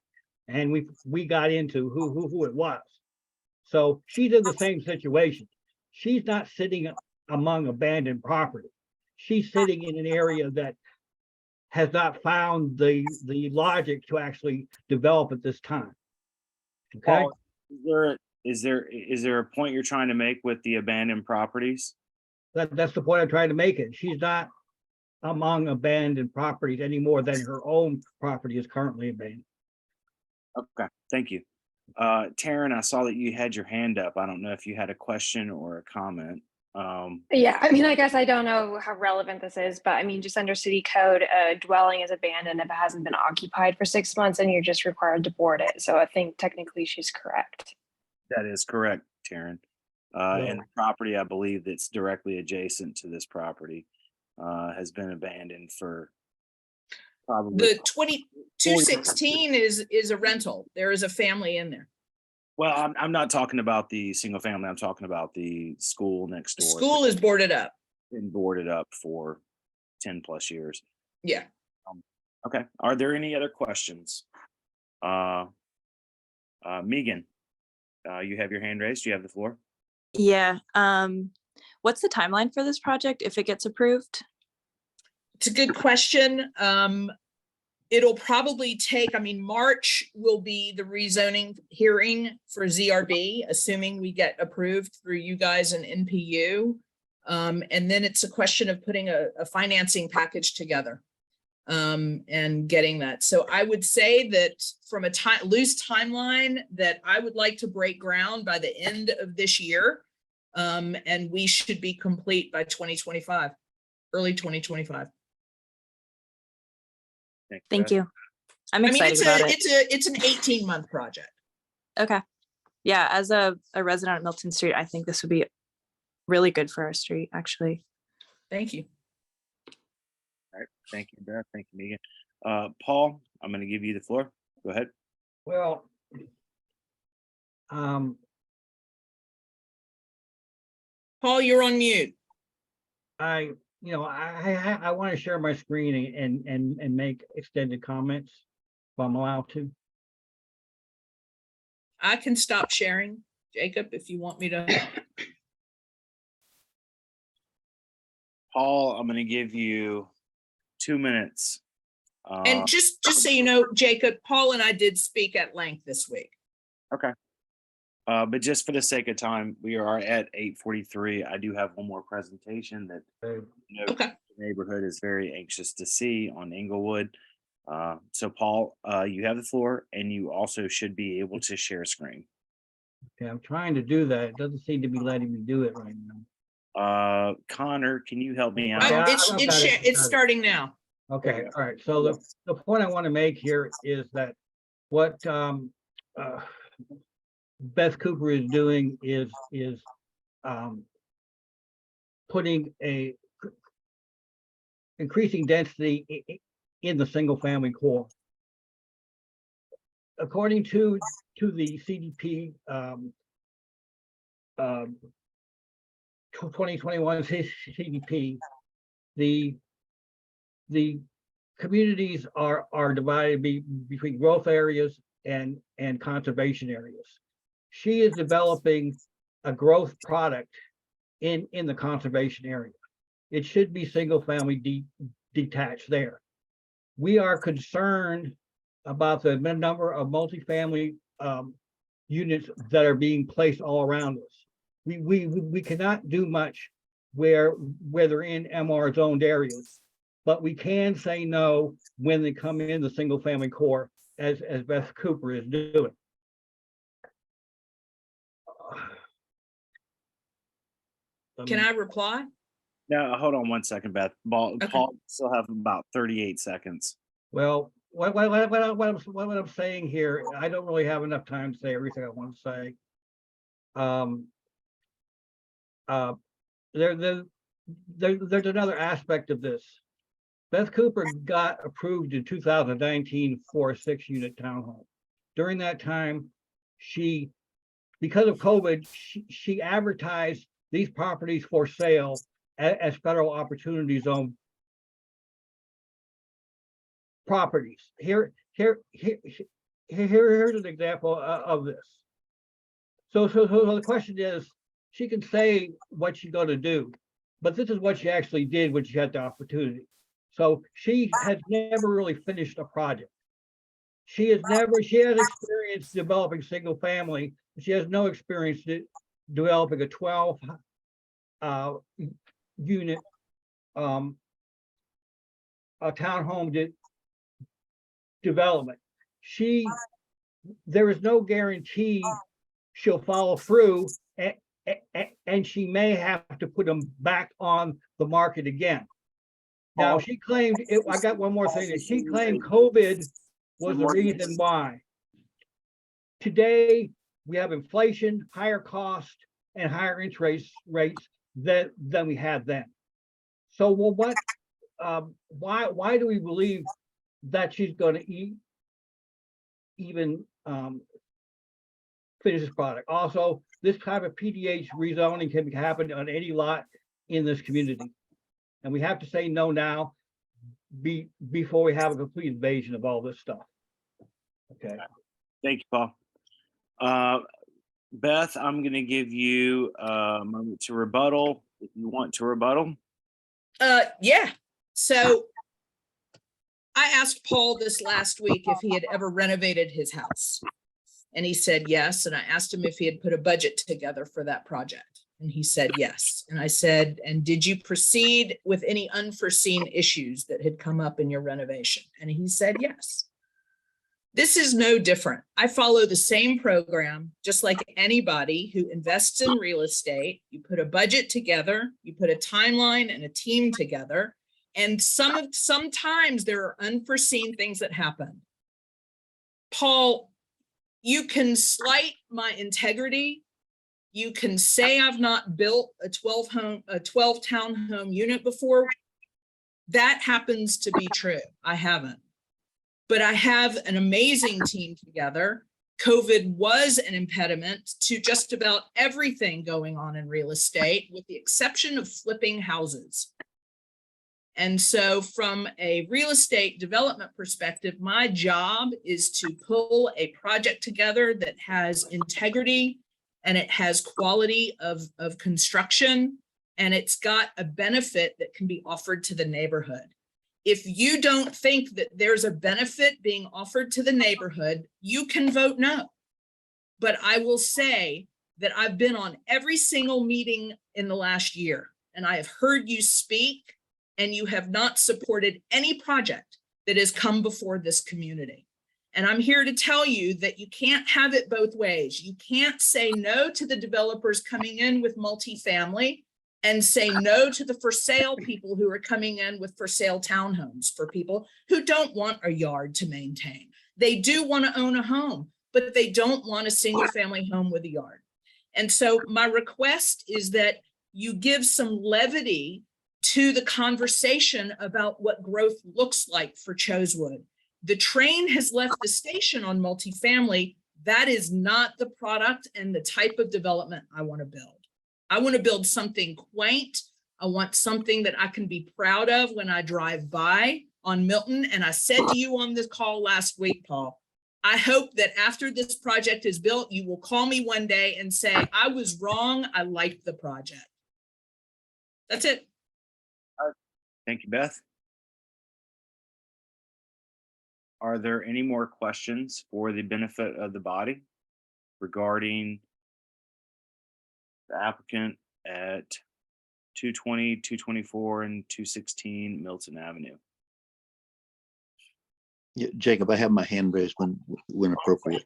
And we got into who it was. So she's in the same situation. She's not sitting among abandoned property. She's sitting in an area that has not found the logic to actually develop at this time. Okay. Paul, is there a point you're trying to make with the abandoned properties? That's the point I'm trying to make it. She's not among abandoned properties any more than her own property is currently abandoned. Okay, thank you. Taryn, I saw that you had your hand up. I don't know if you had a question or a comment. Yeah, I mean, I guess I don't know how relevant this is, but I mean, just under city code, a dwelling is abandoned if it hasn't been occupied for 6 months and you're just required to board it. So I think technically she's correct. That is correct, Taryn. And the property, I believe, that's directly adjacent to this property has been abandoned for probably. The 2216 is a rental. There is a family in there. Well, I'm not talking about the single family. I'm talking about the school next The door. school is boarded up. Been boarded up for 10 plus years. Yeah. Okay. Are there any other questions? Megan, you have your hand raised. You have the floor. Yeah. What's the timeline for this project if it gets approved? It's a good question. It'll probably take, I mean, March will be the rezoning hearing for ZRB, assuming we get approved through you guys and NPU. And then it's a question of putting a financing package together and getting that. So I would say that from a loose timeline that I would like to break ground by the end of this year. And we should be complete by 2025, early 2025. Thank you. I'm I mean, excited about it. it's an 18-month project. Okay. Yeah, as a resident of Milton Street, I think this would be really good for our street, actually. Thank you. All right, thank you, Beth. Thank you, Megan. Paul, I'm going to give you the floor. Go ahead. Well, Paul, you're on mute. I want to share my screen and make extended comments if I'm allowed to. I can stop sharing, Jacob, if you want me to. Paul, I'm going to give you 2 minutes. And just so you know, Jacob, Paul and I did speak at length this week. Okay. But just for the sake of time, we are at 8:43. I do have one more presentation that the neighborhood is very anxious to see on Inglewood. So Paul, you have the floor, and you also should be able to share screen. Okay, I'm trying to do that. It doesn't seem to be letting me do it right now. Connor, can you help me out? It's starting now. Okay, all right. So the point I want to make here is that what Beth Cooper is doing is putting increasing density in the single family core. According to the CDP 2021 CDP, the communities are divided between growth areas and conservation areas. She is developing a growth product in the conservation area. It should be single family detached there. We are concerned about the number of multifamily units that are being placed all around us. We cannot do much where they're in MR zoned areas, but we can say no when they come in the single family core, as Beth Cooper is doing. Can I reply? No, hold on 1 second, Beth. Paul still have about 38 seconds. Well, what I'm saying here, I don't really have enough time to say everything I want to say. There's another aspect of this. Beth Cooper got approved in 2019 for a 6-unit townhome. During that time, because of COVID, she advertised these properties for sale as federal opportunity zone properties. Here's an example of this. So the question is, she can say what she's going to do, but this is what she actually did when she had the opportunity. So she has never really finished a project. She has experience developing single family. She has no experience developing a 12 unit a townhome development. There is no guarantee she'll follow through, and she may have to put them back on the market again. Now, she claimed, I got one more thing, that she claimed COVID was the reason why. Today, we have inflation, higher cost, and higher interest rates than we had then. So, well, why do we believe that she's going to even finish this product? Also, this type of PDH rezoning can happen on any lot in this community. And we have to say no now before we have a complete invasion of all this stuff. Okay. Thank you, Paul. Beth, I'm going to give you a moment to rebuttal if you want to rebuttal. Yeah. So I asked Paul this last week if he had ever renovated his house. And he said yes. And I asked him if he had put a budget together for that project. And he said yes. And I said, and did you proceed with any unforeseen issues that had come up in your renovation? And he said yes. This is no different. I follow the same program, just like anybody who invests in real estate. You put a budget together, you put a timeline and a team together, and sometimes there are unforeseen things that happen. Paul, you can slight my integrity. You can say I've not built a 12 townhome unit before. That happens to be true. I haven't. But I have an amazing team together. COVID was an impediment to just about everything going on in real estate, with the exception of flipping houses. And so from a real estate development perspective, my job is to pull a project together that has integrity and it has quality of construction, and it's got a benefit that can be offered to the neighborhood. If you don't think that there's a benefit being offered to the neighborhood, you can vote no. But I will say that I've been on every single meeting in the last year, and I have heard you speak, and you have not supported any project that has come before this community. And I'm here to tell you that you can't have it both ways. You can't say no to the developers coming in with multifamily and say no to the for sale people who are coming in with for sale townhomes for people who don't want a yard to maintain. They do want to own a home, but they don't want a single family home with a yard. And so my request is that you give some levity to the conversation about what growth looks like for Chosewood. The train has left the station on multifamily. That is not the product and the type of development I want to build. I want to build something quaint. I want something that I can be proud of when I drive by on Milton. And I said to you on this call last week, Paul, I hope that after this project is built, you will call me one day and say, I was wrong. I liked the project. That's it. Thank you, Beth. Are there any more questions for the benefit of the body regarding the applicant at 220, 224, and 216 Milton Avenue? Yeah, Jacob, I have my hand raised when appropriate.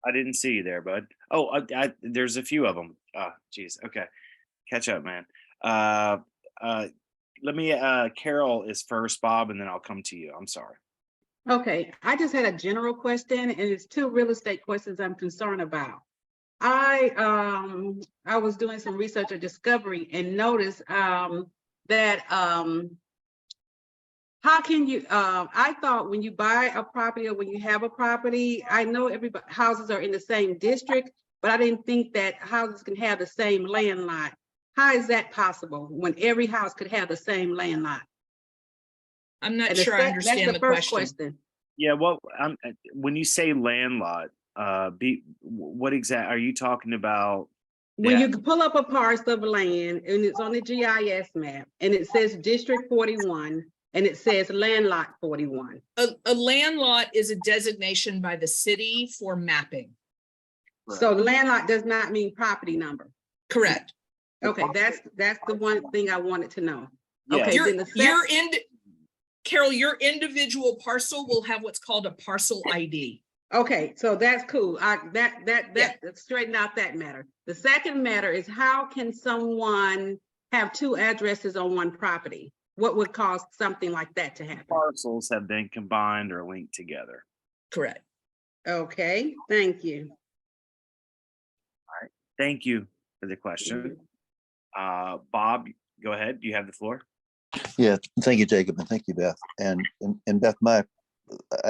I didn't see you there, bud. Oh, there's a few of them. Geez. Okay. Catch up, man. Let me, Carol is first, Bob, and then I'll come to you. I'm sorry. Okay, I just had a general question, and it's two real estate questions I'm concerned about. I was doing some research or discovery and noticed that how can you, I thought when you buy a property or when you have a property, I know houses are in the same district, but I didn't think that houses can have the same land lot. How is that possible when every house could have the same land lot? I'm not sure I understand the question. Yeah, well, when you say land lot, what exactly are you talking about? When you pull up a parcel of land and it's on the GIS map and it says District 41 and it says land lot 41. A land lot is a designation by the city for mapping. So land lot does not mean property number. Correct. Okay, that's the one thing I wanted to know. Yeah. Okay, Carol, your individual parcel will have what's called a parcel ID. Okay, so that's cool. That straighten out that matter. The second matter is, how can someone have two addresses on one property? What would cause something like that to happen? Parcels have been combined or linked together. Correct. Okay, thank you. All right, thank you for the question. Bob, go ahead. You have the floor. Yeah, thank you, Jacob, and thank you, Beth. And Beth,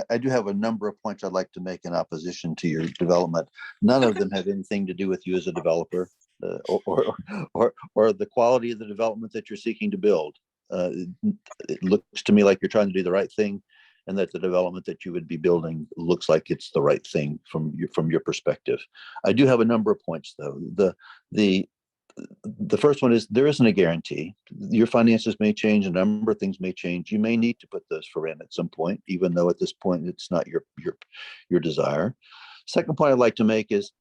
I do have a number of points I'd like to make in opposition to your development. None of them have anything to do with you as a developer or the quality of the development that you're seeking to build. It looks to me like you're trying to do the right thing, and that the development that you would be building looks like it's the right thing from your perspective. I do have a number of points, though. The first one is, there isn't a guarantee. Your finances may change, a number of things may change. You may need to put those for rent at some point, even though at this point it's not your desire. Second point I'd like to make is,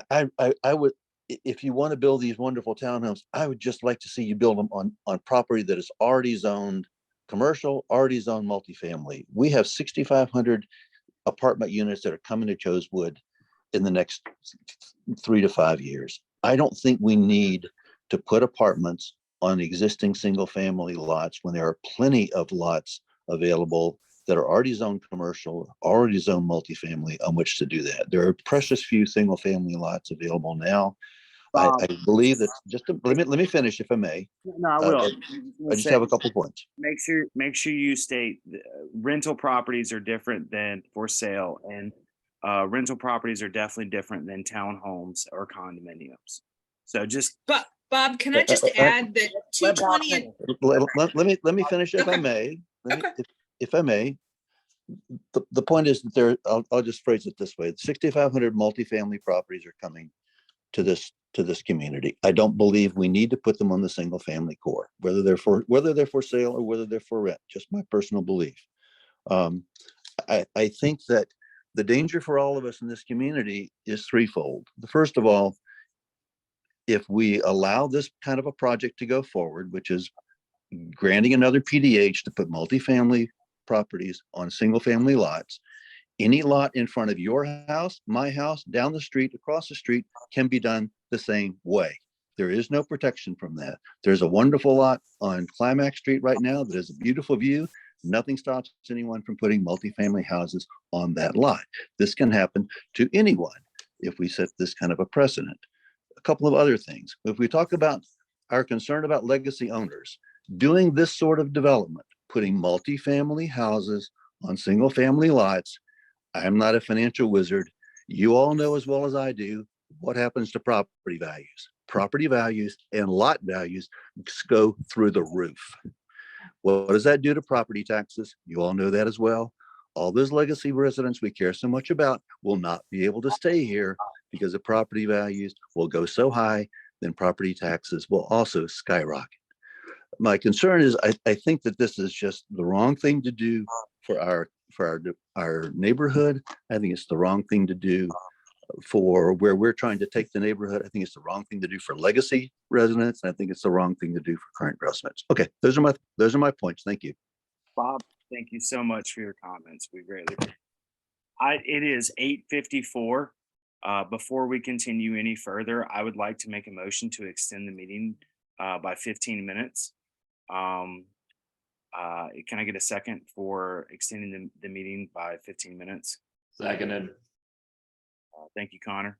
I would, if you want to build these wonderful townhomes, I would just like to see you build them on property that is already zoned commercial, already zoned multifamily. We have 6,500 apartment units that are coming to Chosewood in the next 3 to 5 years. I don't think we need to put apartments on existing single-family lots when there are plenty of lots available that are already zoned commercial, already zoned multifamily on which to do that. There are precious few single-family lots available now. I believe that let me finish if I may. No, I will. I just have a couple points. Make sure you state rental properties are different than for sale, and rental properties are definitely different than townhomes or condominiums. So just. But Bob, can I just add that 220? Let me finish if I may. If I may. The point is that I'll just phrase it this way: 6,500 multifamily properties are coming to this community. I don't believe we need to put them on the single family core, whether they're for sale or whether they're for rent. Just my personal belief. I think that the danger for all of us in this community is threefold. The first of all, if we allow this kind of a project to go forward, which is granting another PDH to put multifamily properties on single family lots, any lot in front of your house, my house, down the street, across the street can be done the same way. There is no protection from that. There's a wonderful lot on Climax Street right now that has a beautiful view. Nothing stops anyone from putting multifamily houses on that lot. This can happen to anyone if we set this kind of a precedent. A couple of other things. If we talk about our concern about legacy owners, doing this sort of development, putting multifamily houses on single family lots, I'm not a financial wizard. You all know as well as I do what happens to property values. Property values and lot values go through the roof. What does that do to property taxes? You all know that as well. All those legacy residents we care so much about will not be able to stay here because the property values will go so high, then property taxes will also skyrocket. My concern is I think that this is just the wrong thing to do for our neighborhood. I think it's the wrong thing to do for where we're trying to take the neighborhood. I think it's the wrong thing to do for legacy residents. And I think it's the wrong thing to do for current residents. Okay, those are my points. Thank you. Bob, thank you so much for your comments. We greatly appreciate it. It is 8:54. Before we continue any further, I would like to make a motion to extend the meeting by 15 minutes. Can I get a second for extending the meeting by 15 minutes? Seconded. Thank you, Connor.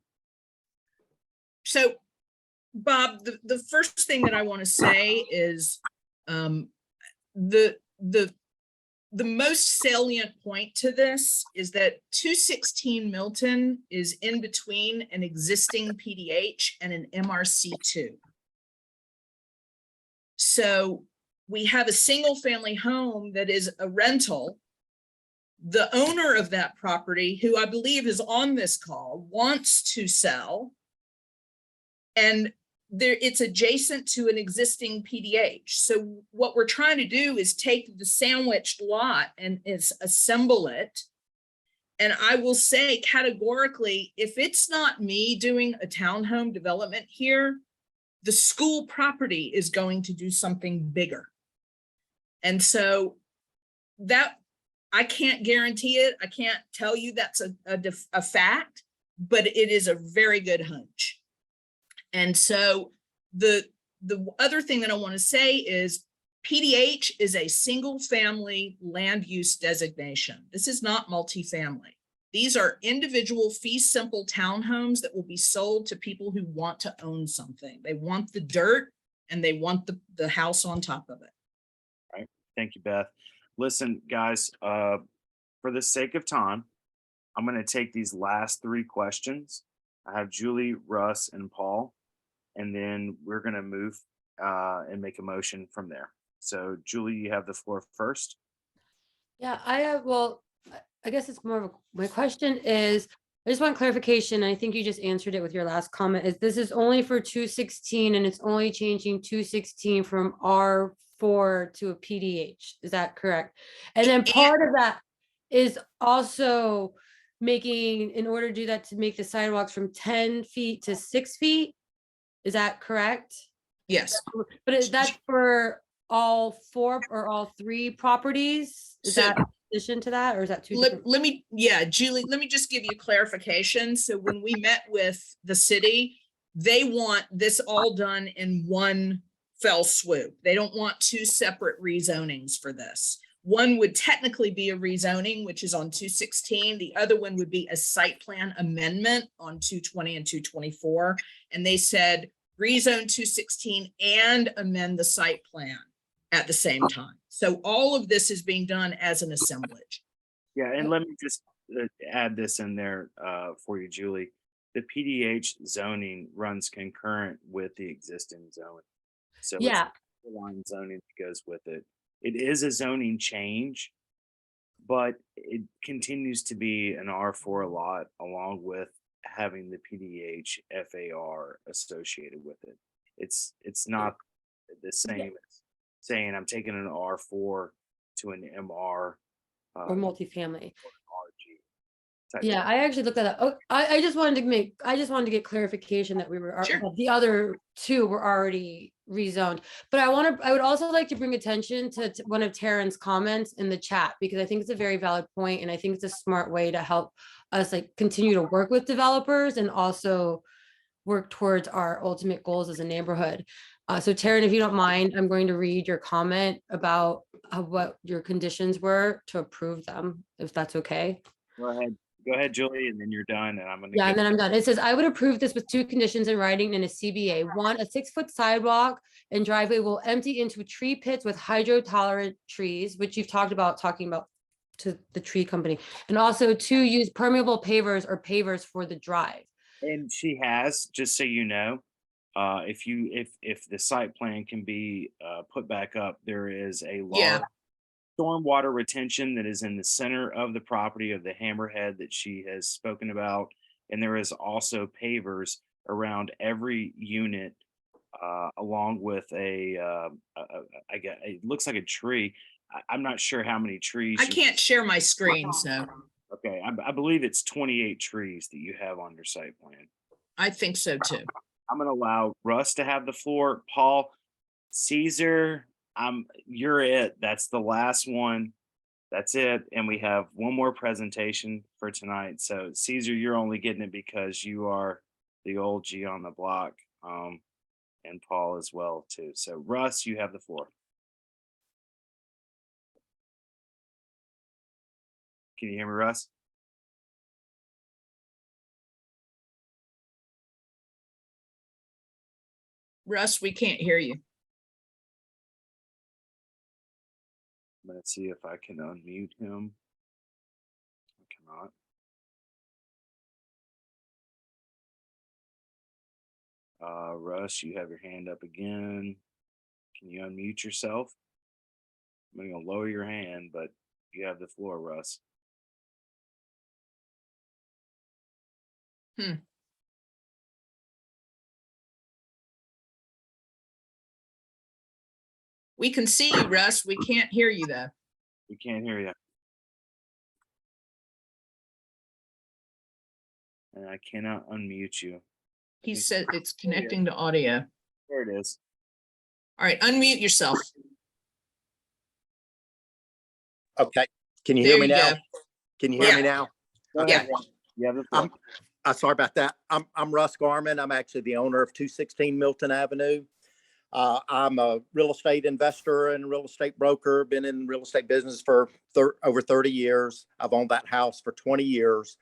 So, Bob, the first thing that I want to say is the most salient point to this is that 216 Milton is in between an existing PDH and an MRC2. So we have a single family home that is a rental. The owner of that property, who I believe is on this call, wants to sell, and it's adjacent to an existing PDH. So what we're trying to do is take the sandwiched lot and assemble it. And I will say categorically, if it's not me doing a townhome development here, the school property is going to do something bigger. And so that, I can't guarantee it. I can't tell you that's a fact, but it is a very good hunch. And so the other thing that I want to say is PDH is a single family land use designation. This is not multifamily. These are individual fee simple townhomes that will be sold to people who want to own something. They want the dirt and they want the house on top of it. All right. Thank you, Beth. Listen, guys, for the sake of time, I'm going to take these last three questions. I have Julie, Russ, and Paul, and then we're going to move and make a motion from there. So, Julie, you have the floor first. Yeah, I guess it's more of my question is, I just want clarification. I think you just answered it with your last comment. This is only for 216 and it's only changing 216 from R4 to a PDH. Is that correct? And then part of that is also making, in order to do that, to make the sidewalks from 10 feet to 6 feet. Is that correct? Yes. But that's for all four or all three properties? Is that addition to that, or is that too? Let me, yeah, Julie, let me just give you clarification. So when we met with the city, they want this all done in one fell swoop. They don't want two separate rezonings for this. One would technically be a rezoning, which is on 216. The other one would be a site plan amendment on 220 and 224. And they said rezone 216 and amend the site plan at the same time. So all of this is being done as an assemblage. Yeah, and let me just add this in there for you, Julie. The PDH zoning runs concurrent with the existing zoning. So Yeah. it's the line zoning that goes with it. It is a zoning change, but it continues to be an R4 lot along with having the PDH FAR associated with it. It's not the same as saying I'm taking an R4 to an MR Or multifamily. type Yeah, of- I actually looked at that. Oh, I just wanted to get clarification that we were, that the other two were already rezoned. But I would also like to bring attention to one of Taryn's comments in the chat, because I think it's a very valid point, and I think it's a smart way to help us like continue to work with developers and also work towards our ultimate goals as a neighborhood. So Taryn, if you don't mind, I'm going to read your comment about what your conditions were to approve them, if that's okay. Go ahead, Julie, and then you're done, and I'm gonna. Yeah, and then I'm done. It says, I would approve this with two conditions in writing in a CBA. One, a 6-foot sidewalk and driveway will empty into tree pits with hydro tolerant trees, which you've talked about, talking about to the tree company. And also 2, use permeable pavers or pavers for the drive. And she has, just so you know, if the site plan can be put back up, there is a large stormwater retention that is in the center of the property of the hammerhead that she has spoken about. And there is also pavers around every unit, along with I guess it looks like a tree. I'm not sure how many trees. I can't share my screen, so. Okay, I believe it's 28 trees that you have on your site plan. I think so too. I'm gonna allow Russ to have the floor. Paul, Caesar, you're it. That's the last one. That's it. And we have one more presentation for tonight. So Caesar, you're only getting it because you are the old G on the block. And Paul as well too. So Russ, you have the floor. Can you hear me, Russ? Russ, we can't hear you. I'm gonna see if I can unmute him. I cannot. Russ, you have your hand up again. Can you unmute yourself? I'm gonna lower your hand, but you have the floor, Russ. We can see you, Russ. We can't hear you though. We can't hear you. And I cannot unmute you. He said it's connecting to audio. There it is. All right, unmute yourself. Okay, can you There hear me you now? go. Can you hear me now? Go Yeah. ahead, Russ. You have the floor. Sorry about that. I'm Russ Garman. I'm actually the owner of 216 Milton Avenue. I'm a real estate investor and real estate broker, been in real estate business for over 30 years. I've owned that house for 20 years.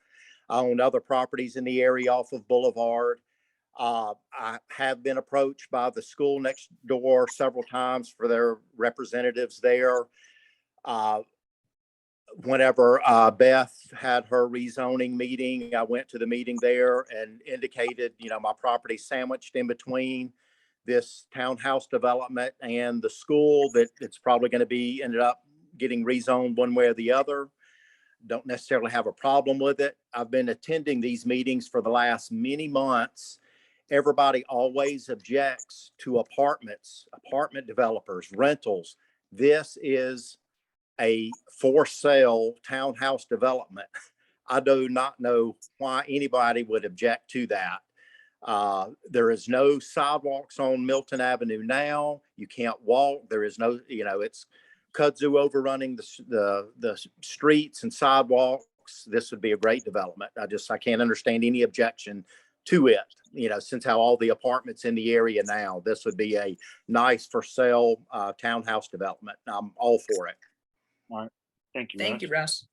I own other properties in the area off of Boulevard. I have been approached by the school next door several times for their representatives there. Whenever Beth had her rezoning meeting, I went to the meeting there and indicated, my property sandwiched in between this townhouse development and the school, that it's probably going to be ended up getting rezoned one way or the other. Don't necessarily have a problem with it. I've been attending these meetings for the last many months. Everybody always objects to apartments, apartment developers, rentals. This is a for sale townhouse development. I do not know why anybody would object to that. There is no sidewalks on Milton Avenue now. You can't walk. There is no, it's kudzu overrunning the streets and sidewalks, this would be a great development. I can't understand any objection to it. Since how all the apartments in the area now, this would be a nice for sale townhouse development. I'm all for it. All right. Thank you. Thank you, Russ.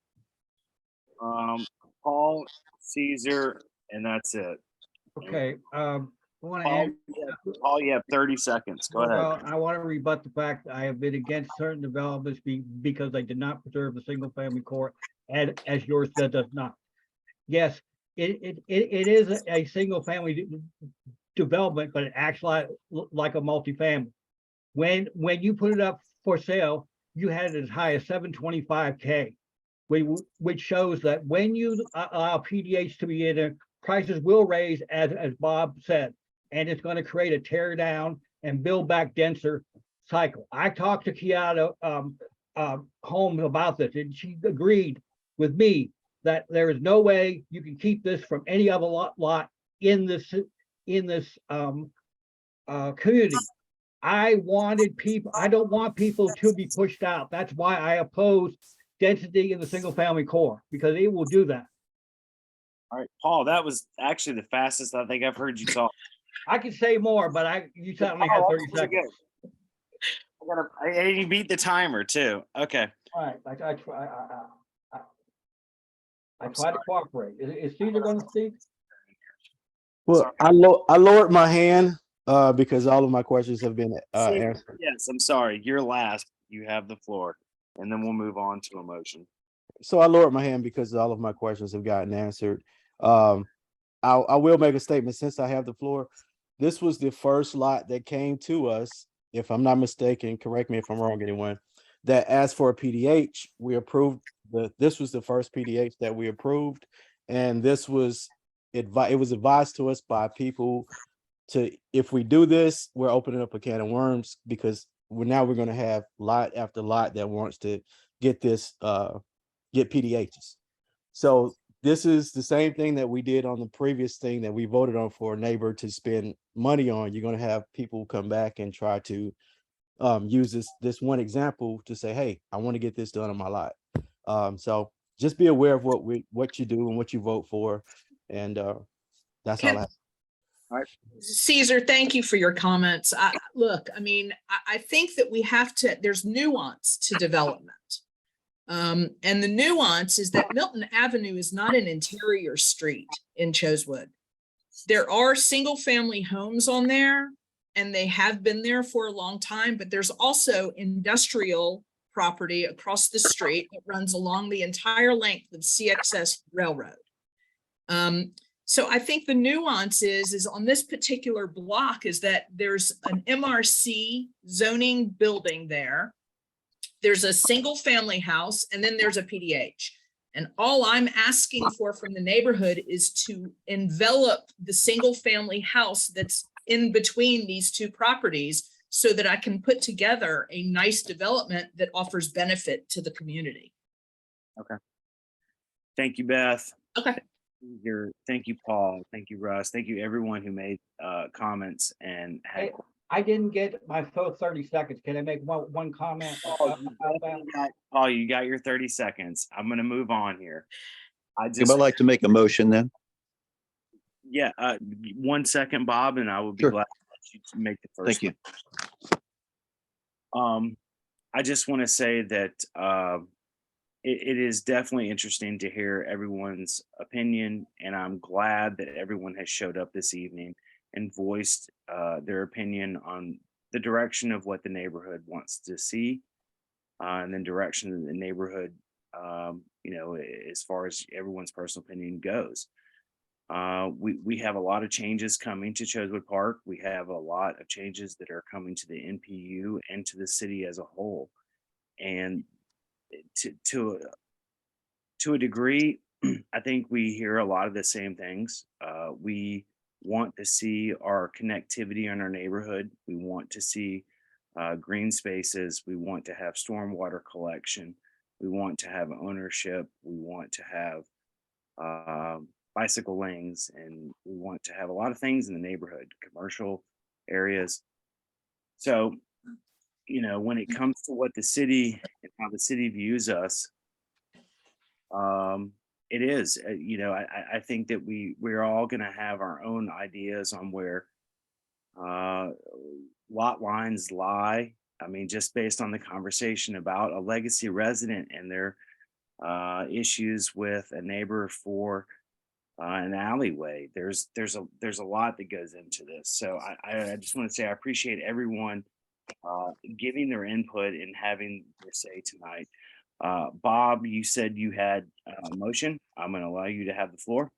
Paul, Caesar, and that's it. Okay, I want to Paul, add. Paul, you have 30 seconds. Go ahead. Well, I want to rebut the fact that I have been against certain developments because they did not preserve the single family core, as yours does not. Yes, it is a single family development, but it acts like a multifamily. When you put it up for sale, you had it as high as $725K, which shows that when you allow PDH to be in there, prices will raise, as Bob said, and it's going to create a tear down and build back denser cycle. I talked to Kiata Holmes about this, and she agreed with me that there is no way you can keep this from any other lot in this community. I don't want people to be pushed out. That's why I oppose density in the single family core, because it will do that. All right, Paul, that was actually the fastest I think I've heard you talk. I can say more, but you certainly have 30 seconds. And you beat the timer too. Okay. All right, I try to cooperate. Is Caesar going to speak? Well, I lowered my hand because all of my questions have been answered. Yes, I'm sorry. You're last. You have the floor, and then we'll move on to a motion. So I lowered my hand because all of my questions have gotten answered. I will make a statement since I have the floor. This was the first lot that came to us, if I'm not mistaken, correct me if I'm wrong, anyone, that asked for a PDH. We approved this was the first PDH that we approved, and this was it was advised to us by people if we do this, we're opening up a can of worms, because we're going to have lot after lot that wants to get this get PDHs. So this is the same thing that we did on the previous thing that we voted on for a neighbor to spend money on. You're going to have people come back and try to use this one example to say, hey, I want to get this done on my lot. So just be aware of what you do and what you vote for. And that's all I have. All right. Caesar, thank you for your comments. Look, I mean, I think that there's nuance to development. And the nuance is that Milton Avenue is not an interior street in Chosewood. There are single family homes on there, and they have been there for a long time, but there's also industrial property across the street that runs along the entire length of CXS Railroad. So I think the nuance is on this particular block is that there's an MRC zoning building there. There's a single family house, and then there's a PDH. And all I'm asking for from the neighborhood is to envelop the single family house that's in between these two properties so that I can put together a nice development that offers benefit to the community. Okay. Thank you, Beth. Okay. Thank you, Paul. Thank you, Russ. Thank you, everyone who made comments and had. I didn't get my full 30 seconds. Can I make one comment? Paul, you got your 30 seconds. I'm going to move on here. I'd like to make a motion then. Yeah, 1 second, Bob, and I will be glad to let you make the first. Thank you. I just want to say that it is definitely interesting to hear everyone's opinion, and I'm glad that everyone has showed up this evening and voiced their opinion on the direction of what the neighborhood wants to see, and then direction of the neighborhood, as far as everyone's personal opinion goes. We have a lot of changes coming to Chosewood Park. We have a lot of changes that are coming to the NPU and to the city as a whole. And to a degree, I think we hear a lot of the same things. We want to see our connectivity in our neighborhood. We want to see green spaces. We want to have stormwater collection. We want to have ownership. We want to have bicycle lanes, and we want to have a lot of things in the neighborhood, commercial areas. So you know, when it comes to what the city and how the city views us, it is, you know, I think that we're all going to have our own ideas on where lot lines lie. I mean, just based on the conversation about a legacy resident and their issues with a neighbor for an alleyway. There's a lot that goes into this. So I just want to say I appreciate everyone giving their input and having their say tonight. Bob, you said you had a motion. I'm going to allow you to have the floor.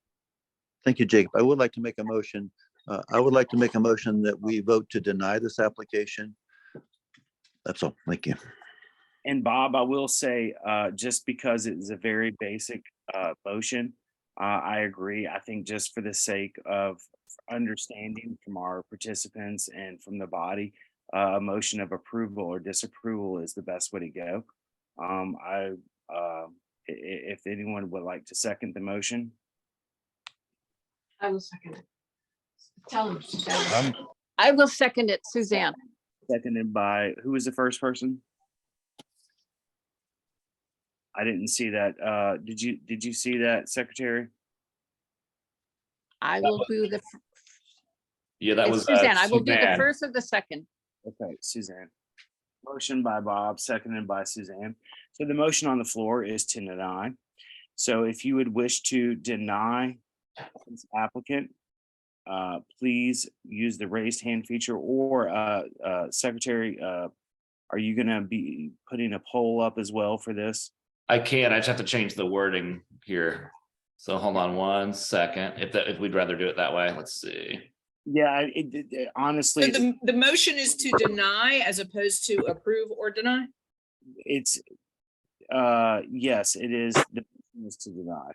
Thank you, Jacob. I would like to make a motion. I would like to make a motion that we vote to deny this application. That's all. Thank you. And Bob, I will say, just because it is a very basic motion, I agree. I think just for the sake of understanding from our participants and from the body, a motion of approval or disapproval is the best way to go. If anyone would like to second the motion. I will second it. Tell him. Suzanne. I will second it, Suzanne. Seconded by, who was the first person? I didn't see that. Did you see that, Secretary? I will do the, Yeah, that it's was Suzanne. I will do the Suzanne. first or the second. Okay, Suzanne. Motion by Bob, seconded by Suzanne. So the motion on the floor is to deny. So if you would wish to deny this applicant, please use the raised hand feature, or Secretary, are you gonna be putting a poll up as well for this? I can, I just have to change the wording here. So hold on one second. If we'd rather do it that way, let's see. Yeah, honestly, So the motion is to deny as opposed to approve or deny? it's, yes, it is, the motion is to deny.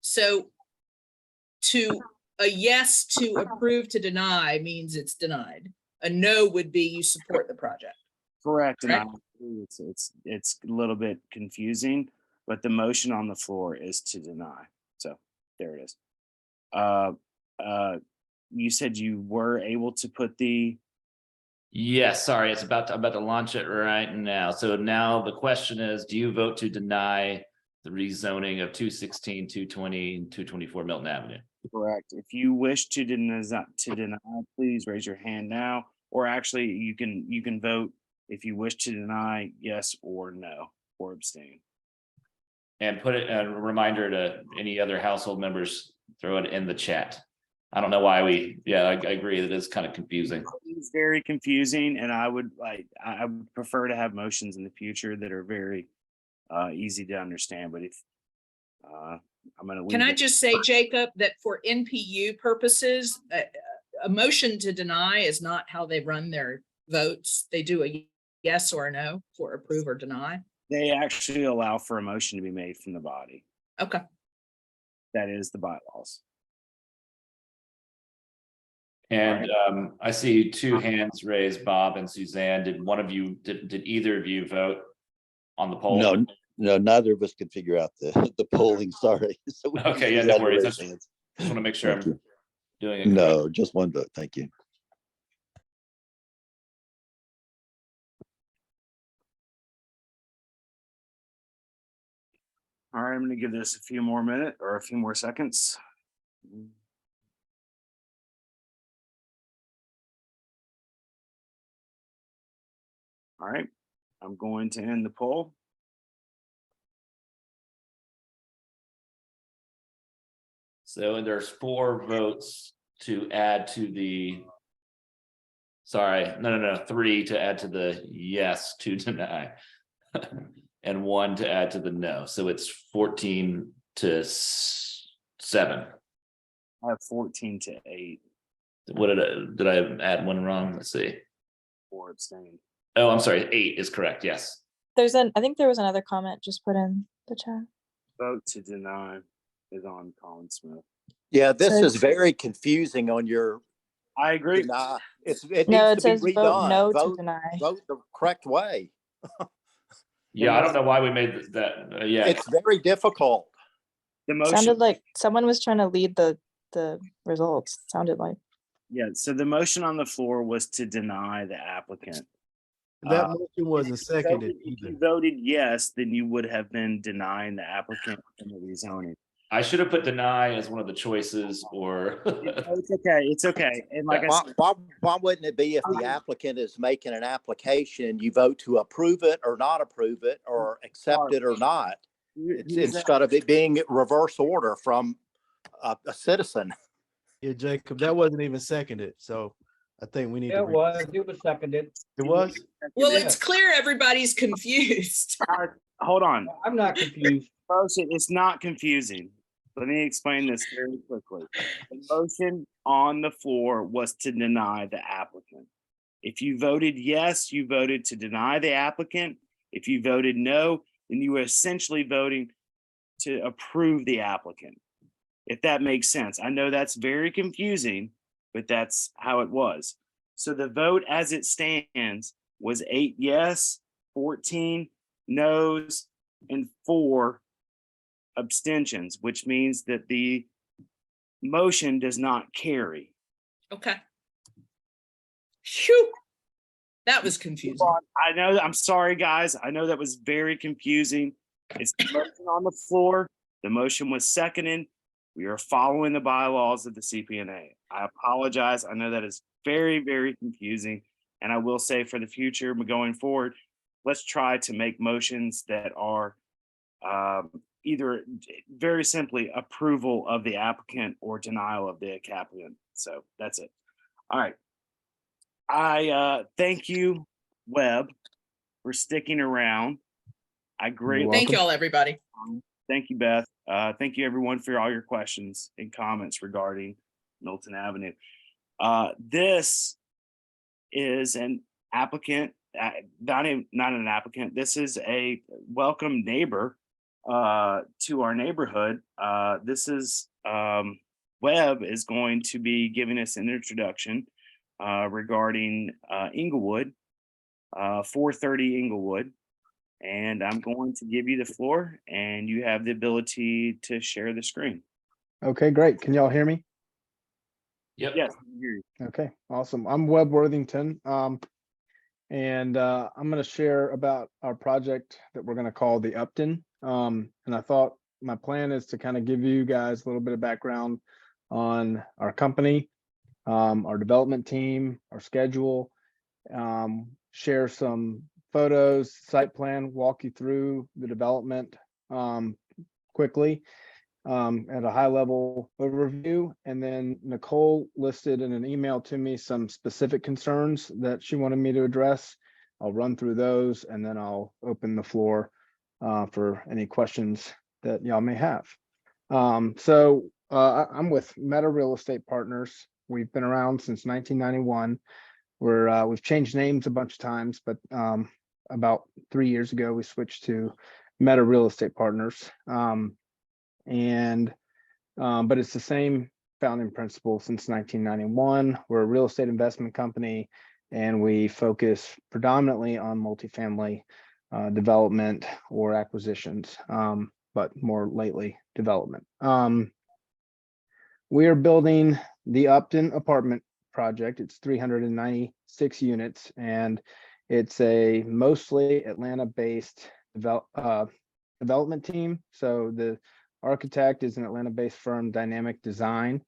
So a yes to approve to deny means it's denied. A no would be you support the project. Correct, and Correct. it's a little bit confusing, but the motion on the floor is to deny. So there it is. You said you were able to put the, Yes, sorry, I'm about to launch it right now. So now the question is, do you vote to deny the rezoning of 216, 220, and 224 Milton Avenue? correct. If you wish to deny, please raise your hand now, or actually you can vote if you wish to deny yes or no, or abstain. And put it a reminder to any other household members, throw it in the chat. I don't know why I agree that it's kind of confusing. It's very confusing, and I would prefer to have motions in the future that are very easy to understand, but if I'm gonna leave Can I it. just say, Jacob, that for NPU purposes, a motion to deny is not how they run their votes. They do a yes or a no for approve or deny. They actually allow for a motion to be made from the body. Okay. That is the bylaws. And I see two hands raised, Bob and Suzanne. Did either of you vote on the poll? No, neither of us could figure out the polling. Sorry. So we Okay, yeah, just no had to worries. raise Just hands. want to make sure Thank I'm you. doing it. No, just one vote. Thank you. All right, I'm gonna give this a few more minutes or a few more seconds. All right, I'm going to end the poll. So there's 4 votes to add to the. Sorry, no, 3 to add to the yes to deny. And 1 to add to the no. So it's 14 to 7. I have 14 to 8. What did I add one wrong? Let's see. 4 abstained. Oh, I'm sorry. 8 is correct. Yes. I think there was another comment just put in the chat. Vote to deny is on Colin Smith. Yeah, this So is very confusing on your. I agree. Deny. It No, needs it to be says vote redone. no to deny. Vote the correct way. Yeah, I don't know why we made that. Yeah, It's very difficult. The motion. Sounded like someone was trying to lead the results. Sounded like. Yeah, so the motion on the floor was to deny the applicant. That motion wasn't seconded If you either. voted yes, then you would have been denying the applicant in the rezoning. I should have put deny as one of the choices or. It's okay, it's okay. And like I said, Why wouldn't it be if the applicant is making an application, you vote to approve it or not approve it or accept it or not? It's instead of it being reverse order from a citizen. Yeah, Jacob, that wasn't even seconded, so I think we need to. It was seconded. It was? Well, Yeah. it's clear everybody's confused. Hold on. I'm not confused. Motion, it's not confusing. Let me explain this very quickly. The motion on the floor was to deny the applicant. If you voted yes, you voted to deny the applicant. If you voted no, then you were essentially voting to approve the applicant. If that makes sense. I know that's very confusing, but that's how it was. So the vote as it stands was 8 yes, 14 no's, and 4 abstentions, which means that the motion does not carry. Okay. Phew. That was confusing. I know, I'm sorry, guys. I know that was very confusing. It's the motion on the floor. The motion was seconded. We are following the bylaws of the CPNA. I apologize. I know that is very, very confusing. And I will say for the future going forward, let's try to make motions that are either very simply approval of the applicant or denial of the applicant. So that's it. All right. I thank you, Webb, for sticking around. I greatly Thank you all, everybody. Thank you, Beth. Thank you, everyone, for all your questions and comments regarding Milton Avenue. This is an applicant, not an applicant. This is a welcome neighbor to our neighborhood. This is Webb is going to be giving us an introduction regarding Inglewood, 430 Inglewood. And I'm going to give you the floor and you have the ability to share the screen. Okay, great. Can y'all hear me? Yep. Yes. I can hear you. Okay, awesome. I'm Webb Worthington. And I'm going to share about our project that we're going to call the Upton. And I thought my plan is to kind of give you guys a little bit of background on our company, our development team, our schedule, share some photos, site plan, walk you through the development quickly at a high level overview. And then Nicole listed in an email to me some specific concerns that she wanted me to address. I'll run through those and then I'll open the floor for any questions that y'all may have. So I'm with Meta Real Estate Partners. We've been around since 1991. We've changed names a bunch of times, but about 3 years ago, we switched to Meta Real Estate Partners. But it's the same founding principle since 1991. We're a real estate investment company, and we focus predominantly on multifamily development or acquisitions, but more lately development. We are building the Upton apartment project. It's 396 units, and it's a mostly Atlanta-based development team. So the architect is an Atlanta-based firm, Dynamic Design.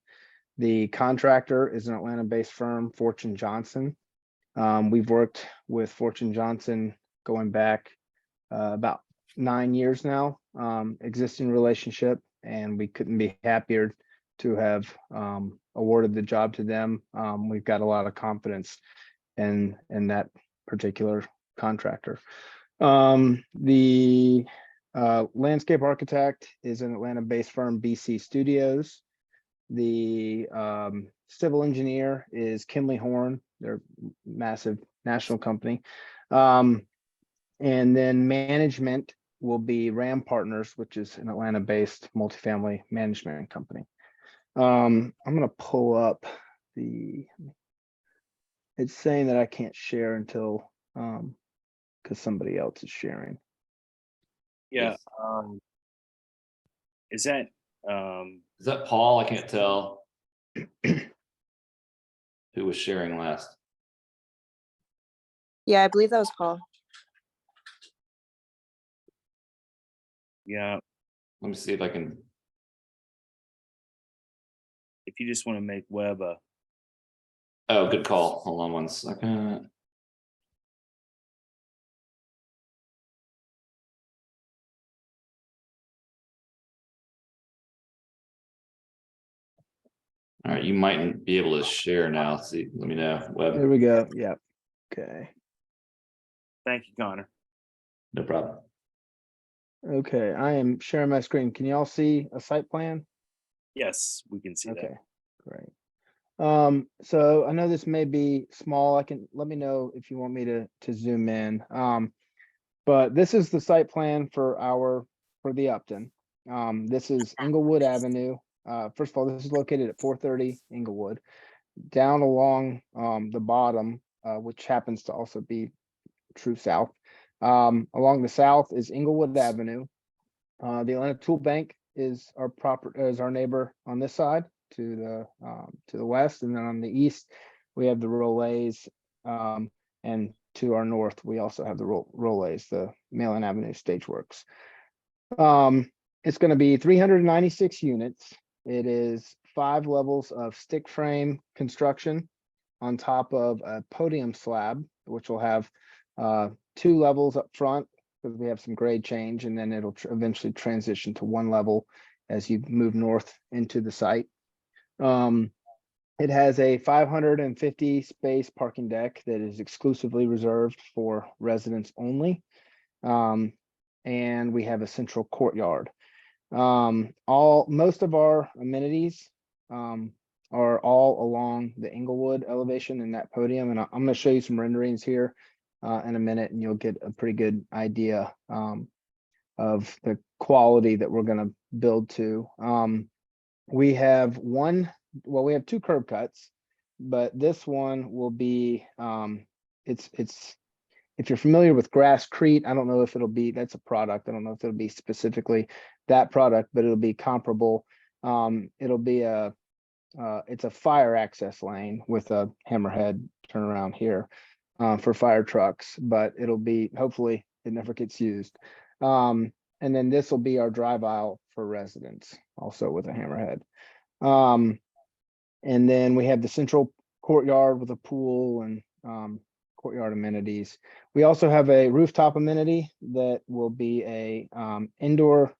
The contractor is an Atlanta-based firm, Fortune Johnson. We've worked with Fortune Johnson going back about 9 years now, existing relationship, and we couldn't be happier to have awarded the job to them. We've got a lot of confidence in that particular contractor. The landscape architect is an Atlanta-based firm, BC Studios. The civil engineer is Kinley Horn. They're a massive national company. And then management will be Ram Partners, which is an Atlanta-based multifamily management company. I'm going to pull up it's saying that I can't share until because somebody else is sharing. Yeah. Is that Paul? I can't tell who was sharing last. Yeah, I believe that was Paul. Yeah, Let me see if I can. if you just want to make Webb a, Oh, good call. Hold on one second. All right, you might be able to share now. See, let me know. There Web, we go. Yep. Okay. thank you, Connor. no problem. Okay, I am sharing my screen. Can you all see a site plan? Yes, we can see that. Okay, great. So I know this may be small. Let me know if you want me to zoom in. But this is the site plan for the Upton. This is Inglewood Avenue. First of all, this is located at 430 Inglewood. Down along the bottom, which happens to also be true south. Along the south is Inglewood Avenue. The Atlanta Tool Bank is our neighbor on this side to the west, and then on the east we have the Rolaids, and to our north we also have the Rolaids, the Malin Avenue Stageworks. It's going to be 396 units. It is 5 levels of stick frame construction on top of a podium slab, which will have 2 levels up front because we have some grade change, and then it'll eventually transition to 1 level as you move north into the site. It has a 550 space parking deck that is exclusively reserved for residents only. And we have a central courtyard. Most of our amenities are all along the Inglewood elevation in that podium, and I'm going to show you some renderings here in a minute, and you'll get a pretty good idea of the quality that we're going to build to. We have 2 curb cuts, but this one will be it's if you're familiar with Grasscrete, I don't know if that's a product. I don't know if it'll be specifically that product, but it'll be comparable. It'll be it's a fire access lane with a hammerhead turnaround here for fire trucks, but it'll be, hopefully it never gets used. And then this will be our drive aisle for residents, also with a hammerhead. And then we have the central courtyard with a pool and courtyard amenities. We also have a rooftop amenity that will be a indoor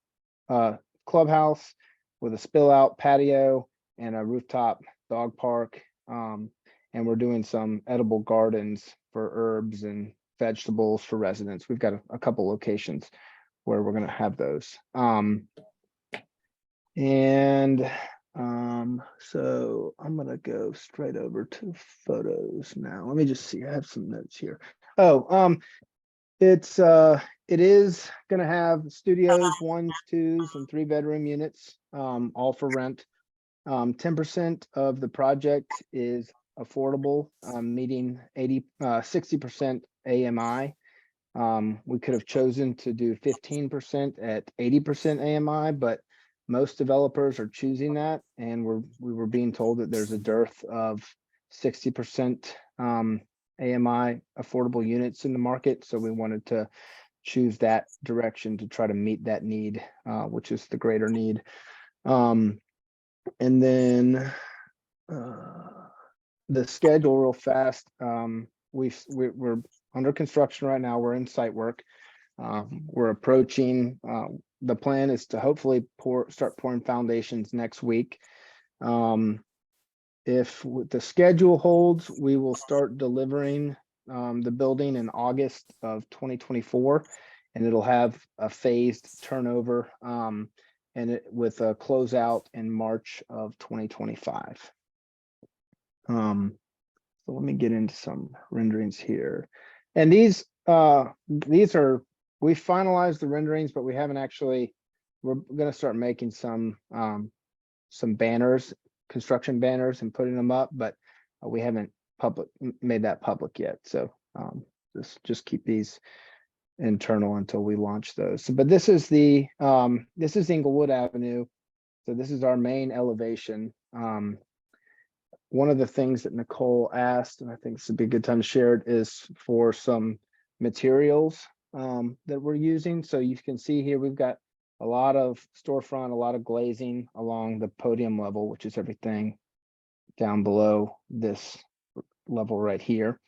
clubhouse with a spill out patio and a rooftop dog park. And we're doing some edible gardens for herbs and vegetables for residents. We've got a couple locations where we're going to have those. So I'm going to go straight over to photos now. Let me just see. I have some notes here. It is going to have studios, 1s, 2s, and 3-bedroom units, all for rent. 10% of the project is affordable, meeting 60% AMI. We could have chosen to do 15% at 80% AMI, but most developers are choosing that, and we were being told that there's a dearth of 60% AMI affordable units in the market, so we wanted to choose that direction to try to meet that need, which is the greater need. And then the schedule real fast. We're under construction right now. We're in site work. We're approaching. The plan is to hopefully start pouring foundations next week. If the schedule holds, we will start delivering the building in August of 2024, and it'll have a phased turnover, with a closeout in March of 2025. So let me get into some renderings here, and these are, we finalized the renderings, but we haven't actually. We're going to start making some banners, construction banners, and putting them up, but we haven't made that public yet. So just keep these internal until we launch those. So, but this is Inglewood Avenue. So this is our main elevation. one of the things that Nicole asked, and I think this would be a good time to share it, is for some materials that we're using. So you can see here, we've got a lot of storefront, a lot of glazing along the podium level, which is everything down below this level right here.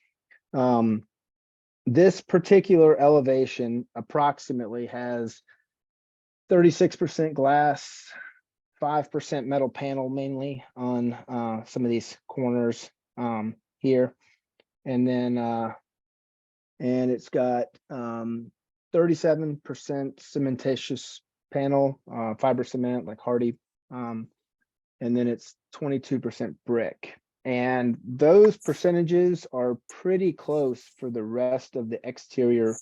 This particular elevation approximately has 36% glass, 5% metal panel mainly on some of these corners here. And then and it's got 37% cementitious panel, fiber cement like Hardy. And then it's 22% brick. And those percentages are pretty close for the rest of the exterior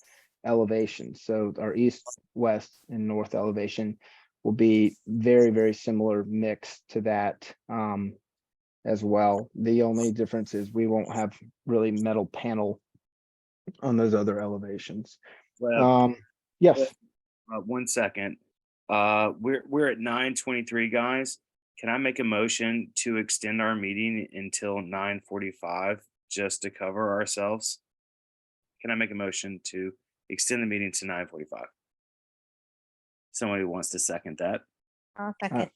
elevation. So our east, west, and north elevation will be very, very similar mix to that as well. The only difference is we won't have really metal panel on those other elevations. Well, Yes. 1 second. We're at 9:23, guys. Can I make a motion to extend our meeting until 9:45 just to cover ourselves? Can I make a motion to extend the meeting to 9:45? Somebody wants to second that. I'll second.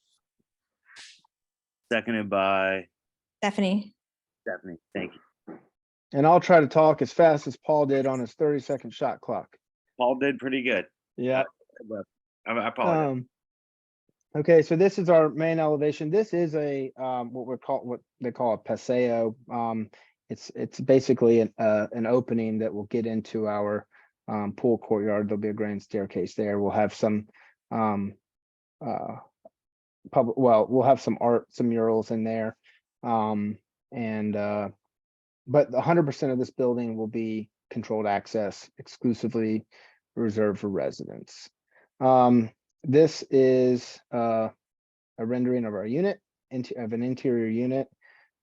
Seconded by Stephanie. Stephanie. Thank you. And I'll try to talk as fast as Paul did on his 30-second shot clock. Paul did pretty good. Yeah. I apologize. Okay, so this is our main elevation. This is a what they call a paseo. It's basically an opening that will get into our pool courtyard. There'll be a grand staircase there. We'll have some we'll have some art, some murals in there. But 100% of this building will be controlled access, exclusively reserved for residents. This is a rendering of our unit, of an interior unit.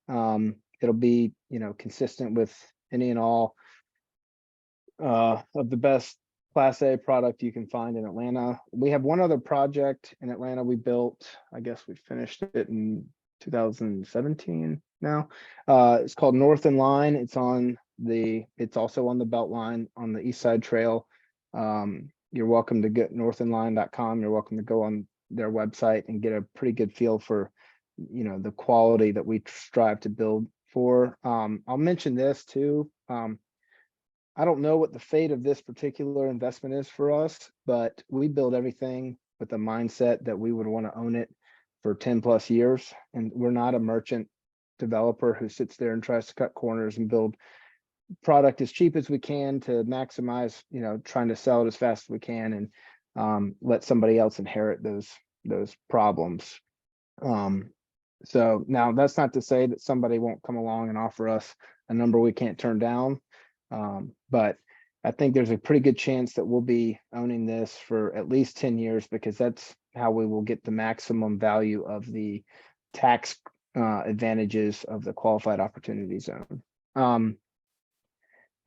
It'll be, consistent with any and all of the best Class A product you can find in Atlanta. We have one other project in Atlanta we built. I guess we finished it in 2017 now. It's called North and Line. It's also on the Beltline on the East Side Trail. You're welcome to get northandline.com. You're welcome to go on their website and get a pretty good feel for, the quality that we strive to build for. I'll mention this too. I don't know what the fate of this particular investment is for us, but we build everything with the mindset that we would want to own it for 10 plus years. And we're not a merchant developer who sits there and tries to cut corners and build product as cheap as we can to maximize, trying to sell it as fast as we can and let somebody else inherit those problems. So now that's not to say that somebody won't come along and offer us a number we can't turn down. But I think there's a pretty good chance that we'll be owning this for at least 10 years because that's how we will get the maximum value of the tax advantages of the qualified opportunity zone.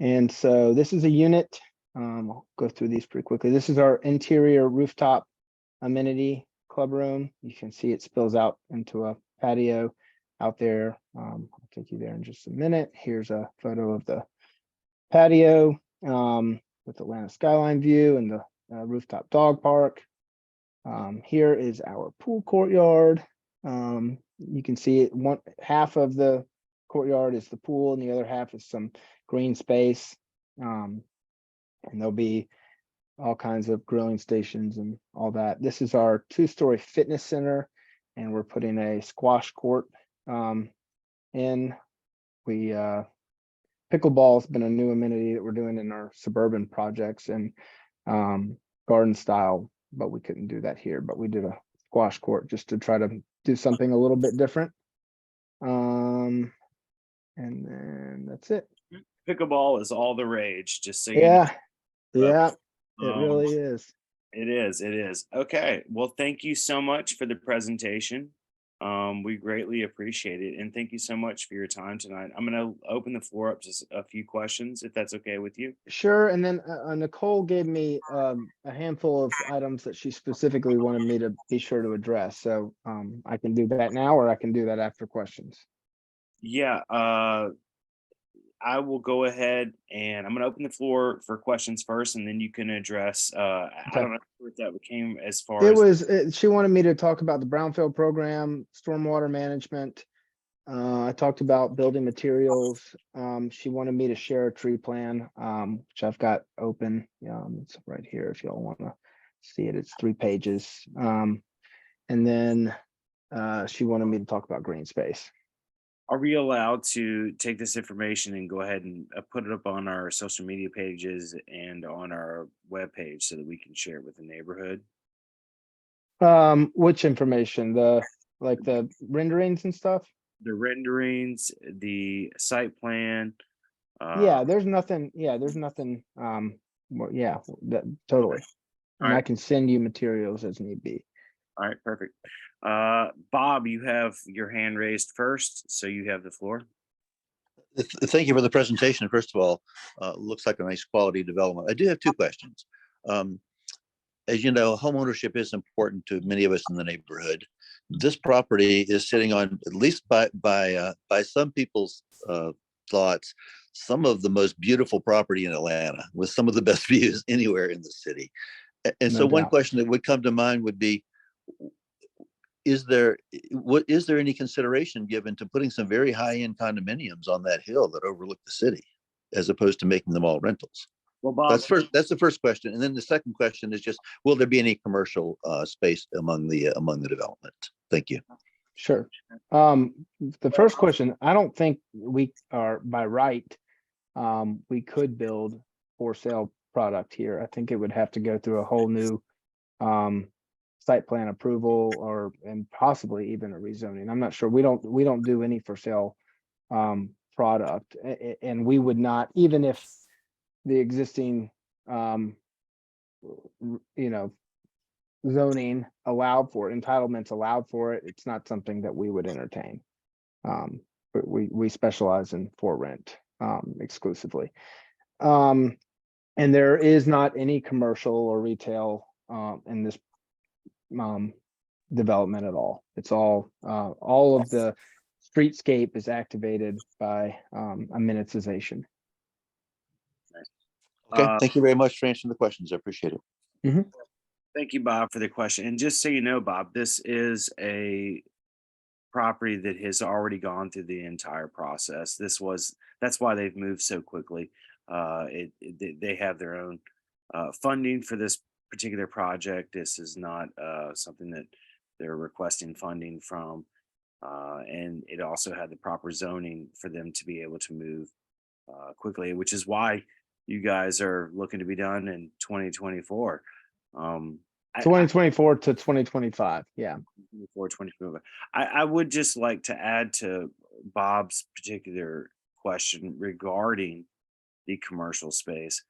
And so this is a unit. I'll go through these pretty quickly. This is our interior rooftop amenity club room. You can see it spills out into a patio out there. I'll take you there in just a minute. Here's a photo of the patio with Atlanta skyline view and the rooftop dog park. Here is our pool courtyard. You can see it. One half of the courtyard is the pool and the other half is some green space. And there'll be all kinds of grilling stations and all that. This is our 2-story fitness center, and we're putting a squash court in. Pickleball has been a new amenity that we're doing in our suburban projects and garden style, but we couldn't do that here. But we did a squash court just to try to do something a little bit different. And then that's it. Pickleball is all the rage, just so Yeah, you know. yeah, it really is. It is. Okay. Well, thank you so much for the presentation. We greatly appreciate it. And thank you so much for your time tonight. I'm going to open the floor up to a few questions, if that's okay with you. Sure. And then Nicole gave me a handful of items that she specifically wanted me to be sure to address. So I can do that now, or I can do that after questions. Yeah, I will go ahead and I'm gonna open the floor for questions first, and then you can address, I Okay. don't know if that came as far It as. was, she wanted me to talk about the brownfield program, stormwater management. I talked about building materials. She wanted me to share a tree plan, which I've got open. It's right here if y'all want to see it. It's 3 pages. And then she wanted me to talk about green space. Are we allowed to take this information and go ahead and put it up on our social media pages and on our webpage so that we can share it with the neighborhood? Which information? Like the renderings and stuff? The renderings, the site plan. Yeah, there's nothing. Yeah, there's nothing. Yeah, totally. And I Alright. can send you materials as need be. All right, perfect. Bob, you have your hand raised first, so you have the floor. Thank you for the presentation. First of all, looks like a nice quality development. I do have 2 questions. As you know, homeownership is important to many of us in the neighborhood. This property is sitting on, at least by some people's thoughts, some of the most beautiful property in Atlanta, with some of the best views anywhere in the city. And so one question that would come to mind would be, is there any consideration given to putting some very high-end condominiums on that hill that overlook the city, as opposed to making them all rentals? Well, Bob, that's the first question, and then the second question is just, will there be any commercial space among the development? Thank you. Sure. The first question, I don't think we are by right. We could build for sale product here. I think it would have to go through a whole new site plan approval and possibly even a rezoning. I'm not sure. We don't do any for sale product, and we would not, even if the existing zoning allowed for it, entitlements allowed for it, it's not something that we would entertain. But we specialize in for rent exclusively. And there is not any commercial or retail in this development at all. It's all of the streetscape is activated by amenitization. Okay, thank you very much for answering the questions. I appreciate it. Thank you, Bob, for the question. And just so you know, Bob, this is a property that has already gone through the entire process. That's why they've moved so quickly. They have their own funding for this particular project. This is not something that they're requesting funding from. And it also had the proper zoning for them to be able to move quickly, which is why you guys are looking to be done in 2024. 2024 to 2025. Yeah. 2024. I would just like to add to Bob's particular question regarding the commercial space.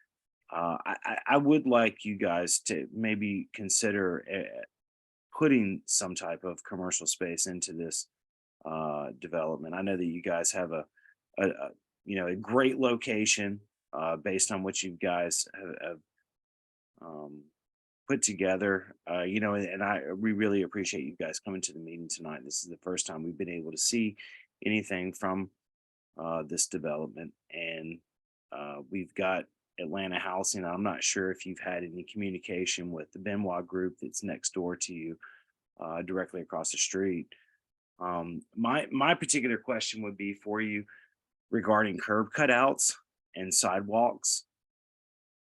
I would like you guys to maybe consider putting some type of commercial space into this development. I know that you guys have a great location based on what you guys have put together, and we really appreciate you guys coming to the meeting tonight. This is the first time we've been able to see anything from this development, and we've got Atlanta Housing. I'm not sure if you've had any communication with the Benoit Group that's next door to you, directly across the street. My particular question would be for you regarding curb cutouts and sidewalks.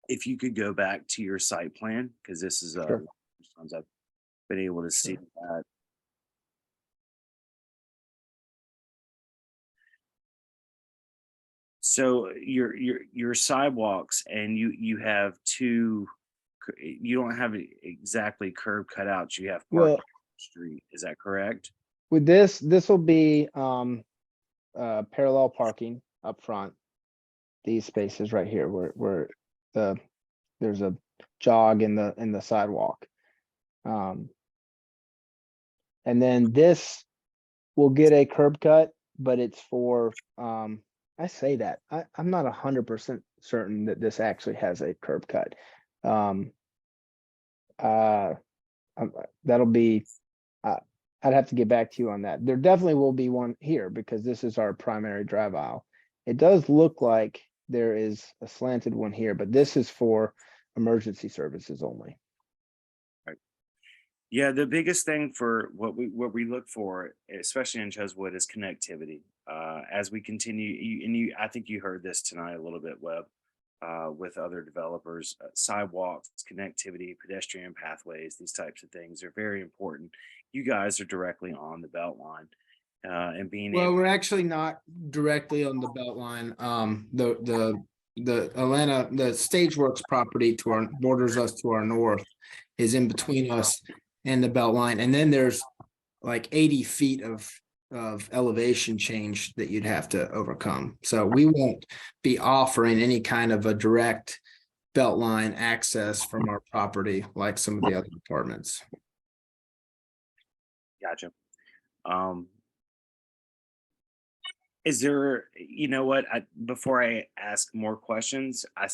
If you could go back to your site plan, because this is Sure. first times I've been able to see that. So your sidewalks, and you have you don't have exactly curb cutouts. You have parking Well, on the street. Is that correct? with this will be parallel parking up front. These spaces right here where there's a jog in the sidewalk. And then this will get a curb cut, but it's for I say that I'm not 100% certain that this actually has a curb cut. That'll be I'd have to get back to you on that. There definitely will be one here because this is our primary drive aisle. It does look like there is a slanted one here, but this is for emergency services only. Yeah, the biggest thing for what we look for, especially in Chosewood, is connectivity. As we continue, I think you heard this tonight a little bit, Webb, with other developers. Sidewalks, connectivity, pedestrian pathways, these types of things are very important. You guys are directly on the belt line, and being Well, able. we're actually not directly on the belt line. The Atlanta, the Stageworks property to our borders us to our north is in between us and the belt line. And then there's like 80 feet of elevation change that you'd have to overcome. So we won't be offering any kind of a direct belt line access from our property like some of the other apartments. Gotcha. Is there, you know what, before I ask more questions, I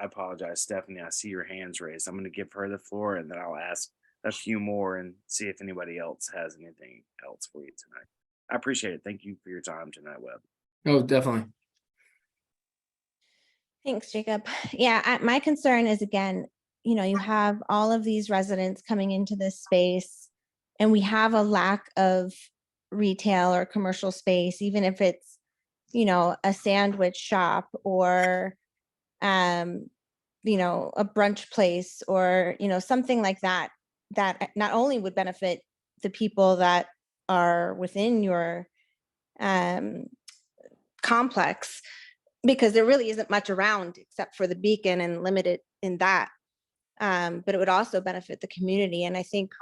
apologize, Stephanie, I see your hands raised. I'm going to give her the floor and then I'll ask a few more and see if anybody else has anything else for you tonight. I appreciate it. Thank you for your time tonight, Webb. Oh, definitely. Thanks, Jacob. Yeah, my concern is, again, you have all of these residents coming into this space and we have a lack of retail or commercial space, even if it's, a sandwich shop or, a brunch place or, something like that, that not only would benefit the people that are within your complex, because there really isn't much around except for the beacon and limited in that. But it would also benefit the community. And I think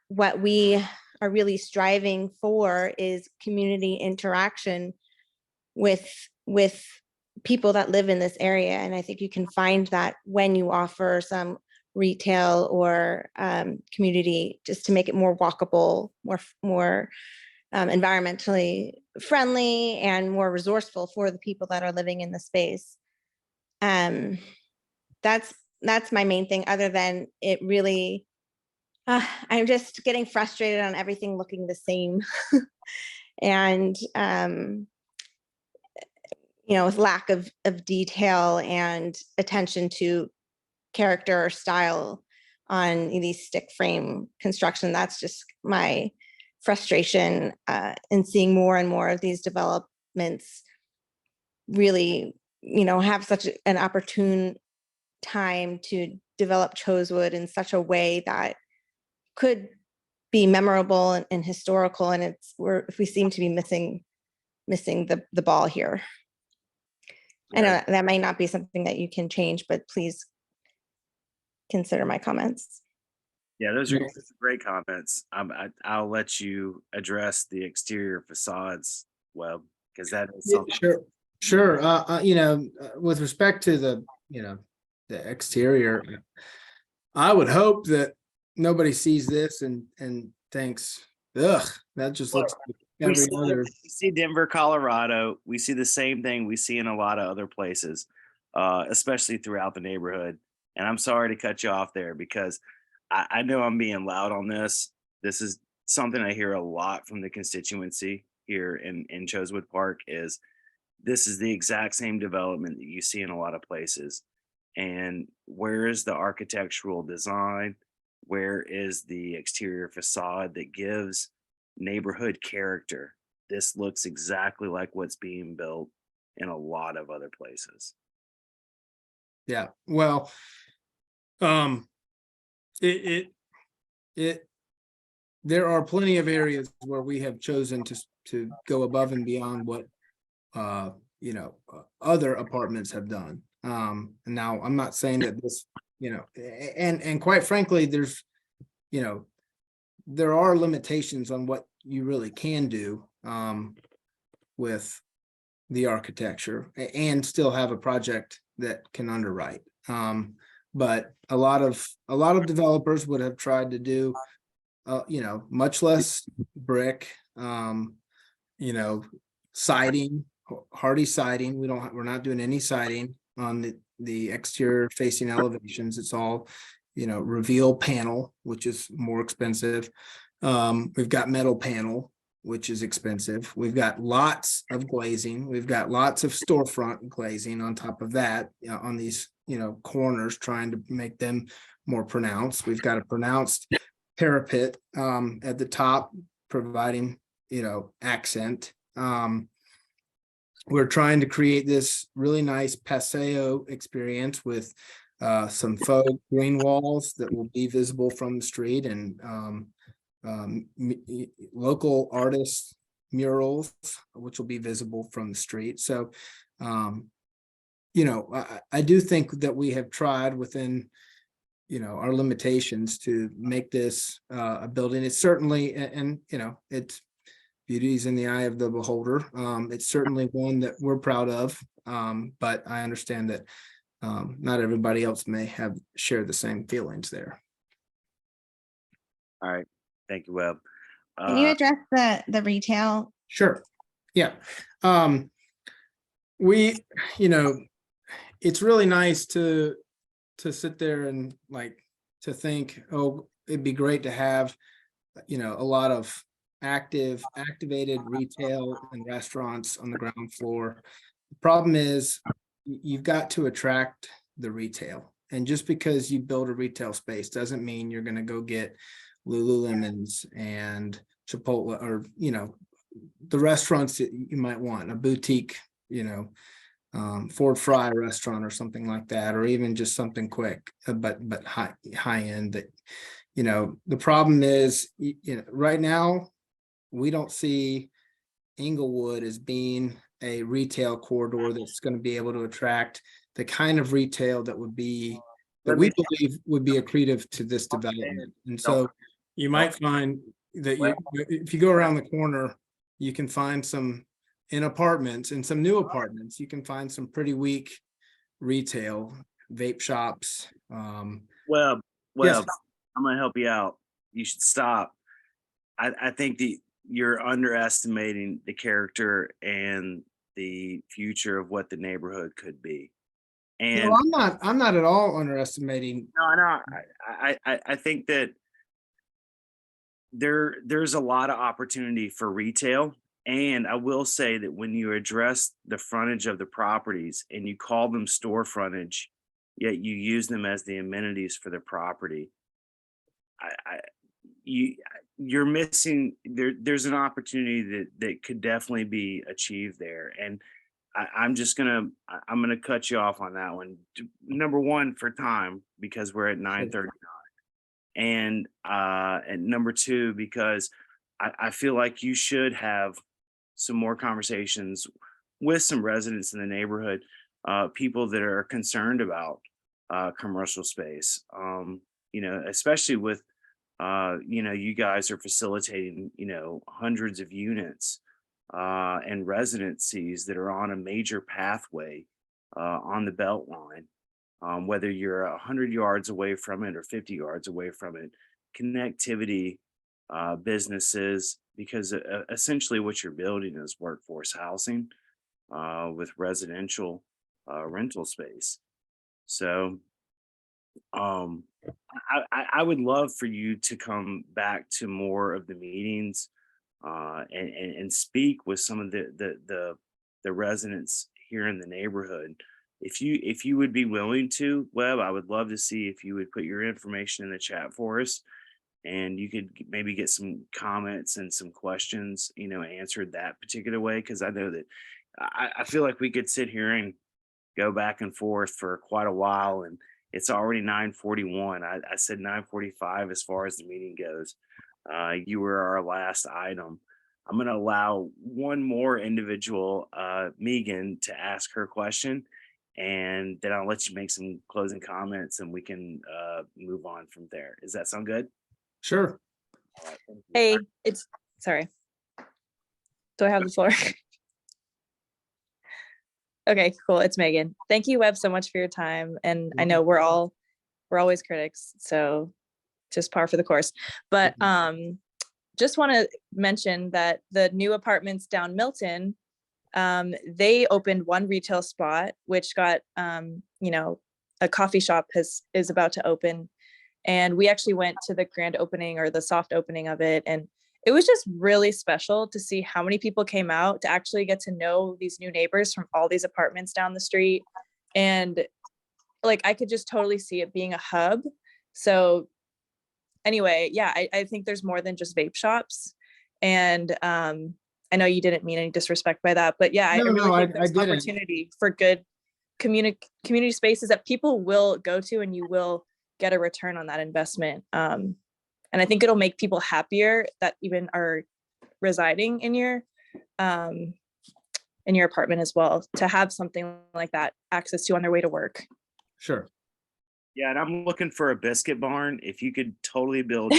what we are really striving for is community interaction with people that live in this area. And I think you can find that when you offer some retail or community, just to make it more walkable, more environmentally friendly and more resourceful for the people that are living in the space. That's my main thing, other than it really, I'm just getting frustrated on everything looking the same. And, with lack of detail and attention to character or style on these stick frame construction. That's just my frustration in seeing more and more of these developments really, have such an opportune time to develop Chosewood in such a way that could be memorable and historical. And we seem to be missing the ball here. I know that might not be something that you can change, but please consider my comments. Yeah, those are great comments. I'll let you address the exterior facades, Webb, because that is something. Sure. With respect to the exterior, I would hope that nobody sees this and thinks, ugh, that just looks like every other. We see Denver, Colorado. We see the same thing we see in a lot of other places, especially throughout the neighborhood. And I'm sorry to cut you off there because I know I'm being loud on this. This is something I hear a lot from the constituency here in Chosewood Park is this is the exact same development that you see in a lot of places. And where is the architectural design? Where is the exterior facade that gives neighborhood character? This looks exactly like what's being built in a lot of other places. Yeah, well, there are plenty of areas where we have chosen to go above and beyond what other apartments have done. Now I'm not saying that this, and quite frankly, there's, there are limitations on what you really can do with the architecture and still have a project that can underwrite. But a lot of developers would have tried to do, much less brick, siding, hardy siding. We're not doing any siding on the exterior facing elevations. It's all, reveal panel, which is more expensive. We've got metal panel, which is expensive. We've got lots of glazing. We've got lots of storefront glazing on top of that, on these, corners, trying to make them more pronounced. We've got a pronounced parapet at the top, providing, accent. We're trying to create this really nice paseo experience with some faux green walls that will be visible from the street, and local artists murals, which will be visible from the street. So, I do think that we have tried within, our limitations to make this a building. It's certainly, and it's beauty is in the eye of the beholder. It's certainly one that we're proud of, but I understand that not everybody else may have shared the same feelings there. All right. Thank you, Webb. Can you address the retail? Sure. Yeah. We, it's really nice to sit there and to think, oh, it'd be great to have, a lot of activated retail and restaurants on the ground floor. The problem is you've got to attract the retail. And just because you build a retail space doesn't mean you're going to go get Lululemons and Chipotle, or, the restaurants that you might want, a boutique, Ford Fry restaurant or something like that, or even just something quick, but high end. That, the problem is, right now, we don't see Inglewood as being a retail corridor that's going to be able to attract the kind of retail that we believe would be accretive to this development. And so you might find that if you go around the corner, you can find some in apartments, and some new apartments, you can find some pretty weak retail, vape shops. Well, Yes. I'm gonna help you out. You should stop. I think you're underestimating the character and the future of what the neighborhood could be. And No, I'm not at all underestimating. no, I think that there's a lot of opportunity for retail. And I will say that when you address the frontage of the properties and you call them store frontage, yet you use them as the amenities for the property, you're missing there's an opportunity that could definitely be achieved there. And I'm gonna cut you off on that one. Number one, for time, because we're at 9:39. And number two, because I feel like you should have some more conversations with some residents in the neighborhood, people that are concerned about commercial space, especially with, you guys are facilitating, hundreds of units and residencies that are on a major pathway on the belt line, whether you're 100 yards away from it or 50 yards away from it. Connectivity, businesses, because essentially what you're building is workforce housing with residential rental space. So I would love for you to come back to more of the meetings and speak with some of the residents here in the neighborhood. If you would be willing to, Webb, I would love to see if you would put your information in the chat for us, and you could maybe get some comments and some questions, answered that particular way. Because I know that I feel like we could sit here and go back and forth for quite a while, and it's already 9:41. I said 9:45 as far as the meeting goes. You were our last item. I'm going to allow one more individual, Megan, to ask her question, and then I'll let you make some closing comments, and we can move on from there. Does that sound good? Sure. All right, thank you. Hey, sorry. Do I have the floor? Okay, cool. It's Megan. Thank you, Webb, so much for your time. And I know we're always critics, so just par for the course. But just want to mention that the new apartments down Milton, they opened one retail spot, which got a coffee shop is about to open And we actually went to the grand opening or the soft opening of it. And it was just really special to see how many people came out to actually get to know these new neighbors from all these apartments down the street. And like, I could just totally see it being a hub. So anyway, yeah, I think there's more than just vape shops. And I know you didn't mean any disrespect by that, but yeah, I No, really no, think I there's didn't. opportunity for good community spaces that people will go to, and you will get a return on that investment. And I think it'll make people happier that even are residing in your apartment as well, to have something like that access to on their way to work. Sure. Yeah, and I'm looking for a biscuit barn. If you could totally build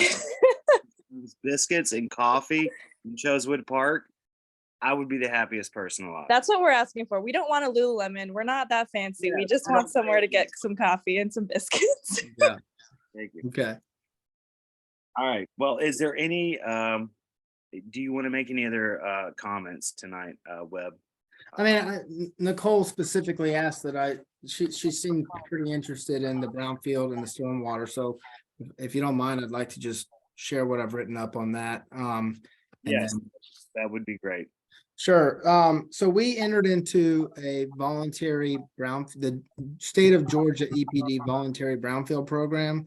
biscuits and coffee in Chosewood Park, I would be the happiest person alive. That's what we're asking for. We don't want a Lululemon. We're not that fancy. Yeah, we just want somewhere to get some coffee and some biscuits. Yeah. Thank you. Okay. All right. Well, is there any, do you want to make any other comments tonight, Webb? I mean, Nicole specifically asked that she seemed pretty interested in the brownfield and the stormwater. So if you don't mind, I'd like to just share what I've written up on that. Yes, that would be great. Sure. So we entered into a voluntary the state of Georgia EPD voluntary brownfield program.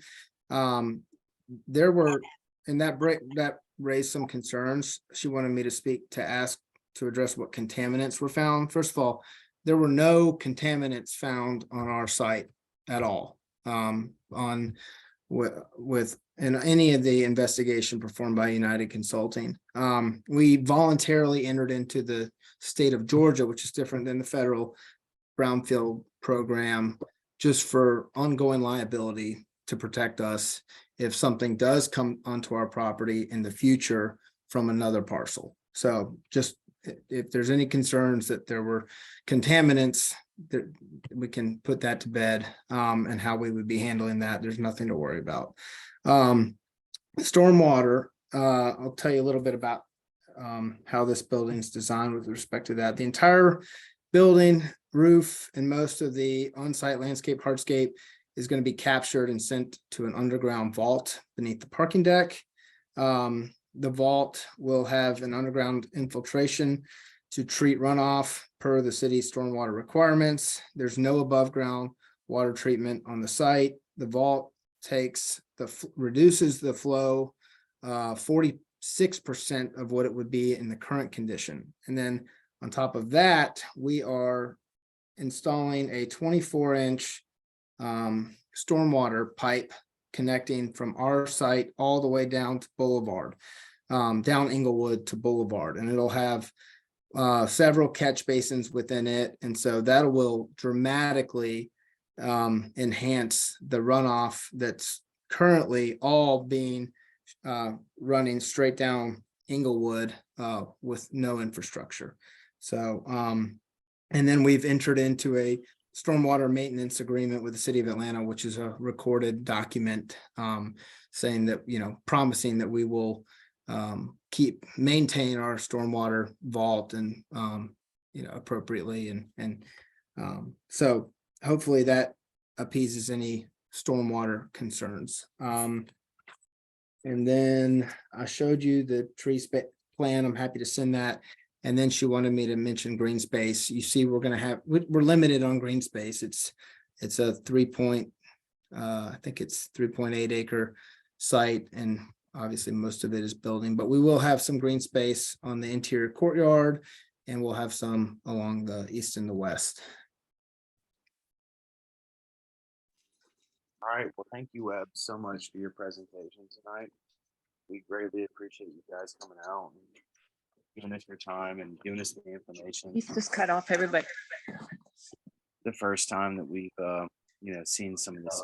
There were, and that raised some concerns. She wanted me to speak to address what contaminants were found. First of all, there were no contaminants found on our site at all. In any of the investigation performed by United Consulting. We voluntarily entered into the state of Georgia, which is different than the federal brownfield program, just for ongoing liability to protect us if something does come onto our property in the future from another parcel. So just if there's any concerns that there were contaminants, that we can put that to bed, and how we would be handling that. There's nothing to worry about. Stormwater, I'll tell you a little bit about how this building is designed with respect to that. The entire building, roof, and most of the on-site landscape hardscape is going to be captured and sent to an underground vault beneath the parking deck. The vault will have an underground infiltration to treat runoff per the city's stormwater requirements. There's no above ground water treatment on the site. The vault reduces the flow 46% of what it would be in the current condition. And then on top of that, we are installing a 24-inch stormwater pipe connecting from our site all the way down to Boulevard, down Inglewood to Boulevard, and it'll have several catch basins within it. And so that will dramatically enhance the runoff that's currently all being running straight down Inglewood with no infrastructure. So, and then we've entered into a stormwater maintenance agreement with the city of Atlanta, which is a recorded document saying that, promising that we will maintain our stormwater vault and, appropriately. And so hopefully that appeases any stormwater concerns. And then I showed you the tree plan. I'm happy to send that. And then she wanted me to mention green space. You see, we're limited on green space. It's a I think it's 3.8 acre site, and obviously most of it is building, but we will have some green space on the interior courtyard, and we'll have some along the east and the west. All right. Well, thank you, Webb, so much for your presentation tonight. We greatly appreciate you guys coming out and giving us your time and giving us the information. He's just cut off everybody. The first time that we've seen some of this,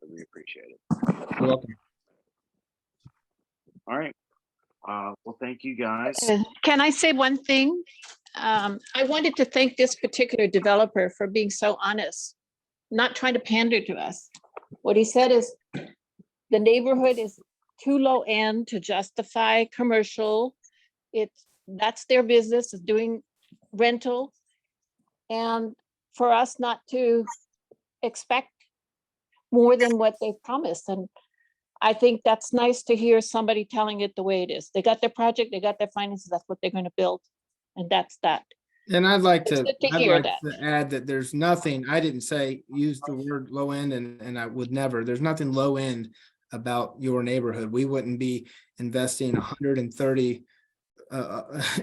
but we appreciate it. You're welcome. All right. Well, thank you guys. Can I say one thing? I wanted to thank this particular developer for being so honest, not trying to pander to us. What he said is the neighborhood is too low end to justify commercial. That's their business, is doing rental. And for us not to expect more than what they've promised. And I think that's nice to hear somebody telling it the way it is. They got their project, they got their finances, that's what they're gonna build. And that's that. And I'd like It's to, good to I'd hear like that. to add that there's nothing, I didn't say, use the word low end and I would never, there's nothing low end about your neighborhood. We wouldn't be investing 130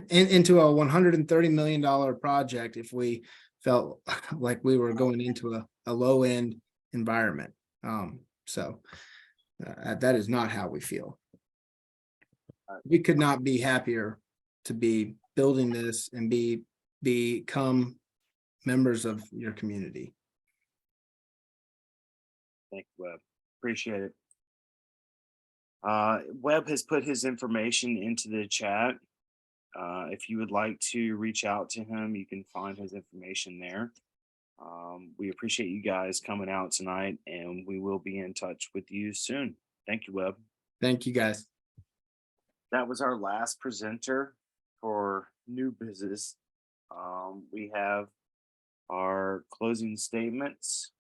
into a $130 million project if we felt like we were going into a low end environment. So that is not how we feel. We could not be happier to be building this and become members of your community. Thank you, Webb. Appreciate it. Webb has put his information into the chat. If you would like to reach out to him, you can find his information there. We appreciate you guys coming out tonight, and we will be in touch with you soon. Thank you, Webb. Thank you, guys. That was our last presenter for new business. We have our closing statements,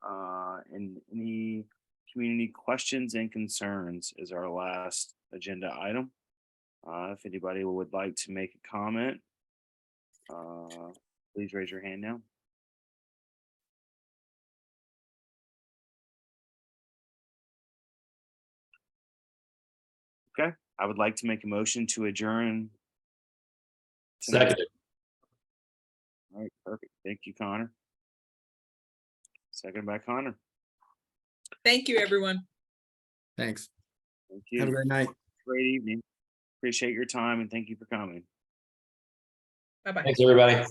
and any community questions and concerns is our last agenda item. If anybody would like to make a comment, please raise your hand now. Okay, I would like to make a motion to adjourn. Second. All right, perfect. Thank you, Connor. Second by Connor. Thank you, everyone. Thanks. Thank you. Have a great night. Great evening. Appreciate your time and thank you for coming. Bye-bye. Thanks, everybody.